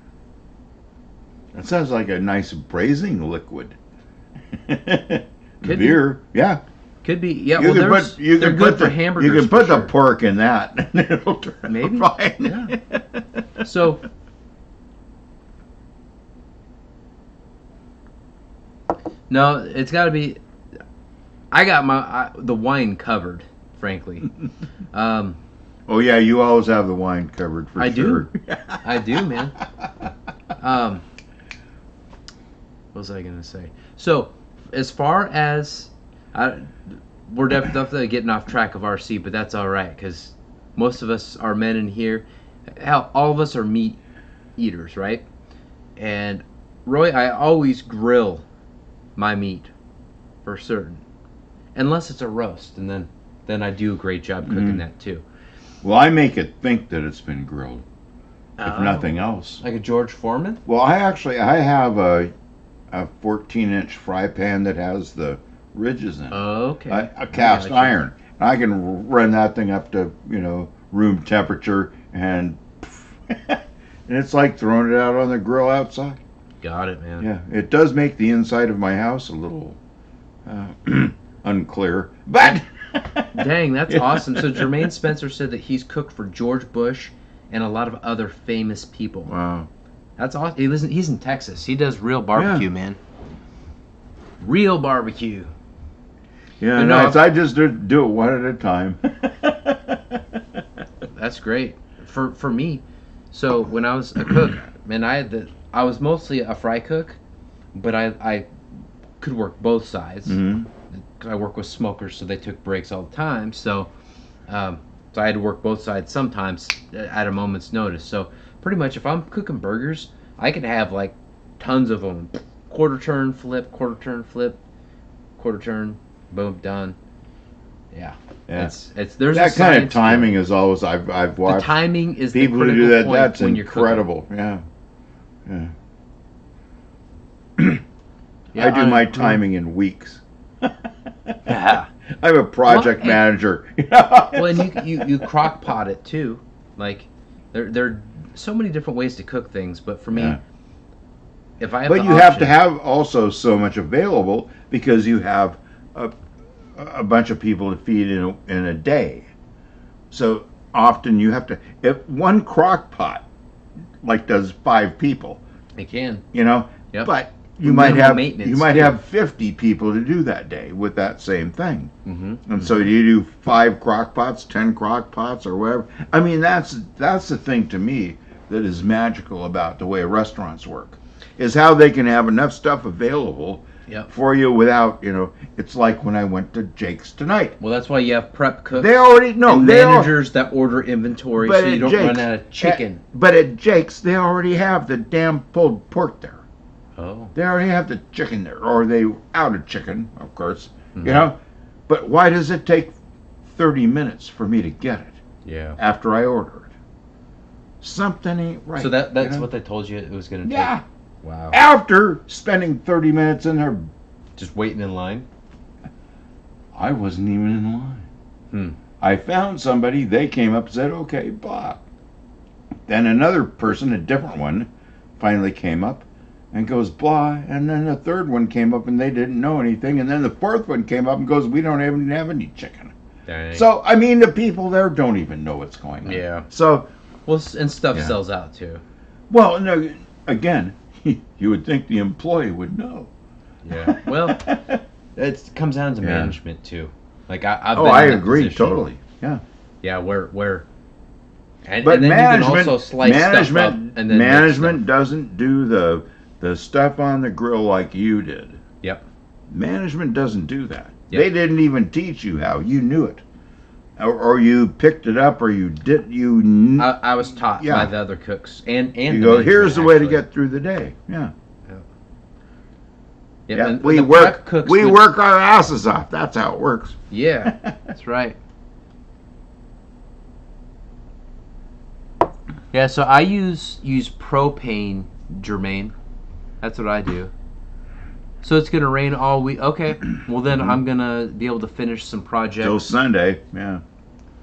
That sounds like a nice braising liquid. Could beer, yeah. Could be, yeah. Well, they're good for hamburgers. You can put the pork in that, and it'll turn maybe fine. Yeah. So, no, it's got to be. I got the wine covered, frankly. Oh yeah, you always have the wine covered for sure. I do, man. What was I gonna say? So, as far as we're definitely getting off track of RC, but that's all right because most of us are men in here. Hell, all of us are meat eaters, right? And Roy, I always grill my meat for certain, unless it's a roast, and then I do a great job cooking that too. Well, I make it think that it's been grilled, if nothing else. Like a George Foreman? Well, I have a 14-inch fry pan that has the ridges in it. Oh, okay. A cast iron. I can run that thing up to room temperature, and and it's like throwing it out on the grill outside. Got it, man. Yeah, it does make the inside of my house a little unclear, but dang, that's awesome. So Jermaine Spencer said that he's cooked for George Bush and a lot of other famous people. Wow. That's awesome. He's in Texas. He does real barbecue, man. Real barbecue. Yeah, nice. I just do it one at a time. That's great. For me, so when I was a cook, man, I was mostly a fry cook, but I could work both sides. I work with smokers, so they took breaks all the time. So I had to work both sides sometimes at a moment's notice. So pretty much, if I'm cooking burgers, I could have like tons of them. Quarter turn, flip, quarter turn, flip, quarter turn, boom, done. Yeah. There's that kind of timing is always I've watched. The timing is people the who do that. point That's when incredible. You're yeah. I do my timing in weeks. Yeah. I'm a project manager. Well, and you crock pot it too. Like there are so many different ways to cook things, but for me, if I have you have to have also so much available because you have a bunch of people to feed in a day. So often you have to, if one crock pot like does 5 people. It can. Yep. But you might have 50 people to do that day with that same thing. And so you do 5 crock pots, 10 crock pots, or whatever. I mean, that's the thing to me that is magical about the way restaurants work, is how they can have enough stuff available for you without, it's like when I went to Jake's tonight. Well, that's why you have prep cooks. They already know. Managers that order inventory so you don't run out of chicken. But at Jake's, they already have the damn pulled pork there. Oh. They already have the chicken there, or they out of chicken, of course, But why does it take 30 minutes for me to get it? Yeah. After I order it, something ain't right. So that's what they told you it was going to take. Yeah. Wow. After spending 30 minutes in there. Just waiting in line? I wasn't even in line. Hmm. I found somebody, they came up and said, okay, blah. Then another person, a different one, finally came up and goes, blah. And then the third one came up and they didn't know anything. And then the fourth one came up and goes, we don't even have any chicken. Dang. So, I mean, the people there don't even know what's going on. Yeah. So, well, and stuff sells out too. Well, no, again, you would think the employee would know. Yeah. Well, it comes down to management too. Like I've been I in that agree position. totally. Yeah. Yeah, where and But then management, you can also slice stuff up and then management doesn't do the stuff on the grill like you did. Yep. Management doesn't do that. Yep. They didn't even teach you how. You knew it. Or you picked it up, or you did. I was taught by the other cooks and you go. Here's the way to get through the day. Yeah. Yeah. We work our asses off. That's how it works. Yeah, that's right. Yeah, so I use propane, Jermaine. That's what I do. So it's gonna rain all week. Okay, well then I'm gonna be able to finish some projects till Sunday. Yeah.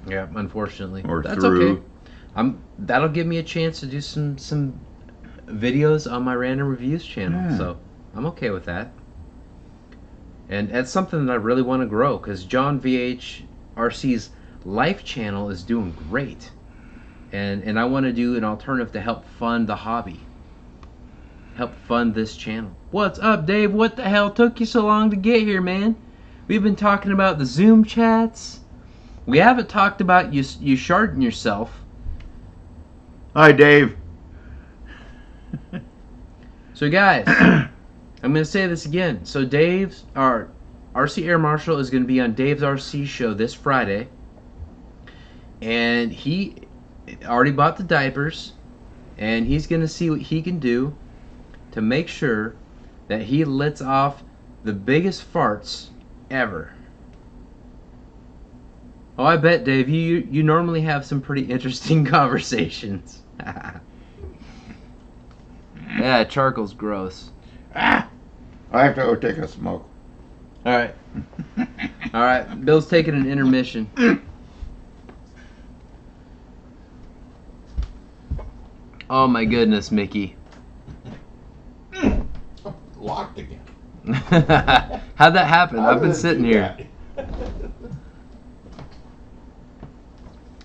Yeah, unfortunately. Or that's through. okay. That'll give me a chance to do some videos on my random reviews channel. Yeah. So I'm okay with that. And that's something that I really want to grow because John VH RC's life channel is doing great. And I want to do an alternative to help fund the hobby. Help fund this channel. What's up, Dave? What the hell took you so long to get here, man? We've been talking about the Zoom chats. We haven't talked about you sharding yourself. Hi, Dave. So, guys, I'm going to say this again. So, our RC Air Marshal is going to be on Dave's RC show this Friday. And he already bought the diapers. And he's going to see what he can do to make sure that he lets off the biggest farts ever. Oh, I bet, Dave, you normally have some pretty interesting conversations. Yeah, charcoal's gross. I have to go take a smoke. All right. All right, Bill's taking an intermission. Oh my goodness, Mickey. Locked again. How'd that happen? I've been sitting here.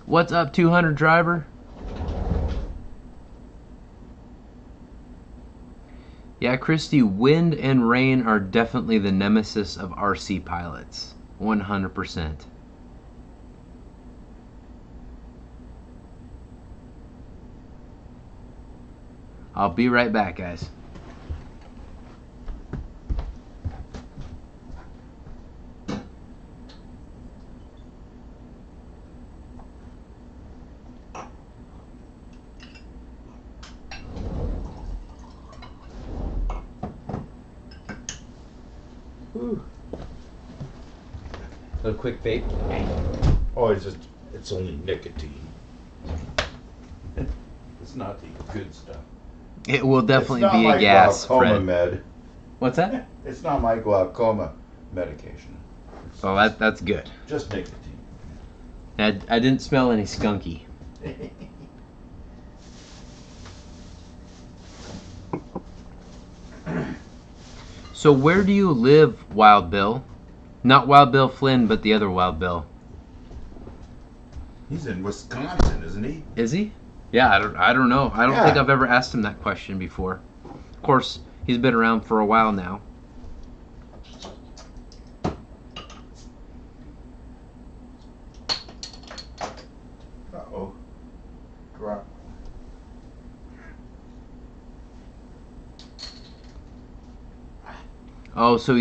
What's up, 200 driver? Yeah, Christy, wind and rain are definitely the nemesis of RC pilots. 100%. I'll be right back, guys. A little quick bait. Oh, it's only nicotine. It's not the good stuff. It will definitely be a gas, Fred. Med. What's that? It's not my glaucoma medication. Oh, that's good. Just nicotine. I didn't smell any skunky. So where do you live, Wild Bill? Not Wild Bill Flynn, but the other Wild Bill. He's in Wisconsin, isn't he? Is he? Yeah, I don't know. I don't think I've ever asked him that question before. Of course, he's been around for a while now. Uh-oh. Crap. Oh, so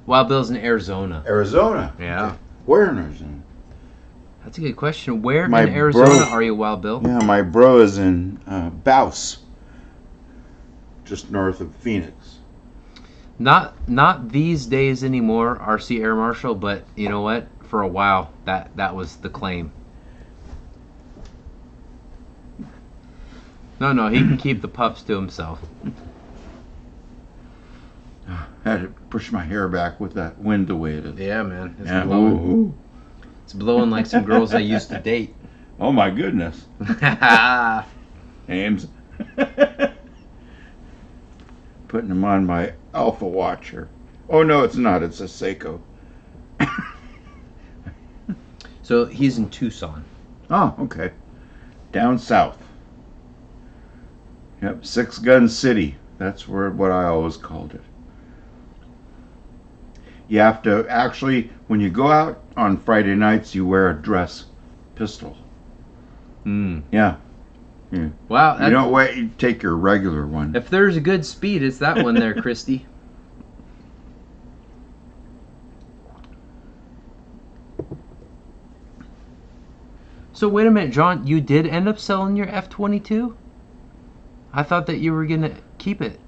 Wild Bill's in Arizona. Arizona? Yeah. Okay. Where in Arizona? That's a good question. Where in Arizona are you, Wild Bill? Yeah, my bro is in Bouse, just north of Phoenix. Not these days anymore, RC Air Marshal, but you know what? For a while, that was the claim. No, he can keep the puffs to himself. Had to push my hair back with that wind the way it is. Yeah, man. It's Yeah. blowing. Ooh. It's blowing like some girls I used to date. Oh my goodness. Ames. Putting them on my Alpha Watcher. Oh no, it's not. It's a Seiko. So he's in Tucson. Oh, okay. Down south. Yep, Six Gun City. That's what I always called it. You have to actually, when you go out on Friday nights, you wear a dress pistol. Yeah. Yeah. Wow. You don't wait. You take your regular one. If there's a good speed, it's that one there, Christy. So wait a minute, John. You did end up selling your F-22? I thought that you were gonna keep it.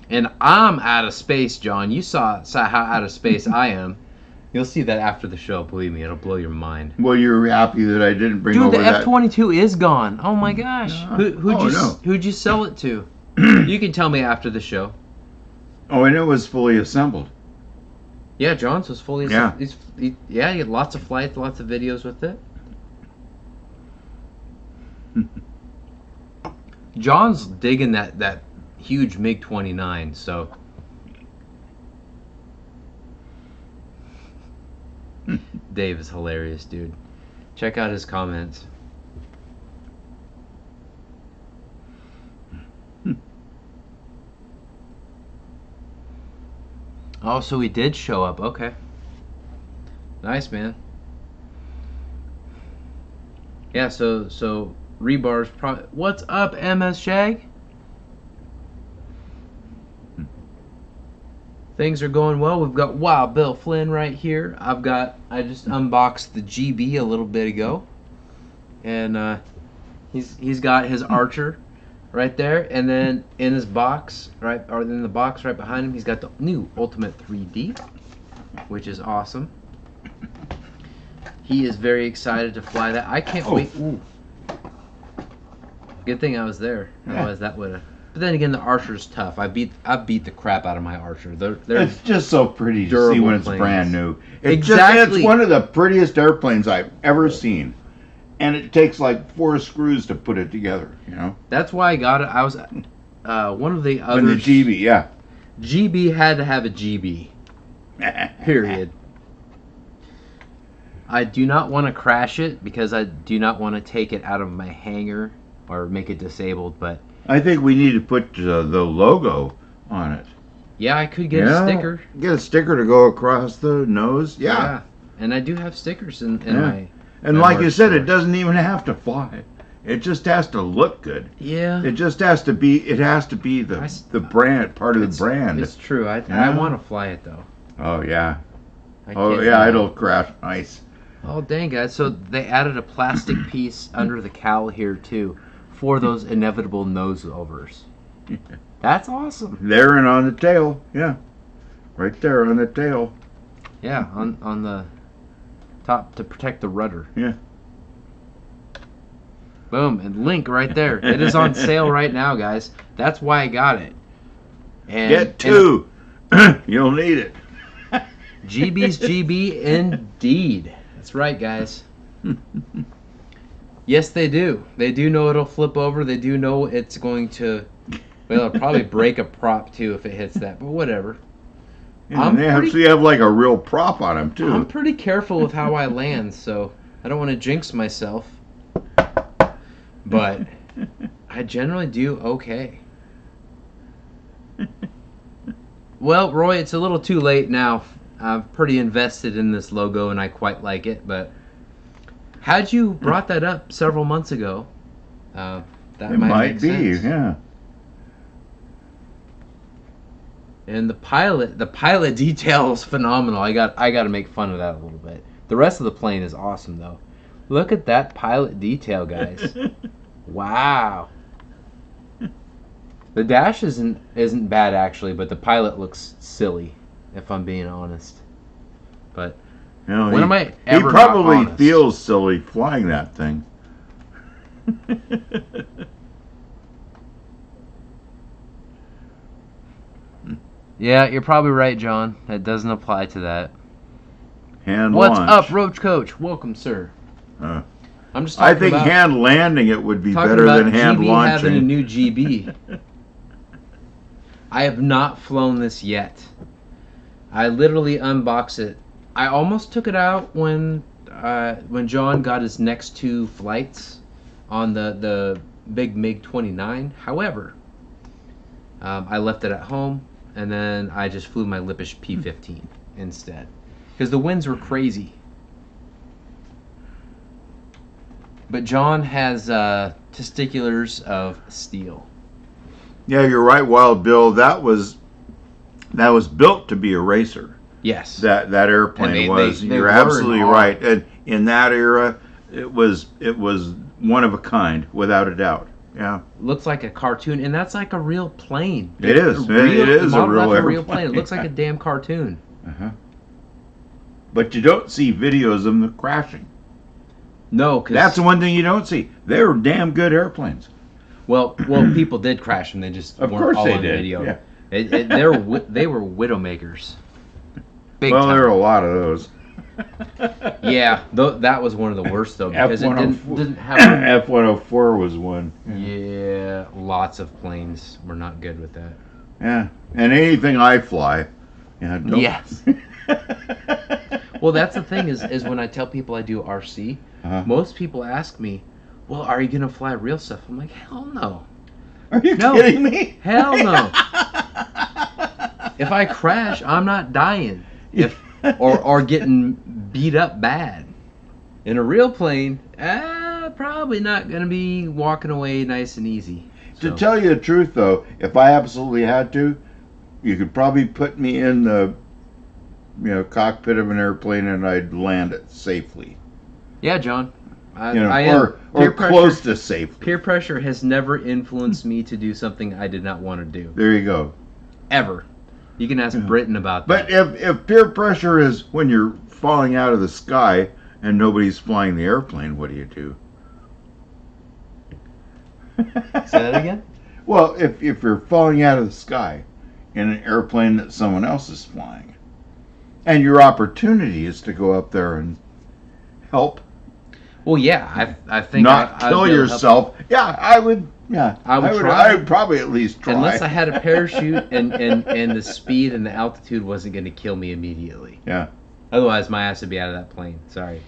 And I'm out of space, John. You saw how out of space I am. You'll see that after the show. Believe me, it'll blow your mind. Well, you're happy that I didn't bring over Dude, the that. F-22 is gone. Oh my gosh. No. Who'd you sell it to? You can tell me after the show. Oh, and it was fully assembled. Yeah, John's was fully Yeah. he had lots of flights, lots of videos with it. John's digging that huge MiG-29, so Dave is hilarious, dude. Check out his comments. Oh, so he did show up. Okay. Nice, man. Yeah, so rebar's probably... What's up, MS Shag? Things are going well. We've got Wild Bill Flynn right here. I just unboxed the GB a little bit ago. And he's got his Archer right there, and then in his box, in the box right behind him, he's got the new Ultimate 3D, which is awesome. He is very excited to fly that. I can't wait. Ooh. Good thing I was there. Otherwise, that would have. But then again, the Archer's tough. I beat the crap out of my Archer. They're It's just so pretty to see when it's brand new. Exactly. It's one of the prettiest airplanes I've ever seen. And it takes like 4 screws to put it together, you know? That's why I got it. I was one of the other... And the GB, yeah. GB had to have a GB. Period. I do not want to crash it because I do not want to take it out of my hangar or make it disabled, but... I think we need to put the logo on it. Yeah, I could get a sticker. Get a sticker to go across the nose. Yeah. And I do have stickers in my... And like you said, it doesn't even have to fly. It just has to look good. Yeah. It just has to be. It has to be the brand, part of the brand. It's true. I want to fly it though. Oh yeah. It'll crash nice. Oh dang, guys! So they added a plastic piece under the cowl here too, for those inevitable nose overs. That's awesome. There and on the tail. Yeah. Right there on the tail. Yeah, on the top to protect the rudder. Yeah. Boom, and link right there. It is on sale right now, guys. That's why I got it. And get 2. You'll need it. GB's GB indeed. That's right, guys. Yes, they do. They do know it'll flip over. They do know it's going to... Well, it'll probably break a prop, too, if it hits that. But whatever. And they actually have like a real prop on them too. I'm pretty careful with how I land, so I don't want to jinx myself. But I generally do okay. Well, Roy, it's a little too late now. I'm pretty invested in this logo and I quite like it, but had you brought that up several months ago, that might be, sense. Yeah. And the pilot detail is phenomenal. I got to make fun of that a little bit. The rest of the plane is awesome though. Look at that pilot detail, guys. Wow. The dash isn't bad actually, but the pilot looks silly, if I'm being honest. But you know, when am I ever he probably not honest? feels silly flying that thing. Yeah, you're probably right, John. That doesn't apply to that. Hand What's launch. up, Roach Coach? Welcome, sir. I'm just I talking think about, hand landing it would be talking better about than hand GB launching. having a new GB. I have not flown this yet. I literally unboxed it. I almost took it out when John got his next 2 flights on the big MiG-29. However, I left it at home, and then I just flew my Lippish P-15 instead. Because the winds were crazy. But John has testiculars of steel. Yeah, you're right, Wild Bill. That was built to be a racer. Yes. That airplane was. They you're were absolutely and are. right. And in that era, it was one of a kind, without a doubt. Yeah. Looks like a cartoon, and that's like a real plane. It is. It is a real plane. It looks like a damn cartoon. Uh-huh. But you don't see videos of them crashing. No, because that's the one thing you don't see. They were damn good airplanes. Well, people did crash them. They just weren't all on video. Yeah. They were widowmakers. Big time. There are a lot of those. Yeah, that was one of the worst though, because it didn't have. F-104 was one. Yeah, lots of planes were not good with that. Yeah, and anything I fly. Yeah. Yes. Well, that's the thing is when I tell people I do RC, most people ask me, "Well, are you gonna fly real stuff?" I'm like, "Hell no." Are you kidding me? Hell no. If I crash, I'm not dying. Or getting beat up bad. In a real plane, probably not gonna be walking away nice and easy. So. To tell you the truth, though, if I absolutely had to, you could probably put me in the cockpit of an airplane and I'd land it safely. Yeah, John. Or close to safely. Peer pressure has never influenced me to do something I did not want to do. There you go. Ever. You can ask Britain about that. But if peer pressure is when you're falling out of the sky and nobody's flying the airplane, what do you do? Say that again? Well, if you're falling out of the sky in an airplane that someone else is flying, and your opportunity is to go up there and help. Well, yeah, I think not kill yourself. Yeah, I would. Yeah, I would try. I would probably at least try. Unless I had a parachute and the speed and the altitude wasn't going to kill me immediately. Yeah. Otherwise, my ass would be out of that plane. Sorry.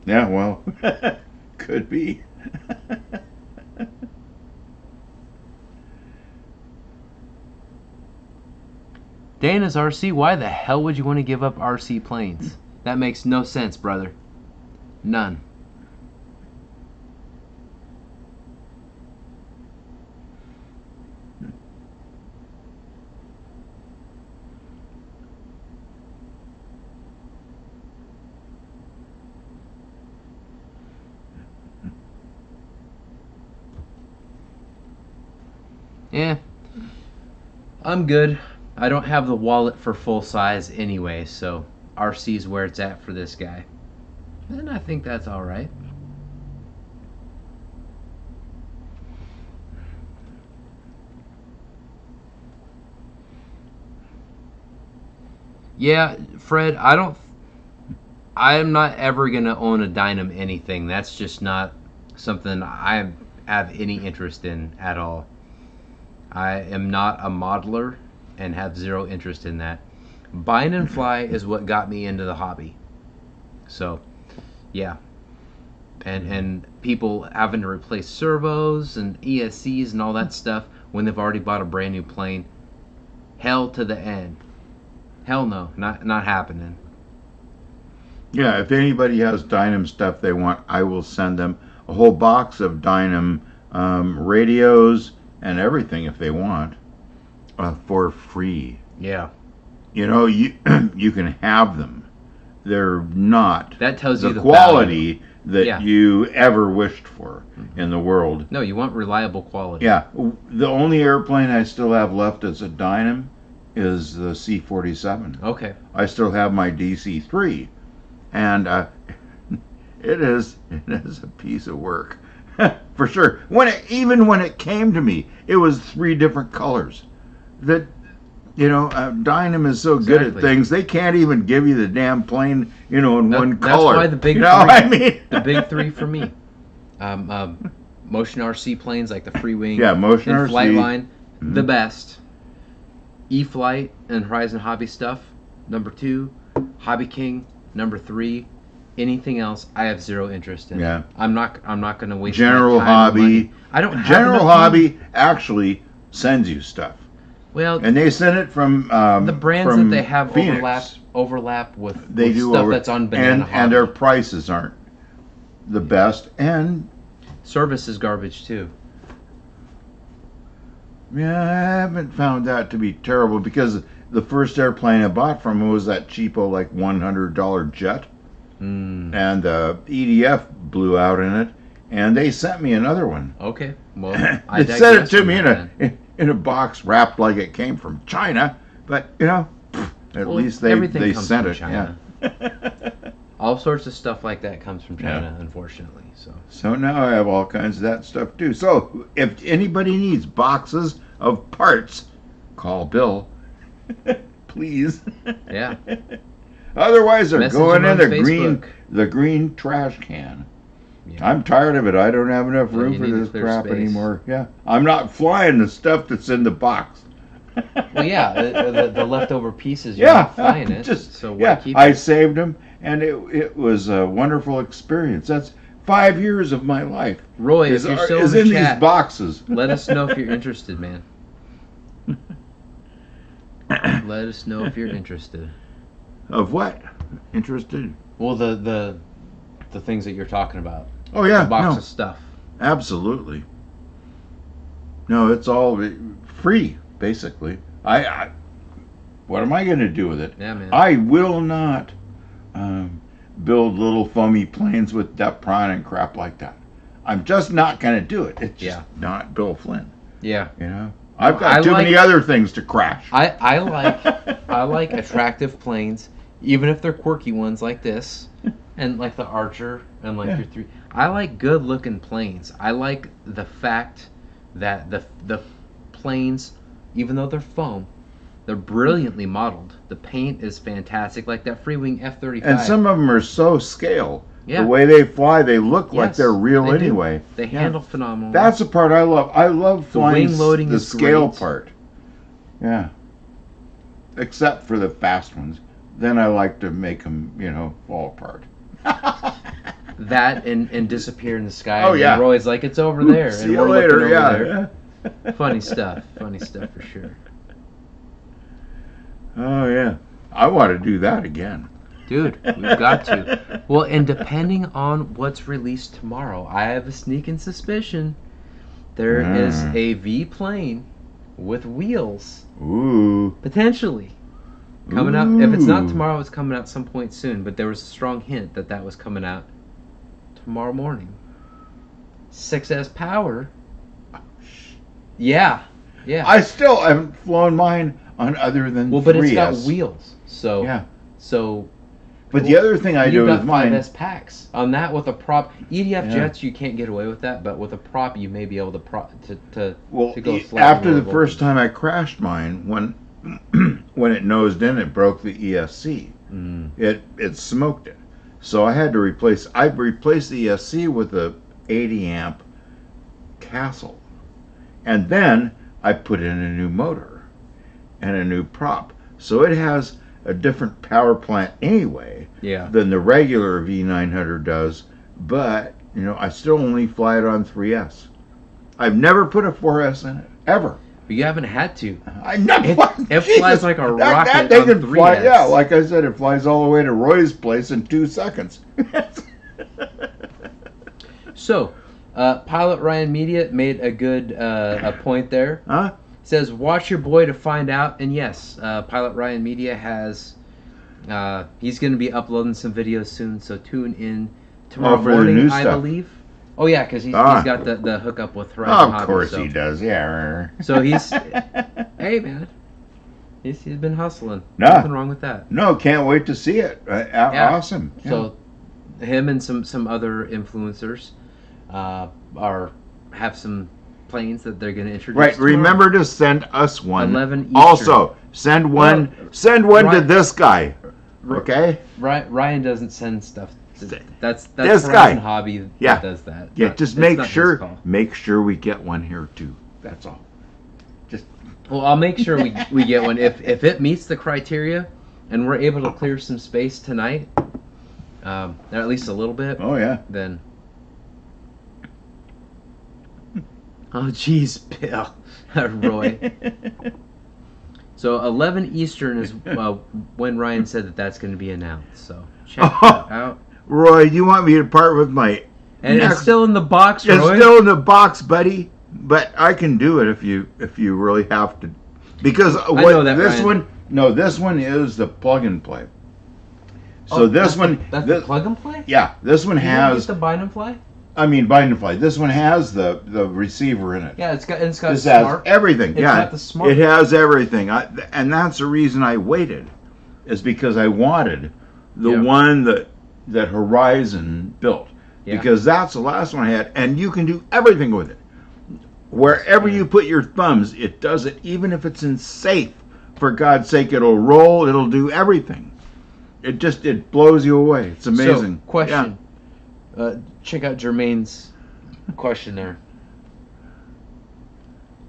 Yeah, well, could be. Dana's RC, why the hell would you want to give up RC planes? That makes no sense, brother. None. Yeah, I'm good. I don't have the wallet for full size anyway, so RC's where it's at for this guy. And I think that's alright. Yeah, Fred, I'm not ever going to own a Dynam anything. That's just not something I have any interest in at all. I am not a modeler and have zero interest in that. Bind and fly is what got me into the hobby. So, yeah. And people having to replace servos and ESCs and all that stuff when they've already bought a brand new plane. Hell to the end. Hell no, not happening. Yeah, if anybody has Dynam stuff they want, I will send them a whole box of Dynam radios and everything if they want for free. Yeah. You know, you can have them. They're not that tells you the quality value. that you ever wished for in the world. No, you want reliable quality. Yeah. The only airplane I still have left as a Dynam is the C-47. Okay. I still have my DC-3. And it is a piece of work. For sure. Even when it came to me, it was 3 different colors. That, Dynam is so good at things, they can't even give you the damn plane, in one color. That's why the big three. What I mean? The big 3 for me. Motion RC planes like the Freewing. Yeah, Motion and RC. Flightline, the best. E-flite and Horizon Hobby stuff, number 2. HobbyKing, number 3. Anything else, I have 0 interest in. Yeah. I'm not going to waste General my time Hobby. and money. I don't have General enough Hobby money. actually sends you stuff. Well, and they send it from the brands from that they have Phoenix. overlap with stuff that's on Banana Hobby. And their prices aren't the best, and service is garbage too. Yeah, I haven't found that to be terrible, because the first airplane I bought from them was that cheapo, like $100 jet. And the EDF blew out in it, and they sent me another one. Okay, well, they sent it to me in a box wrapped like it came from China, but at least they sent it. China. Yeah. All sorts of stuff like that comes from China, unfortunately. So now I have all kinds of that stuff too. So if anybody needs boxes of parts, call Bill, please. Yeah. Otherwise, they're going in Facebook. the green trash can. Yeah. I'm tired of it. I don't have enough room for this crap anymore. Yeah, I'm not flying the stuff that's in the box. Well, yeah, the leftover pieces. You're not flying it. So why keep it? I saved them, and it was a wonderful experience. That's 5 years of my life. Roy, if you're still in these boxes, let us know if you're interested, man. Let us know if you're interested. Of what? Interested? Well, the things that you're talking about. Oh yeah, the box of stuff. Absolutely. No, it's all free, basically. I what am I going to do with it? Yeah, man. I will not build little foamy planes with depth prime and crap like that. I'm just not going to do it. It's just not Bill Flynn. Yeah. I've got too many other things to crash. I like attractive planes, even if they're quirky ones like this, and like the Archer and like your 3. I like good looking planes. I like the fact that the planes, even though they're foam, they're brilliantly modeled. The paint is fantastic, like that Freewing F-35. And some of them are so scale. Yeah. The way they fly, they look like they're real anyway. They handle phenomenal. That's the part I love. I love flying wing loading the is scale great. part. Yeah. Except for the fast ones. Then I like to make them, fall apart. That and disappear in the sky. Oh, yeah. And Roy's like, it's over there. See and you we're later, looking over yeah. there. Funny stuff for sure. Oh, yeah. I want to do that again. Dude, we've got to. Well, and depending on what's released tomorrow, I have a sneaking suspicion there is a V plane with wheels. Ooh. Potentially. Coming out. If it's not tomorrow, it's coming out some point soon. But there was a strong hint that was coming out tomorrow morning. 6S power. Yeah. Yeah. I still haven't flown mine on other than 3S. Well, but it's got wheels. So. Yeah. So. But the other thing I do with mine... You've got 5S packs. On that, with a prop... EDF jets, you can't get away with that, but with a prop, you may be able to go slightly after the lower first time I crashed mine, when it nosed in, it broke the ESC. It smoked it. So I had to replace... I replaced the ESC with a 80 amp Castle. And then I put in a new motor and a new prop. So it has a different power plant anyway than the regular V900 does, but I still only fly it on 3S. I've never put a 4S in it, ever. But you haven't had to. I never. It flies like a rocket they on can 3S. Fly, yeah, like I said, it flies all the way to Roy's place in 2 seconds. So, Pilot Ryan Media made a good a point there. Huh? Says, watch your boy to find out. And yes, Pilot Ryan Media has, he's going to be uploading some videos soon, so tune in tomorrow morning, I believe. Oh, yeah, because he's got the hookup with Horizon Hobby. Of course he does, yeah. So he's, hey, man, he's been hustling. Nothing wrong with that. No, can't wait to see it. Awesome. Yeah. So him and some other influencers have some planes that they're going to introduce. Right. Tomorrow. Remember to send us one. 11 Eastern. Also, send one. Well, send one to this guy. Okay. Ryan doesn't send stuff. That's this Horizon guy. Hobby Yeah. that does that. Yeah. Not, just make sure we get one here too. That's all. Well, I'll make sure we get one if it meets the criteria, and we're able to clear some space tonight, or at least a little bit. Oh yeah. Then. Oh jeez, Bill, Roy. So 11 Eastern is when Ryan said that's going to be announced. So check that out. Roy, you want me to part with my? And it's still in the box, Roy. It's still in the box, buddy. But I can do it if you really have to, because this one is the plug and play. So that's the plug and play. Yeah, this one has the bind and fly. I mean bind and fly. This one has the receiver in it. Yeah, it's got this smart. has everything. It's got the smart. It has everything. And that's the reason I waited, is because I wanted the one that Horizon built, because that's the last one I had, and you can do everything with it. Wherever you put your thumbs, it does it. Even if it's in safe, for God's sake, it'll roll. It'll do everything. It blows you away. It's amazing. So, question. Yeah. Check out Jermaine's question there.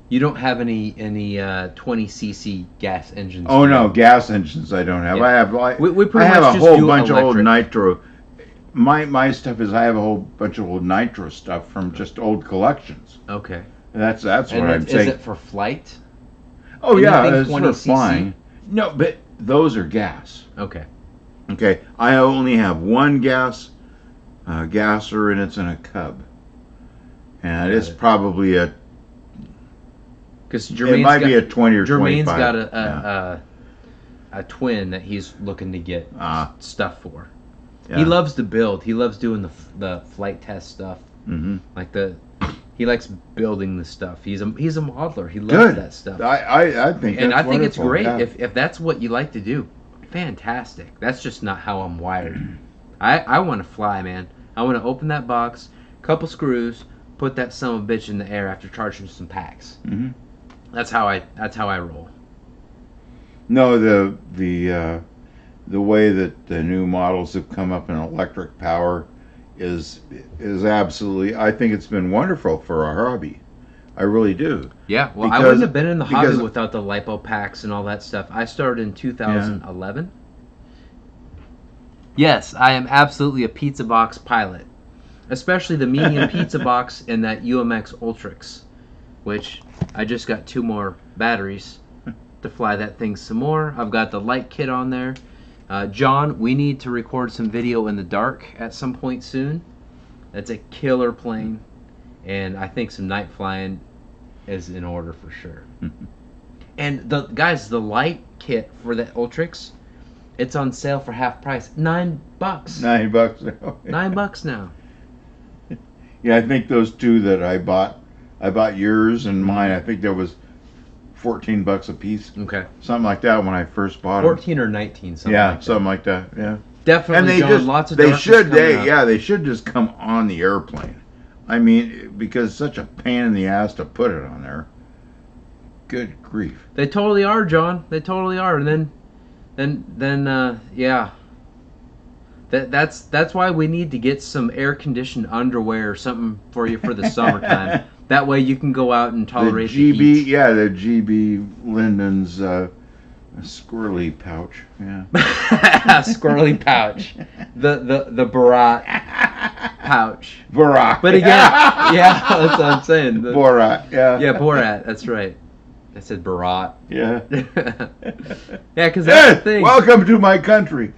You don't have any 20cc gas engines? Oh no, gas engines I don't have. Yeah. I have we pretty I have much a just whole do bunch electric. of old nitro. My stuff is I have a whole bunch of old nitro stuff from just old collections. Okay. That's what I'm saying. Is it for flight? Oh yeah, it's 20 for flying. No, but those are gas. Okay. Okay, I only have one gasser, and it's in a Cub, and it's probably a. Because it might be a 20 or 25. Jermaine's got a twin that he's looking to get stuff for. Yeah. He loves to build. He loves doing the flight test stuff. Mm-hmm. He likes building the stuff. He's a modeler. He loves that stuff. I think and that's I think it's great yeah. if that's what you like to do. Fantastic. That's just not how I'm wired. I want to fly, man. I want to open that box, couple screws, put that son of a bitch in the air after charging some packs. Mm-hmm. That's how I roll. No, the way that the new models have come up in electric power is absolutely. I think it's been wonderful for our hobby. I really do. Yeah, well, I wouldn't have been in the hobby without the lipo packs and all that stuff. I started in 2011. Yeah. Yes, I am absolutely a pizza box pilot, especially the medium pizza box and that UMX Ultrix, which I just got 2 more batteries to fly that thing some more. I've got the light kit on there. John, we need to record some video in the dark at some point soon. That's a killer plane, and I think some night flying is in order for sure. And the light kit for the Ultrix, it's on sale for half price. $9. $9 now. $9 now. Yeah, I think those 2 that I bought yours and mine. I think there was $14 a piece. Okay. Something like that when I first bought 14 or 19, something like that. Something like that. Yeah. Definitely. And lots of they should just come on the airplane. I mean, because it's such a pain in the ass to put it on there. Good grief. They totally are, John. They totally are. And then yeah. That's why we need to get some air-conditioned underwear or something for you for the summertime. That way you can go out and tolerate the heat. Yeah, the GBLynden's squirrely pouch. Yeah. Squirrely pouch. The Borat pouch. Borat. But again, yeah, that's what I'm saying. Borat. Yeah. Yeah, Borat. That's right. I said Borat. Yeah. Yeah, because that's the thing. Welcome to my country.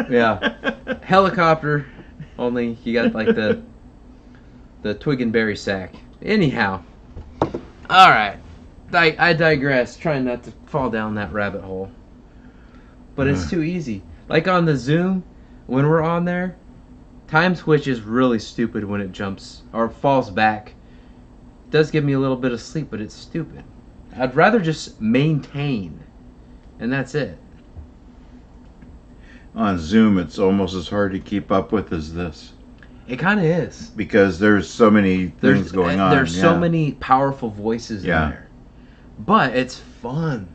Yeah. Helicopter. Only you got like the twig and berry sack. Anyhow. All right. I digress. Trying not to fall down that rabbit hole. But it's too easy. Like on the Zoom, when we're on there, time switch is really stupid when it jumps or falls back. It does give me a little bit of sleep, but it's stupid. I'd rather just maintain, and that's it. On Zoom, it's almost as hard to keep up with as this. It kind of is. Because there's so many things going on. There's so many powerful voices in there. But it's fun.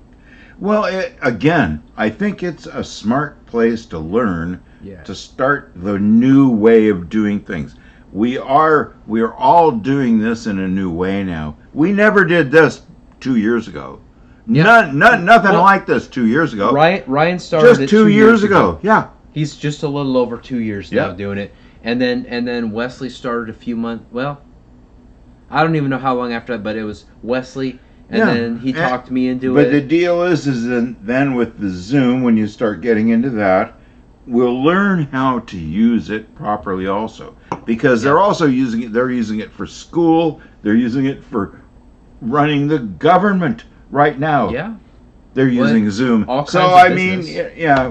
Well, again, I think it's a smart place to learn, to start the new way of doing things. We are all doing this in a new way now. We never did this 2 years ago. Yeah. Nothing like this 2 years ago. Ryan started just 2 years ago. Yeah. He's just a little over 2 years now doing it. And then Wesley started a few months. Well, I don't even know how long after that, but it was Wesley, and then he talked me into it. But the deal is then with the Zoom, when you start getting into that, we'll learn how to use it properly also, because they're also using it. They're using it for school. They're using it for running the government right now. Yeah. They're using Zoom. So I mean,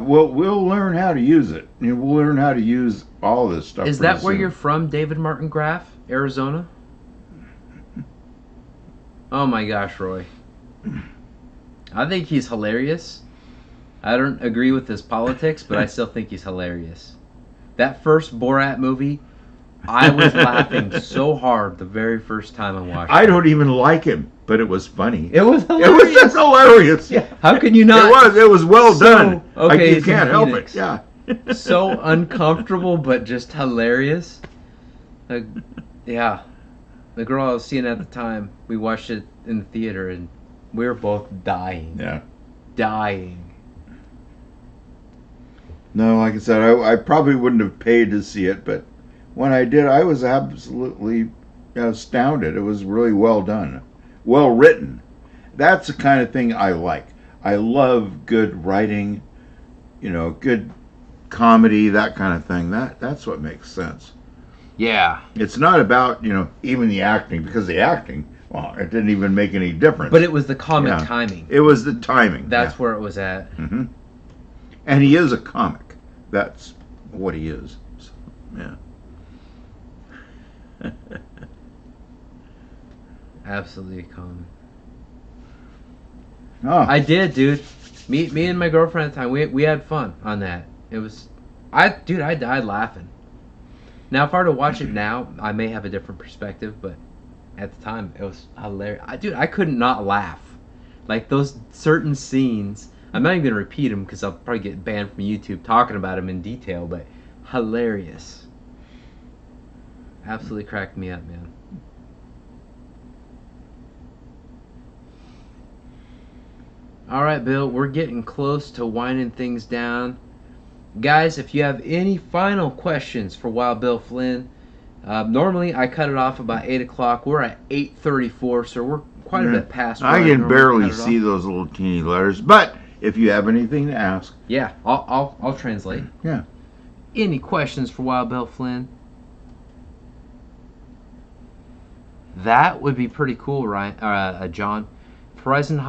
we'll learn how to use it. We'll learn how to use all this stuff. Is that where you're from, David Martin Graff, Arizona? Oh my gosh, Roy. I think he's hilarious. I don't agree with his politics, but I still think he's hilarious. That first Borat movie, I was laughing so hard the very first time I watched it. I don't even like him, but it was funny. It was hilarious. It was just hilarious. Yeah. How can you not? It was well done. Okay, you can't help it. Yeah. So uncomfortable, but just hilarious. Yeah. The girl I was seeing at the time, we watched it in the theater, and we were both dying. Yeah. Dying. No, like I said, I probably wouldn't have paid to see it, but when I did, I was absolutely astounded. It was really well done. Well written. That's the kind of thing I like. I love good writing, good comedy, that kind of thing. That's what makes sense. Yeah. It's not about, even the acting, because the acting, well, it didn't even make any difference. But it was the comic timing. It was the timing. That's where it was at. Mm-hmm. And he is a comic. That's what he is. So, yeah. Absolutely common. Oh. I did, dude. Me and my girlfriend at the time, we had fun on that. It was, I died laughing. Now, if I were to watch it now, I may have a different perspective, but at the time, it was hilarious. I couldn't not laugh. Like those certain scenes. I'm not even gonna repeat them because I'll probably get banned from YouTube talking about them in detail, but hilarious. Absolutely cracked me up, man. All right, Bill, we're getting close to winding things down. Guys, if you have any final questions for Wild Bill Flynn, normally I cut it off about 8 o'clock. We're at 8:34, so we're quite a bit past. I can barely see those little teeny letters, but if you have anything to ask, yeah, I'll translate. Yeah. Any questions for Wild Bill Flynn? That would be pretty cool, Ryan, John.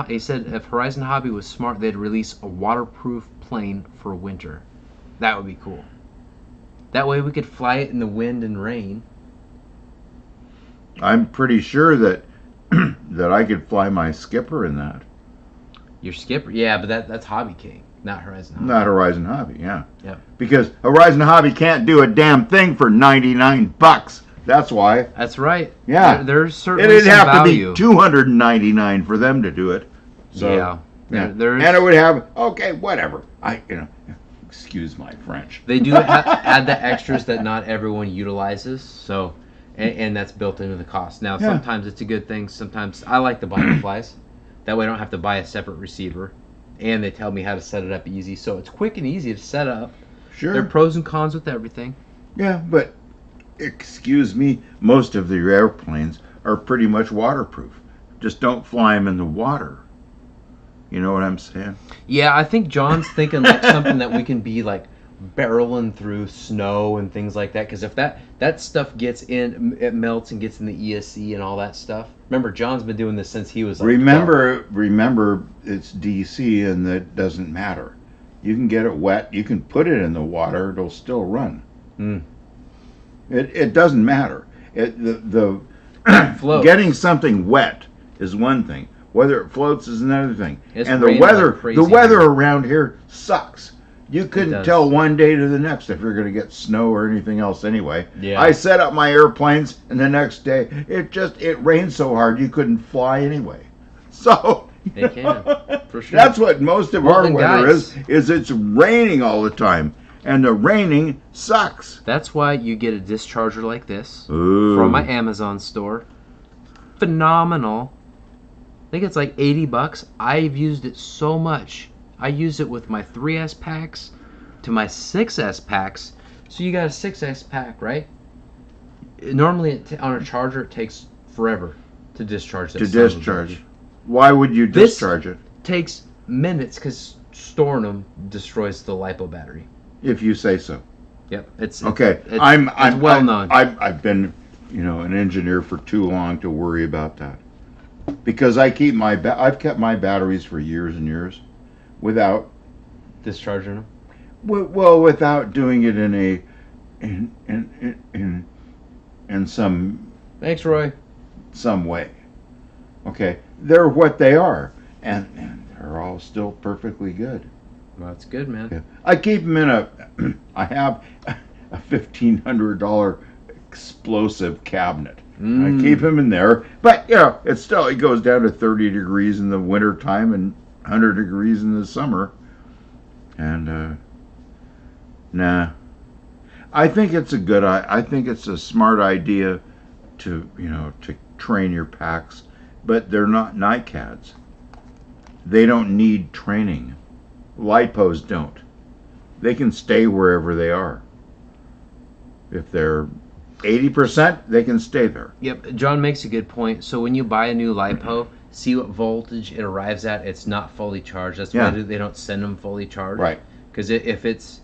He said if Horizon Hobby was smart, they'd release a waterproof plane for winter. That would be cool. That way we could fly it in the wind and rain. I'm pretty sure that that I could fly my skipper in that. Your skipper? Yeah, but that's HobbyKing, not Horizon Hobby. Not Horizon Hobby, yeah. Yeah. Because Horizon Hobby can't do a damn thing for $99. That's why. That's right. Yeah. There's certainly it'd have value. to be $299 for them to do it. So, yeah. And it would have, okay, whatever. Excuse my French. They do add the extras that not everyone utilizes, so and that's built into the cost. Now, sometimes it's a good thing. Sometimes I like the butterflies. That way I don't have to buy a separate receiver. And they tell me how to set it up easy. So it's quick and easy to set up. Sure. There are pros and cons with everything. Yeah, but excuse me, most of the airplanes are pretty much waterproof. Just don't fly them in the water. You know what I'm saying? Yeah, I think John's thinking like something that we can be like barreling through snow and things like that. Because if that stuff gets in, it melts and gets in the ESC and all that stuff. Remember, John's been doing this since he was like Remember, it's DC and that doesn't matter. You can get it wet. You can put it in the water. It'll still run. Mm. It doesn't matter. The getting something wet is one thing. Whether it floats is another thing. It's and the weather around here sucks. You couldn't tell one day to the next if you're going to get snow or anything else anyway. Yeah. I set up my airplanes, and the next day it rained so hard you couldn't fly anyway. So they can, for sure. That's what most of our weather is it's raining all the time. And the raining sucks. That's why you get a discharger like this from my Amazon store. Phenomenal. I think it's like $80. I've used it so much. I use it with my 3S packs to my 6S packs. So you got a 6S pack, right? Normally on a charger it takes forever to discharge that. To discharge. Why would you discharge it? Takes minutes because storing them destroys the LiPo battery. If you say so. Yep, it's okay. It's well known. I've been, an engineer for too long to worry about that, because I've kept my batteries for years and years, without discharging them. Well, without doing it in some. Thanks, Roy. Some way. Okay, they're what they are, and they're all still perfectly good. Well, that's good, man. Yeah. I keep them in I have a $1,500 explosive cabinet. I keep them in there, but it goes down to 30 degrees in the winter time and 100 degrees in the summer. And nah, I think it's I think it's a smart idea to to train your packs, but they're not NiCads. They don't need training. LiPos don't. They can stay wherever they are. If they're 80%, they can stay there. Yep, John makes a good point. So when you buy a new LiPo, see what voltage it arrives at. It's not fully charged. That's why they don't send them fully charged. Right. Because if it's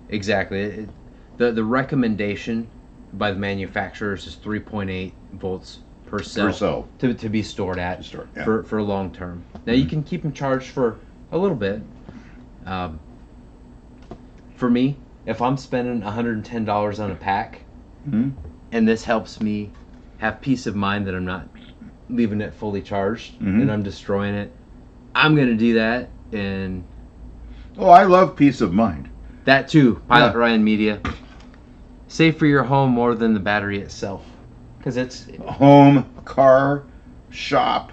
the recommendation by the manufacturers is 3.8 volts per cell, to be stored at for long term. Now you can keep them charged for a little bit. For me, if I'm spending $110 on a pack, and this helps me have peace of mind that I'm not leaving it fully charged and I'm destroying it, I'm gonna do that. And I love peace of mind. That too, Pilot Ryan Media. Save for your home more than the battery itself, because it's home, car, shop,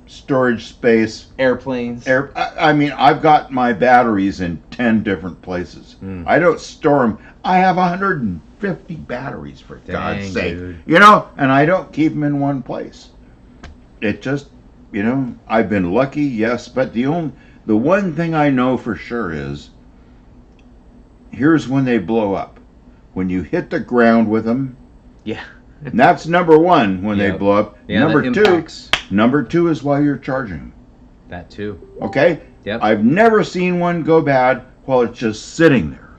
storage space, airplanes. I mean, I've got my batteries in 10 different places. I don't store them. I have 150 batteries, for God's sake. Dude. And I don't keep them in one place. It just, I've been lucky, yes, but the one thing I know for sure is, here's when they blow up. When you hit the ground with them. Yeah. And that's number one, when they blow up. Yeah, number two is while you're charging. That too. Okay? Yep. I've never seen one go bad while it's just sitting there.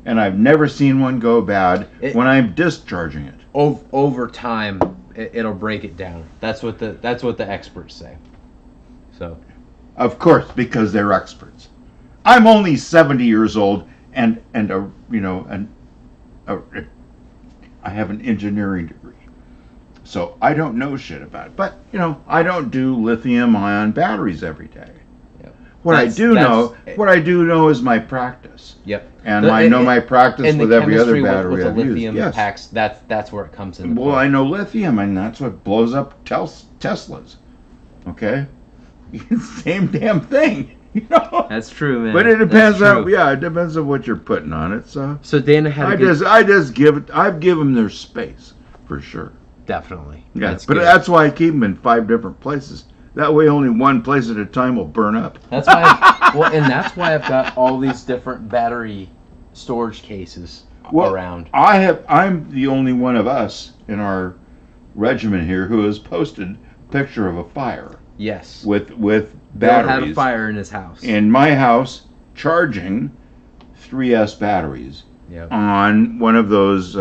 And I've never seen one go bad when I'm discharging it. Over time, it'll break it down. That's what the experts say. So. Of course, because they're experts. I'm only 70 years old, and I have an engineering degree. So I don't know shit about it. But, I don't do lithium-ion batteries every day. Yep. What I do know is my practice. Yep. And I know my practice with every other battery with the lithium packs, that's where it comes in. Well, I know lithium, and that's what blows up Teslas. Okay? Same damn thing. That's true, man. But it depends it depends on what you're putting on it. So Dana had I've given them their space for sure. Definitely. Yeah, that's why I keep them in 5 different places. That way, only one place at a time will burn up. That's why. That's why I've got all these different battery storage cases around. I'm the only one of us in our regiment here who has posted a picture of a fire. Yes. With Bill had a fire in his house. In my house, charging 3S batteries on one of those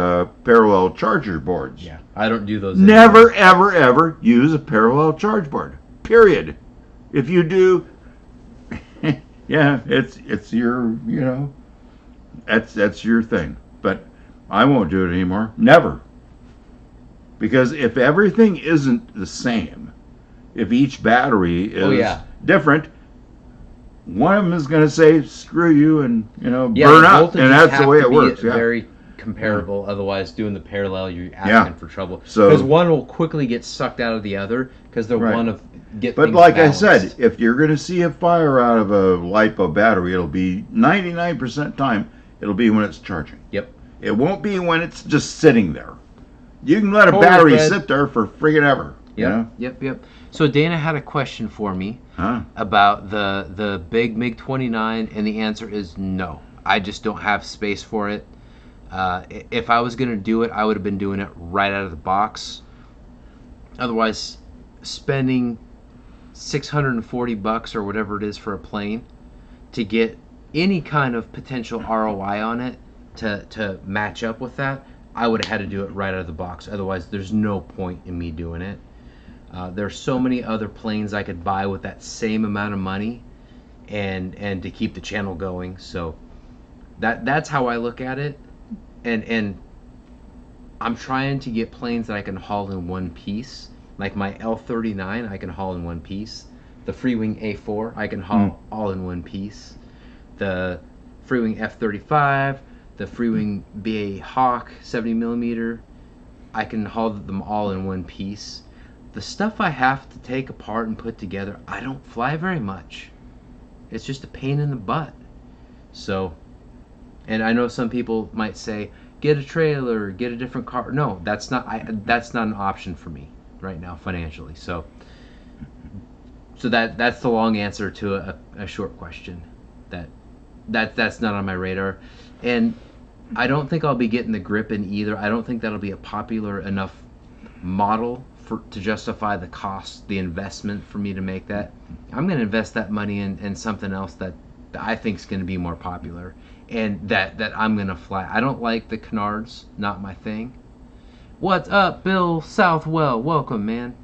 parallel charger boards. Yeah, I don't do those anymore. Never, ever use a parallel charge board. Period. If you do, it's your, that's your thing. But I won't do it anymore. Never. Because if everything isn't the same, if each battery is different, one of them is going to say, screw you, and, you know, Yeah, burn the up. And voltages that's have the way to it be works. Yeah. very comparable. Otherwise, doing the parallel, you're asking Yeah. for trouble. So- Because one will quickly get sucked out of the other because they're Right. one of get But things like balanced. I said, if you're going to see a fire out of a LiPo battery, it'll be 99% time, it'll be when it's charging. Yep. It won't be when it's just sitting there. You can let a Totally, battery Fred. sit there for friggin' ever. Yep. You know? Yep. So Dana had a question for me Huh? about the big MiG-29, and the answer is no. I just don't have space for it. If I was going to do it, I would have been doing it right out of the box. Otherwise, spending $640 or whatever it is for a plane to get any kind of potential ROI on it to match up with that, I would have had to do it right out of the box. Otherwise, there's no point in me doing it. There's so many other planes I could buy with that same amount of money and to keep the channel going. So that's how I look at it. And I'm trying to get planes that I can haul in one piece. Like my L39, I can haul in one piece. The Freewing A4, I can haul all in one piece. The Freewing F35, the Freewing BA Hawk 70mm, I can haul them all in one piece. The stuff I have to take apart and put together, I don't fly very much. It's just a pain in the butt. So, and I know some people might say, get a trailer, get a different car. No, that's not an option for me right now financially. So that's the long answer to a short question. That's not on my radar. And I don't think I'll be getting the Gripen either. I don't think that'll be a popular enough model to justify the cost, the investment for me to make that. I'm going to invest that money in something else that I think is going to be more popular and that I'm going to fly. I don't like the canards, not my thing. What's up, Bill Southwell? Welcome, man.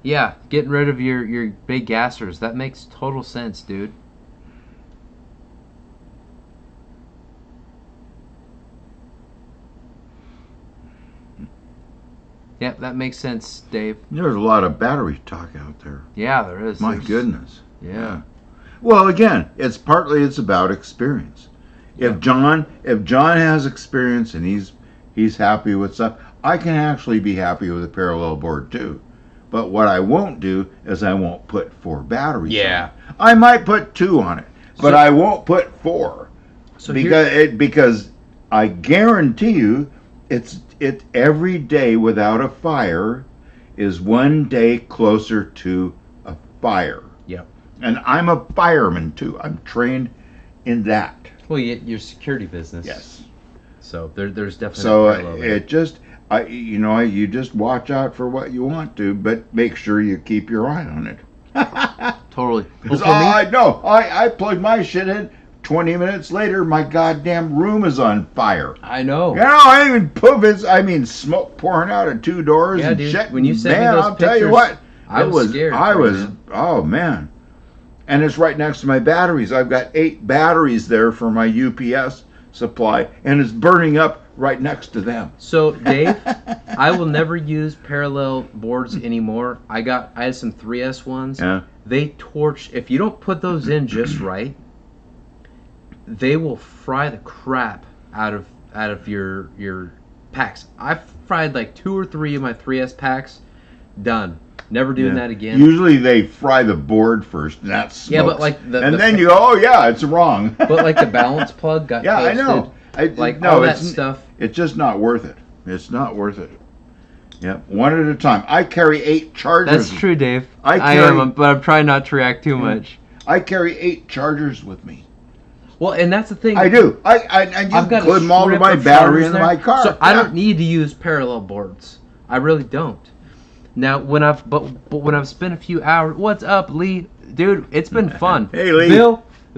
Yeah, getting rid of your big gassers. That makes total sense, dude. Yep, that makes sense, Dave. There's a lot of battery talk out there. Yeah, there is. My goodness. Yeah. Well, again, it's about experience. If John has experience and he's happy with stuff, I can actually be happy with a parallel board too. But what I won't do is I won't put 4 batteries. Yeah. on it. I might put 2 on it, but I won't put 4. So because I guarantee you, it every day without a fire is one day closer to a fire. Yep. And I'm a fireman too. I'm trained in that. Well, your security business. Yes. So there's definitely So a parallel there. it just, you just watch out for what you want to, but make sure you keep your eye on it. Totally. Because I plugged my shit in. 20 minutes later, my goddamn room is on fire. I know. You know, I even poofs. I mean, smoke pouring out of 2 doors. Yeah, and dude. shit. When you sent me Man, those I'll tell you pictures, what, I was scared. Oh man. And it's right next to my batteries. I've got 8 batteries there for my UPS supply, and it's burning up right next to them. So, Dave, I will never use parallel boards anymore. I had some 3S ones. Yeah. They torch. If you don't put those in just right, they will fry the crap out of your packs. I've fried like 2 or 3 of my 3S packs. Done. Never doing that again. Usually they fry the board first, and that smokes. Yeah, but like then you go, oh yeah, it's wrong. But like the balance plug got yeah, toasted. I know. All that stuff. It's just not worth it. It's not worth it. Yep, one at a time. I carry 8 chargers. That's true, Dave. I am, but I'm trying not to react too much. I carry 8 chargers with me. Well, and that's the thing. I do. I've got include them all to my battery in my car. So I don't need to use parallel boards. I really don't. Now, when I've spent a few hours, what's up, Lee? Dude, it's been fun. Hey, Lee.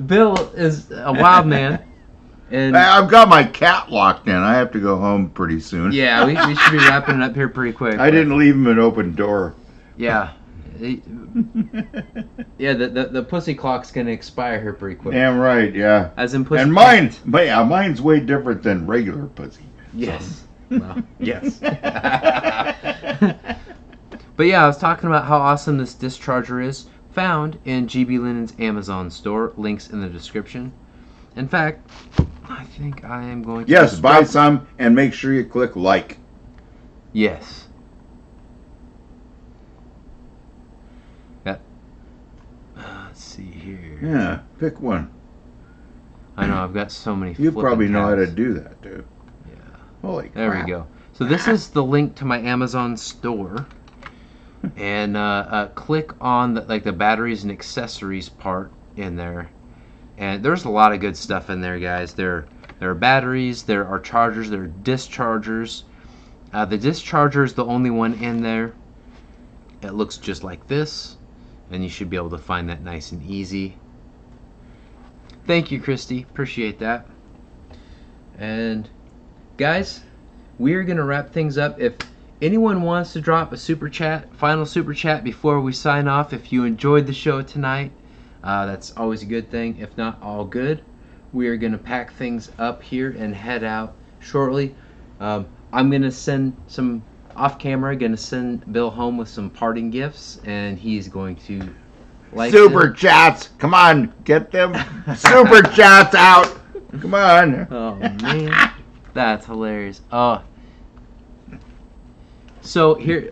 Bill is a wild man. And I've got my cat locked in. I have to go home pretty soon. Yeah, we should be wrapping it up here pretty quick. I didn't leave him an open door. Yeah. Yeah, the pussy clock's gonna expire here pretty quick. Damn right, yeah. As in pussy. And mine's way different than regular pussy. Yes. Well, yes. But yeah, I was talking about how awesome this disc charger is, found in GBLynden's Amazon store. Links in the description. In fact, I think I am going to... Yes, buy some and make sure you click like. Yes. Yep. Let's see here. Yeah, pick one. I know, I've got so many. You probably know how to tabs. do that, too. Yeah. Holy crap. There we go. So this is the link to my Amazon store. And click on the batteries and accessories part in there. And there's a lot of good stuff in there, guys. There are batteries, there are chargers, there are disc chargers. The disc charger is the only one in there. It looks just like this, and you should be able to find that nice and easy. Thank you, Christy. Appreciate that. And guys, we're gonna wrap things up. If anyone wants to drop a super chat, final super chat before we sign off, if you enjoyed the show tonight, that's always a good thing. If not, all good. We are gonna pack things up here and head out shortly. I'm gonna send some off camera. Gonna send Bill home with some parting gifts, and he's going to like super chats. Come on, get them super chats out. Come on. Oh man, that's hilarious. So here,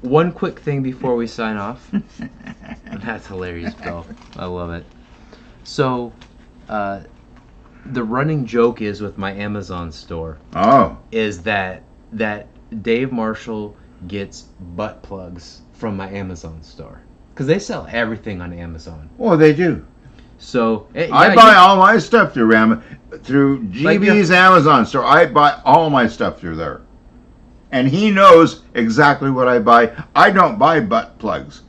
one quick thing before we sign off. That's hilarious, Bill. I love it. So, the running joke is with my Amazon store. Oh. Is that Dave Marshall gets butt plugs from my Amazon store because they sell everything on Amazon. Oh, they do. So I buy all my stuff through GB's Amazon store. I buy all my stuff through there. And he knows exactly what I buy. I don't buy butt plugs.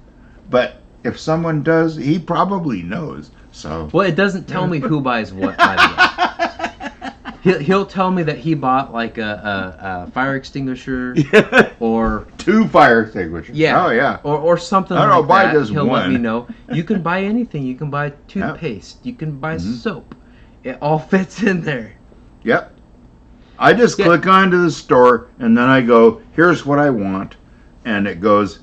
But if someone does, he probably knows. So well, it doesn't tell me who buys what, by the way. He'll tell me that he bought like a fire extinguisher or 2 fire extinguishers. Yeah. Oh yeah. Or something I like don't buy that. just He'll one. let me know. You can buy anything. You can buy toothpaste. You can buy soap. It all fits in there. Yep. I just click onto the store and then I go, here's what I want, and it goes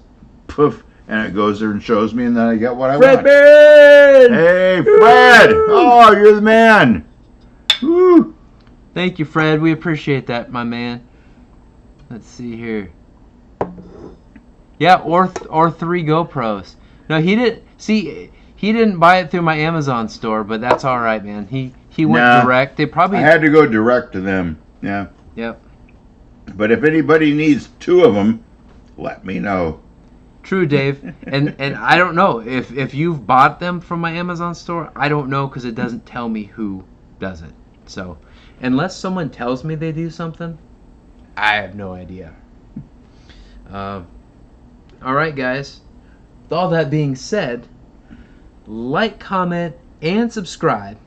poof, and it goes there and shows me, and then I get what I want. Fred! Hey, Fred! Oh, you're the man. Woo! Thank you, Fred. We appreciate that, my man. Let's see here. Yeah, or 3 GoPros. No, he didn't. See, he didn't buy it through my Amazon store, but that's all right, man. He went direct. They probably I had to go direct to them. Yeah. Yep. But if anybody needs 2 of them, let me know. True, Dave. And I don't know if you've bought them from my Amazon store. I don't know because it doesn't tell me who does it. So unless someone tells me they do something, I have no idea. All right, guys. With all that being said, like, comment, and subscribe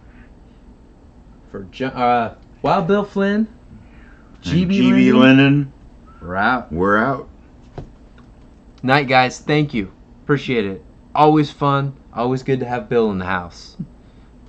for Wild Bill Flynn, GBLynden. We're out. We're out. Night, guys. Thank you. Appreciate it. Always fun. Always good to have Bill in the house.